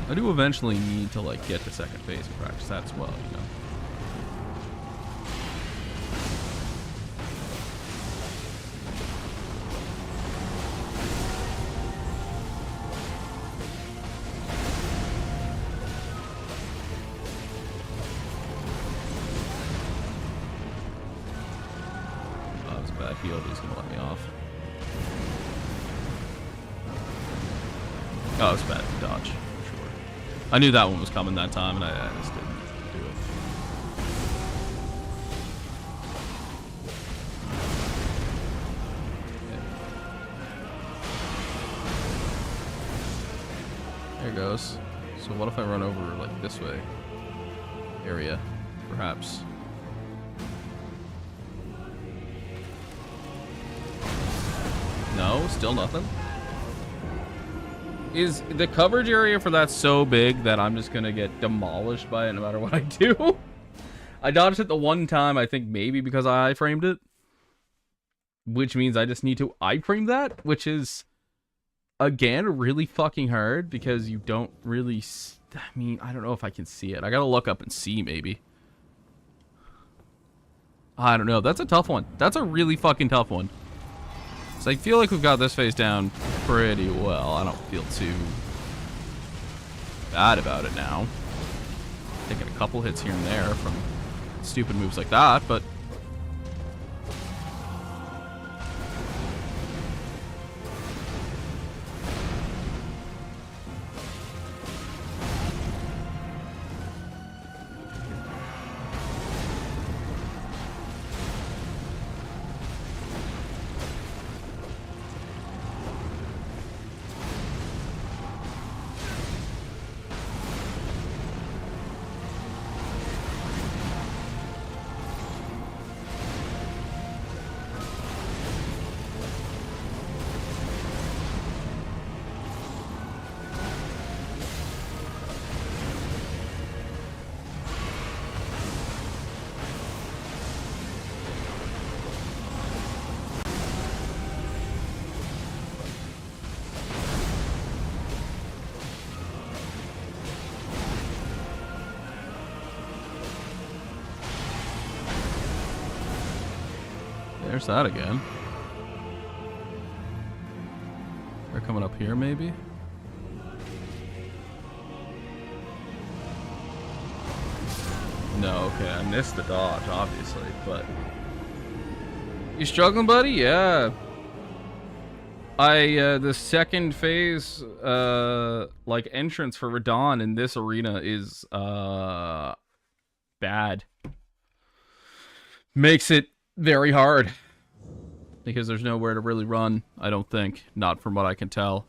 I do eventually need to, like, get to second phase and practice that as well, you know? Oh, that was a bad heal, but he's gonna let me off. Oh, it was bad dodge. I knew that one was coming that time, and I just didn't do it. There it goes. So what if I run over, like, this way? Area, perhaps. No, still nothing. Is the coverage area for that so big that I'm just gonna get demolished by it no matter what I do? I dodged it the one time, I think maybe because I iframed it. Which means I just need to iframe that, which is, again, really fucking hard because you don't really... I mean, I don't know if I can see it. I gotta look up and see, maybe. I don't know. That's a tough one. That's a really fucking tough one. So I feel like we've got this phase down pretty well. I don't feel too bad about it now. Taking a couple hits here and there from stupid moves like that, but... There's that again. They're coming up here, maybe? No, okay, I missed the dodge, obviously, but... You struggling, buddy? Yeah. The second phase, like, entrance for Radon in this arena is, bad. Makes it very hard. Because there's nowhere to really run, I don't think. Not from what I can tell.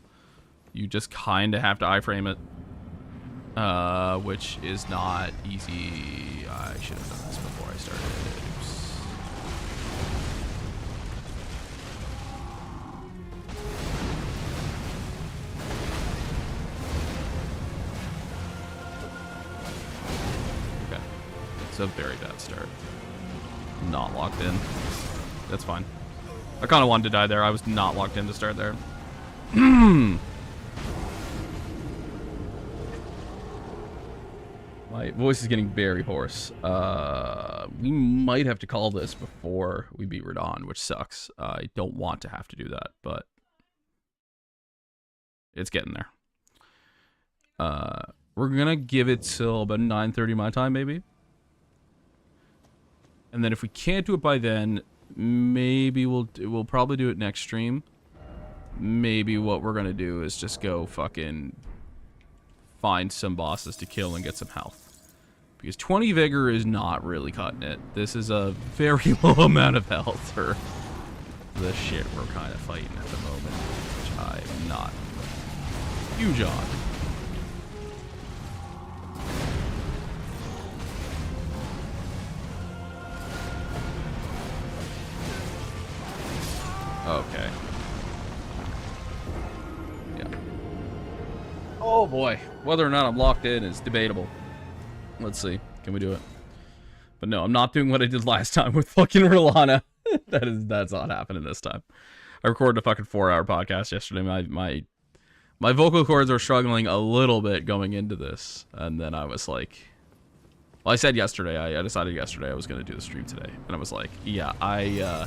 You just kind of have to iframe it. Which is not easy. I should have done this before I started. Oops. Okay. It's a very bad start. Not locked in. That's fine. I kind of wanted to die there. I was not locked in to start there. My voice is getting very hoarse. We might have to call this before we beat Radon, which sucks. I don't want to have to do that, but it's getting there. We're gonna give it till about 9:30 my time, maybe. And then if we can't do it by then, maybe we'll probably do it next stream. Maybe what we're gonna do is just go fucking find some bosses to kill and get some health. Because 20 vigor is not really cutting it. This is a very low amount of health for the shit we're kind of fighting at the moment, which I'm not Huge odd. Okay. Yeah. Oh boy. Whether or not I'm locked in is debatable. Let's see. Can we do it? But no, I'm not doing what I did last time with fucking rellana. That's not happening this time. I recorded a fucking 4-hour podcast yesterday. My vocal cords were struggling a little bit going into this, and then I was like, well, I said yesterday, I decided yesterday I was going to do the stream today, and I was like, yeah, I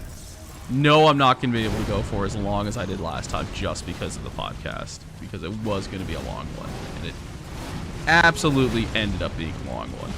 know I'm not going to be able to go for as long as I did last time just because of the podcast, because it was going to be a long one, and it absolutely ended up being a long one.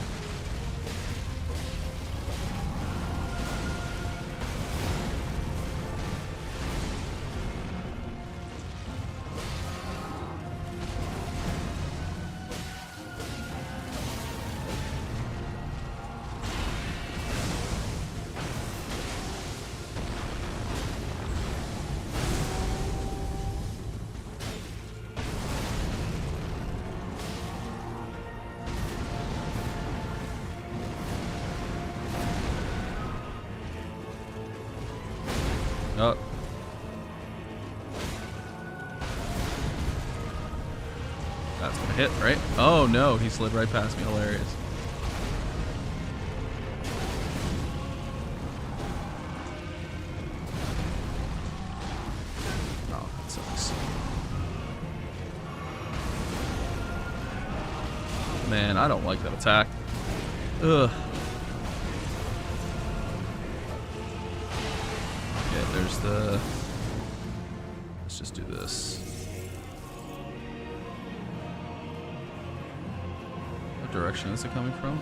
Oh. That's gonna hit, right? Oh no, he slid right past me. Hilarious. Oh, that sucks. Man, I don't like that attack. Ugh. Okay, there's the... Let's just do this. What direction is it coming from?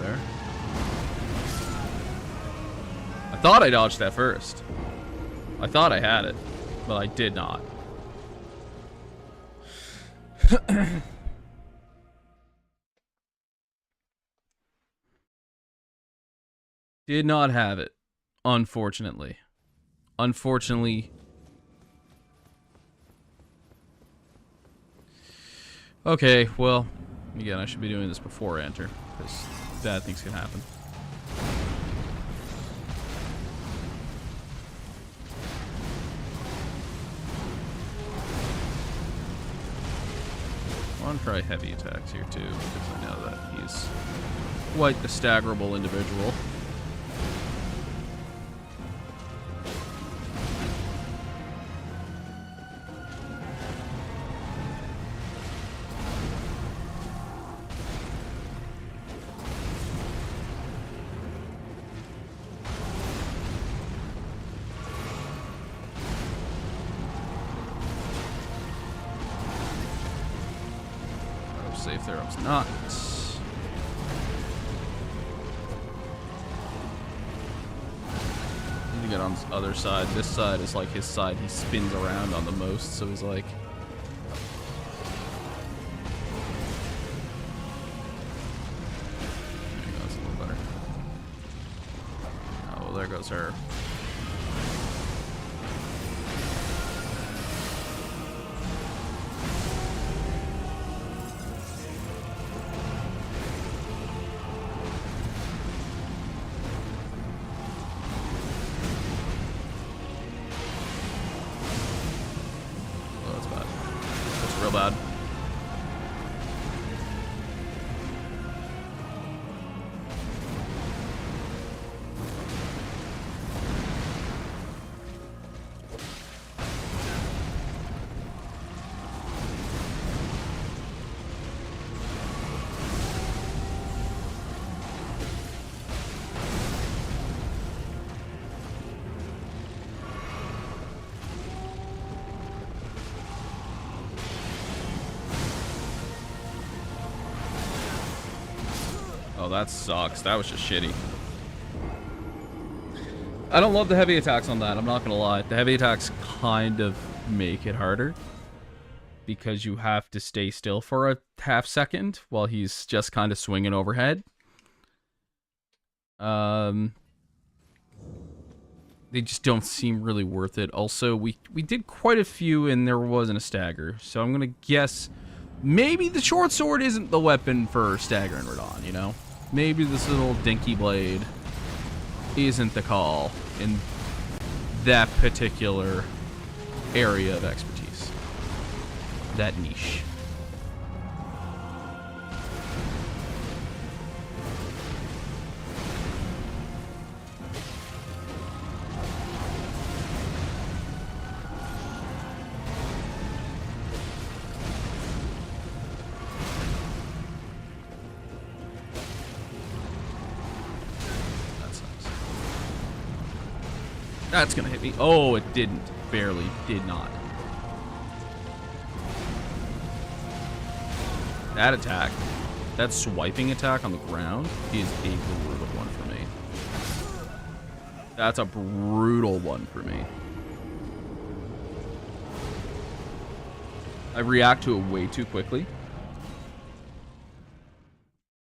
There. I thought I dodged that first. I thought I had it, but I did not. Did not have it, unfortunately. Unfortunately. Okay, well, again, I should be doing this before I enter, because bad things can happen. I want to try heavy attacks here, too, because I know that he's quite the staggerable individual. Safe there, I was not. Need to get on the other side. This side is like his side. He spins around on the most, so he's like... There you go, that's a little better. Oh, well, there goes her. Bad. Oh, that sucks. That was just shitty. I don't love the heavy attacks on that, I'm not gonna lie. The heavy attacks kind of make it harder, because you have to stay still for a half second while he's just kind of swinging overhead. they just don't seem really worth it. Also, we did quite a few and there wasn't a stagger. So I'm going to guess maybe the short sword isn't the weapon for stagger and Radon, you know? Maybe this little dinky blade isn't the call in that particular area of expertise. That niche. That's gonna hit me. Oh, it didn't. Barely. Did not. That attack, that swiping attack on the ground is a brutal one for me. That's a brutal one for me. I react to it way too quickly.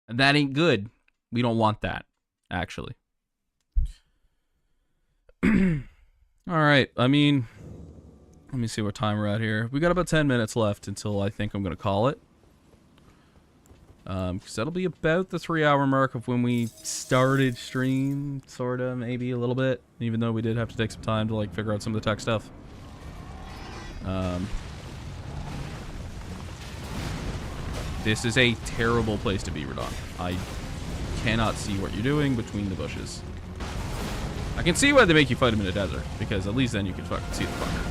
And that ain't good. We don't want that, actually. All right. I mean, let me see what time we're at here. We got about 10 minutes left until I think I'm going to call it. Because that'll be about the 3-hour mark of when we started stream, sort of, maybe a little bit. Even though we did have to take some time to, like, figure out some of the tech stuff. This is a terrible place to be, Radon. I cannot see what you're doing between the bushes. I can see why they make you fight him in a desert, because at least then you can fucking see the fucker.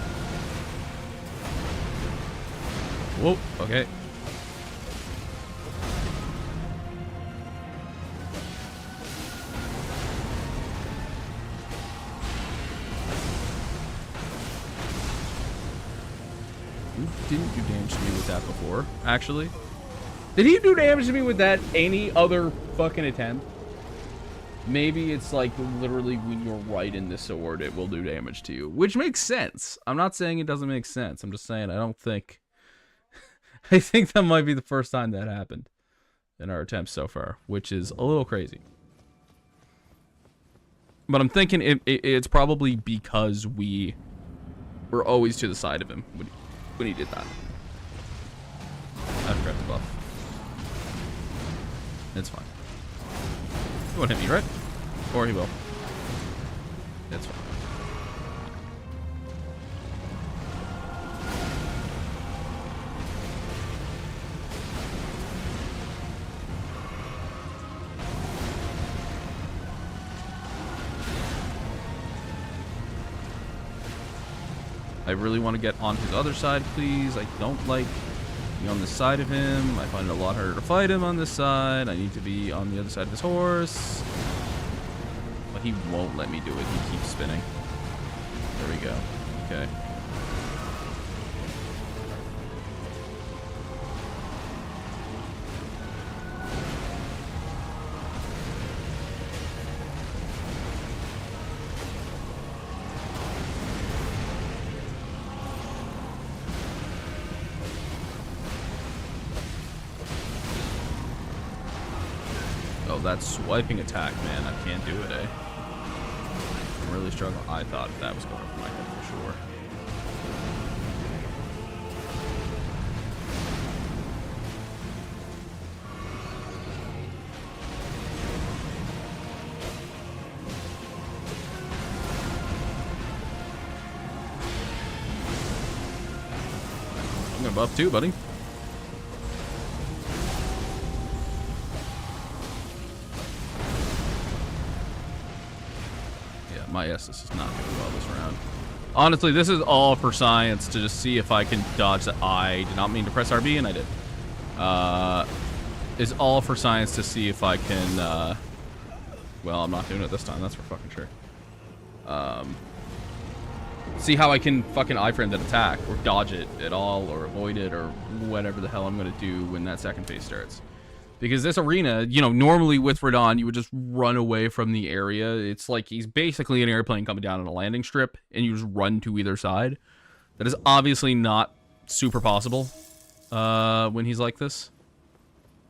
Whoa, okay. You didn't do damage to me with that before, actually. Did he do damage to me with that any other fucking attempt? Maybe it's like literally when you're right in the sword, it will do damage to you, which makes sense. I'm not saying it doesn't make sense. I'm just saying I don't think. I think that might be the first time that happened in our attempts so far, which is a little crazy. But I'm thinking it's probably because we were always to the side of him when he did that. I forgot to buff. It's fine. He won't hit me, right? Or he will. It's fine. I really want to get on his other side, please. I don't like being on this side of him. I find it a lot harder to fight him on this side. I need to be on the other side of his horse. But he won't let me do it. He keeps spinning. There we go. Okay. Oh, that swiping attack, man. I can't do it, eh? I'm really struggling. I thought that was going over my head for sure. I'm gonna buff too, buddy. My Estus is not doing well this round. Honestly, this is all for science to just see if I can dodge that. I did not mean to press RB, and I did. Is all for science to see if I can, well, I'm not doing it this time, that's for fucking sure. See how I can fucking iframe that attack, or dodge it at all, or avoid it, or whatever the hell I'm gonna do when that second phase starts. Because this arena, you know, normally with Radon, you would just run away from the area. It's like he's basically an airplane coming down on a landing strip, and you just run to either side. That is obviously not super possible when he's like this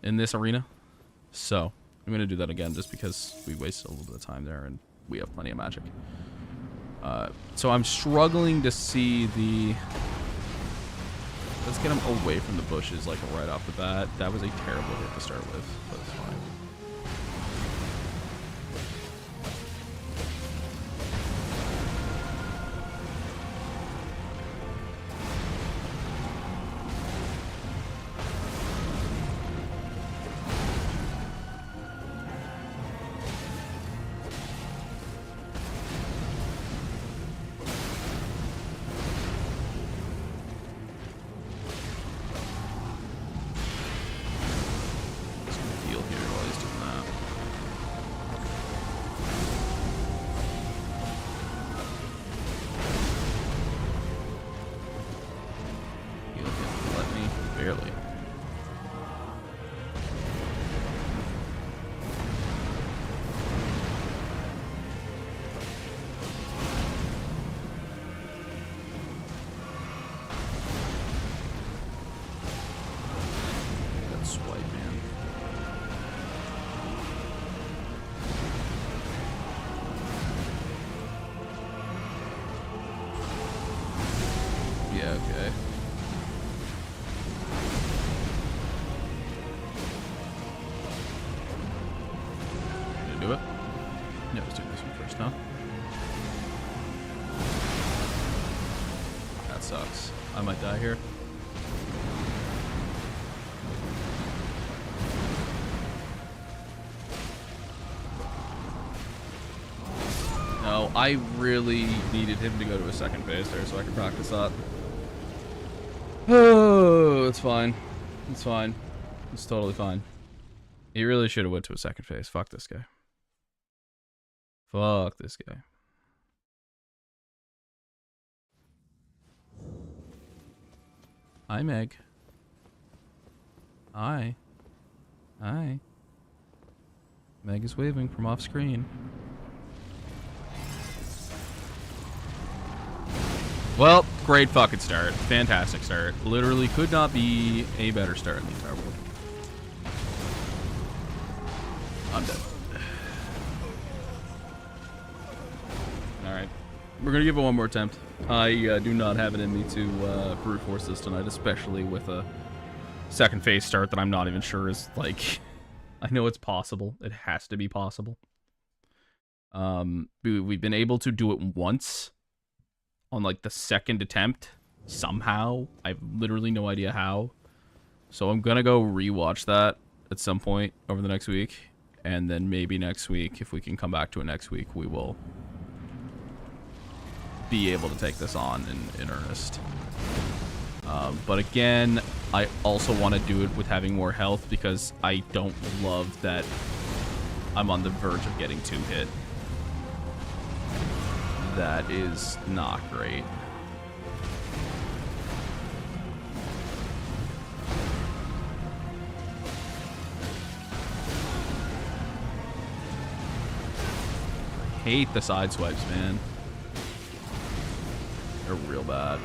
in this arena. So I'm going to do that again just because we wasted a little bit of time there, and we have plenty of magic. So I'm struggling to see the... Let's get him away from the bushes, like, right off the bat. That was a terrible hit to start with, but it's fine. Barely. That swipe, man. Yeah, okay. Do it? Yeah, let's do this one first, huh? That sucks. I might die here. No, I really needed him to go to a second phase there so I could practice that. Oh, it's fine. It's fine. It's totally fine. He really should have went to a second phase. Fuck this guy. Fuck this guy. Hi, Meg. Hi. Hi. Meg is waving from off screen. Well, great fucking start. Fantastic start. Literally could not be a better start in the entire world. I'm dead. Alright. We're gonna give it one more attempt. I do not have it in me to brute force this tonight, especially with a second phase start that I'm not even sure is, like... I know it's possible. It has to be possible. We've been able to do it once on, like, the second attempt. Somehow. I have literally no idea how. So I'm gonna go rewatch that at some point over the next week. And then maybe next week, if we can come back to it next week, we will be able to take this on in earnest. But again, I also want to do it with having more health because I don't love that I'm on the verge of getting 2 hit. That is not great. I hate the side swipes, man. They're real bad.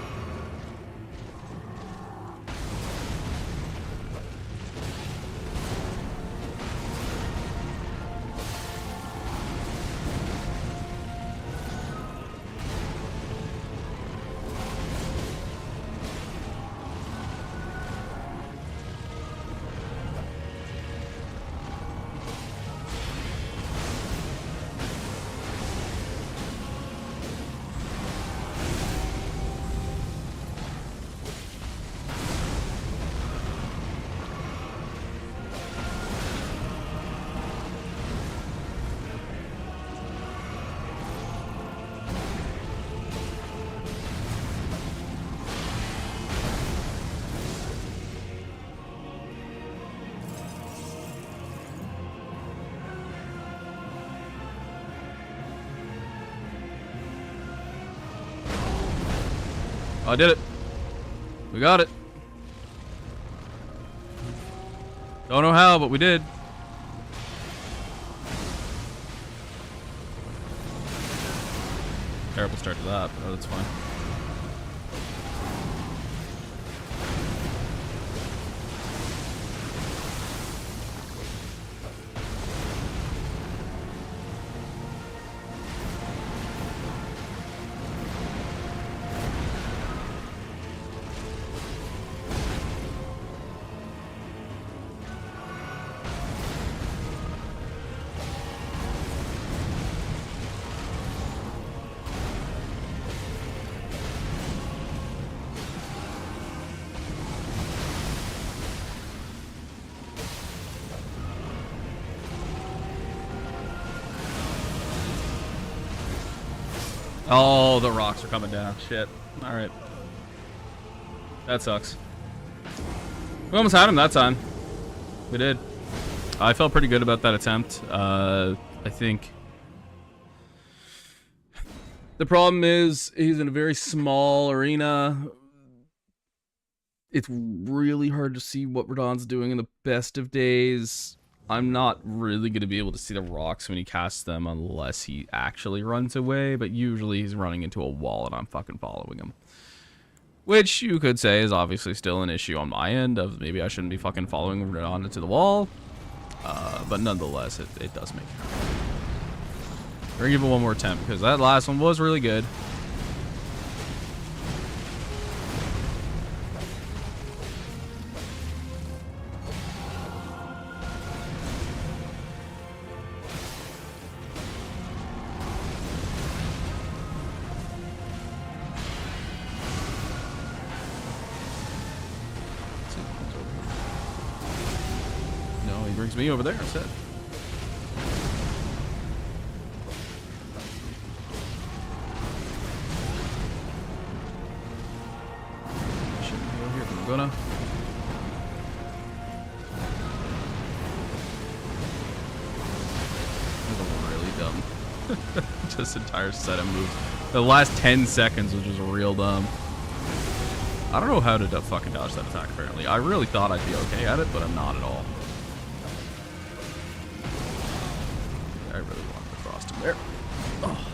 I did it. We got it. Don't know how, but we did. Terrible start to that, but that's fine. Oh, the rocks are coming down. Shit. Alright. That sucks. We almost had him that time. We did. I felt pretty good about that attempt. I think the problem is he's in a very small arena. It's really hard to see what Radon's doing in the best of days. I'm not really going to be able to see the rocks when he casts them unless he actually runs away, but usually he's running into a wall and I'm fucking following him. Which you could say is obviously still an issue on my end of maybe I shouldn't be fucking following Radon into the wall. But nonetheless, it does make it. We're going to give it one more attempt because that last one was really good. Brings me over there instead. Shouldn't be over here, but I'm gonna. That was really dumb. This entire set of moves. The last 10 seconds was just real dumb. I don't know how to fucking dodge that attack, apparently. I really thought I'd be okay at it, but I'm not at all. I really wanted to frost him there. Oh.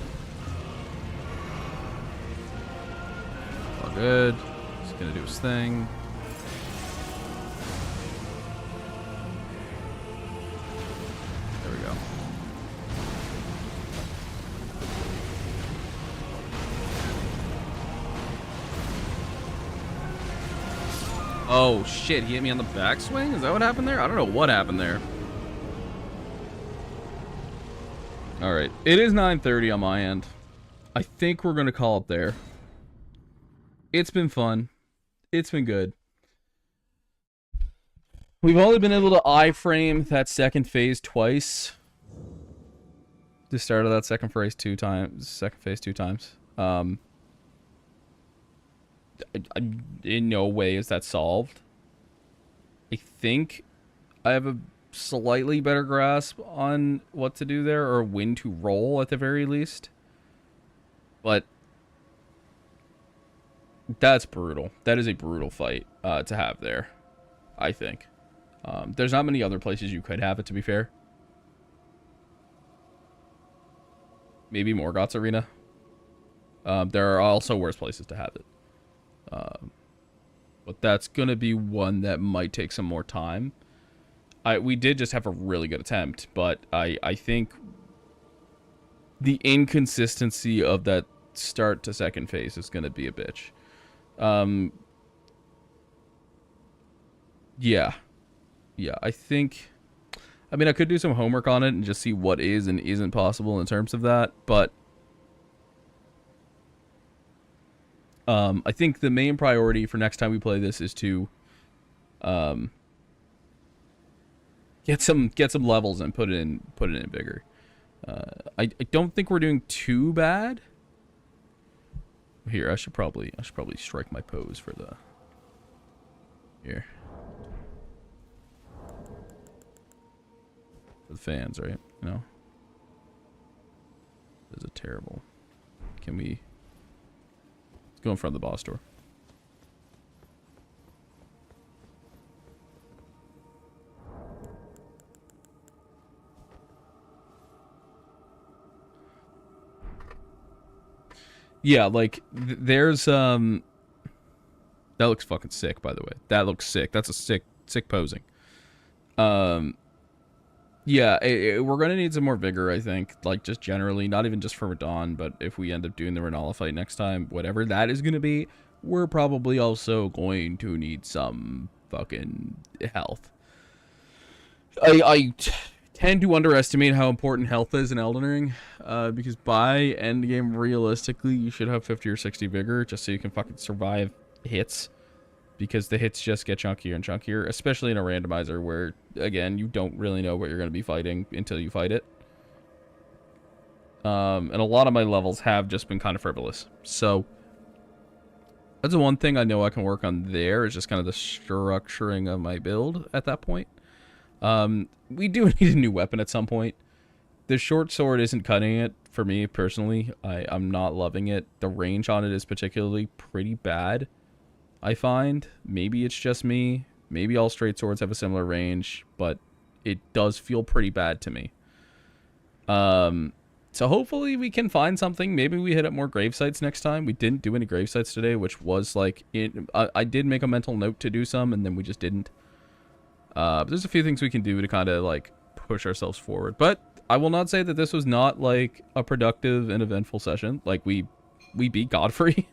All good. He's gonna do his thing. There we go. Oh shit, he hit me on the backswing? Is that what happened there? I don't know what happened there. All right, it is 9:30 on my end. I think we're gonna call it there. It's been fun. It's been good. We've only been able to iframe that second phase twice. The start of that second phase two times. In no way is that solved. I think I have a slightly better grasp on what to do there, or when to roll at the very least. But that's brutal. That is a brutal fight to have there, I think. There's not many other places you could have it, to be fair. Maybe Morgoth's Arena. There are also worse places to have it. But that's going to be one that might take some more time. We did just have a really good attempt, but I think the inconsistency of that start to second phase is going to be a bitch. Yeah, I think... I mean, I could do some homework on it and just see what is and isn't possible in terms of that, but I think the main priority for next time we play this is to get some levels and put it in bigger. I don't think we're doing too bad. Here, I should probably strike my pose for the here. For the fans, right? No. This is a terrible. Can we go in front of the boss door? Yeah, like there's that looks fucking sick, by the way. That looks sick. That's a sick posing. Yeah, we're gonna need some more vigor, I think. Like, just generally, not even just for Radon, but if we end up doing the Rennala fight next time, whatever that is gonna be, we're probably also going to need some fucking health. I tend to underestimate how important health is in Elden Ring, because by endgame, realistically, you should have 50 or 60 vigor, just so you can fucking survive hits. Because the hits just get chunkier and chunkier, especially in a randomizer where, again, you don't really know what you're going to be fighting until you fight it. And a lot of my levels have just been kind of frivolous. So that's the one thing I know I can work on there, is just kind of the structuring of my build at that point. We do need a new weapon at some point. The short sword isn't cutting it for me personally. I'm not loving it. The range on it is particularly pretty bad, I find. Maybe it's just me. Maybe all straight swords have a similar range, but it does feel pretty bad to me. So hopefully we can find something. Maybe we hit up more grave sites next time. We didn't do any grave sites today, which was like, I did make a mental note to do some, and then we just didn't. But there's a few things we can do to kind of like push ourselves forward. But I will not say that this was not like a productive and eventful session. Like we beat Godfrey.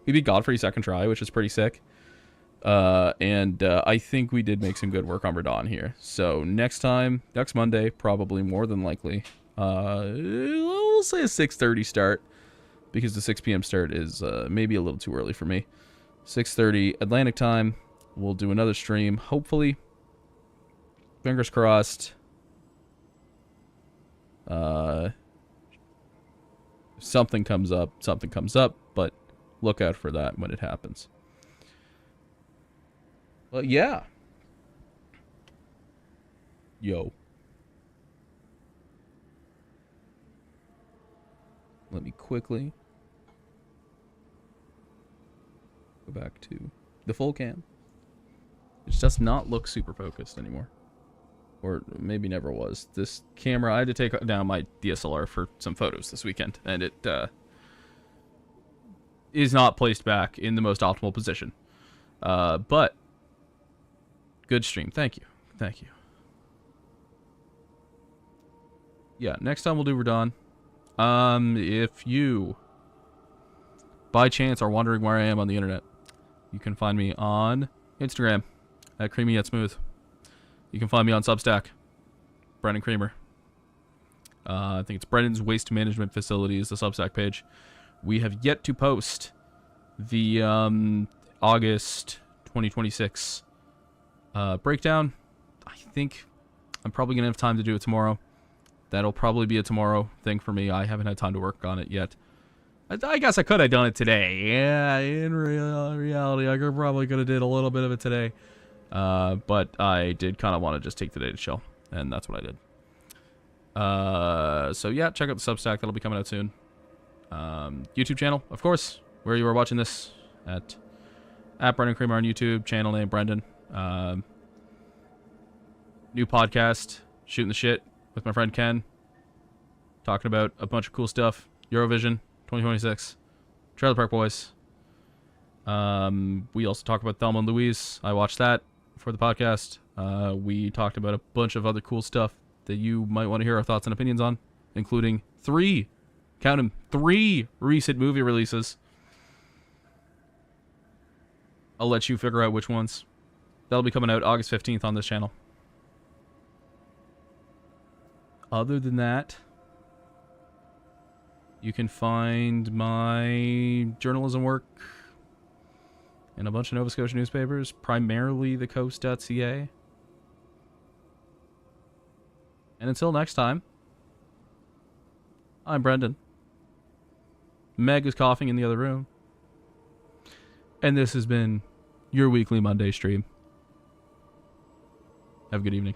We beat Godfrey second try, which is pretty sick. And I think we did make some good work on Radon here. So next Monday, probably more than likely, we'll say a 6:30 start, because the 6 p.m. start is maybe a little too early for me. 6:30 Atlantic time. We'll do another stream, hopefully. Fingers crossed. Something comes up, but look out for that when it happens. Well, yeah. Yo. Let me quickly go back to the full cam. It does not look super focused anymore. Or maybe never was. This camera, I had to take down my DSLR for some photos this weekend, and it is not placed back in the most optimal position. But good stream. Thank you. Thank you. Yeah, next time we'll do Radon. If you, by chance, are wondering where I am on the internet, you can find me on Instagram at Creamy Yet Smooth. You can find me on Substack, Brendan Creamer. I think it's Brendan's Waste Management Facility is the Substack page. We have yet to post the August 2026 breakdown. I think I'm probably going to have time to do it tomorrow. That'll probably be a tomorrow thing for me. I haven't had time to work on it yet. I guess I could have done it today. Yeah, in reality, I probably could have did a little bit of it today. But I did kind of want to just take the day to chill, and that's what I did. So yeah, check out the Substack. That'll be coming out soon. YouTube channel, of course, where you are watching this at Brendan Creamer on YouTube. Channel name Brendan. New podcast, Shooting the Shit with my friend Ken. Talking about a bunch of cool stuff. Eurovision 2026. Trailer Park Boys. We also talk about Thelma and Louise. I watched that for the podcast. We talked about a bunch of other cool stuff that you might want to hear our thoughts and opinions on, including 3 recent movie releases. I'll let you figure out which ones. That'll be coming out August 15th on this channel. Other than that, you can find my journalism work in a bunch of Nova Scotia newspapers, primarily thecoast.ca. And until next time, I'm Brendan. Meg is coughing in the other room. And this has been your weekly Monday stream. Have a good evening.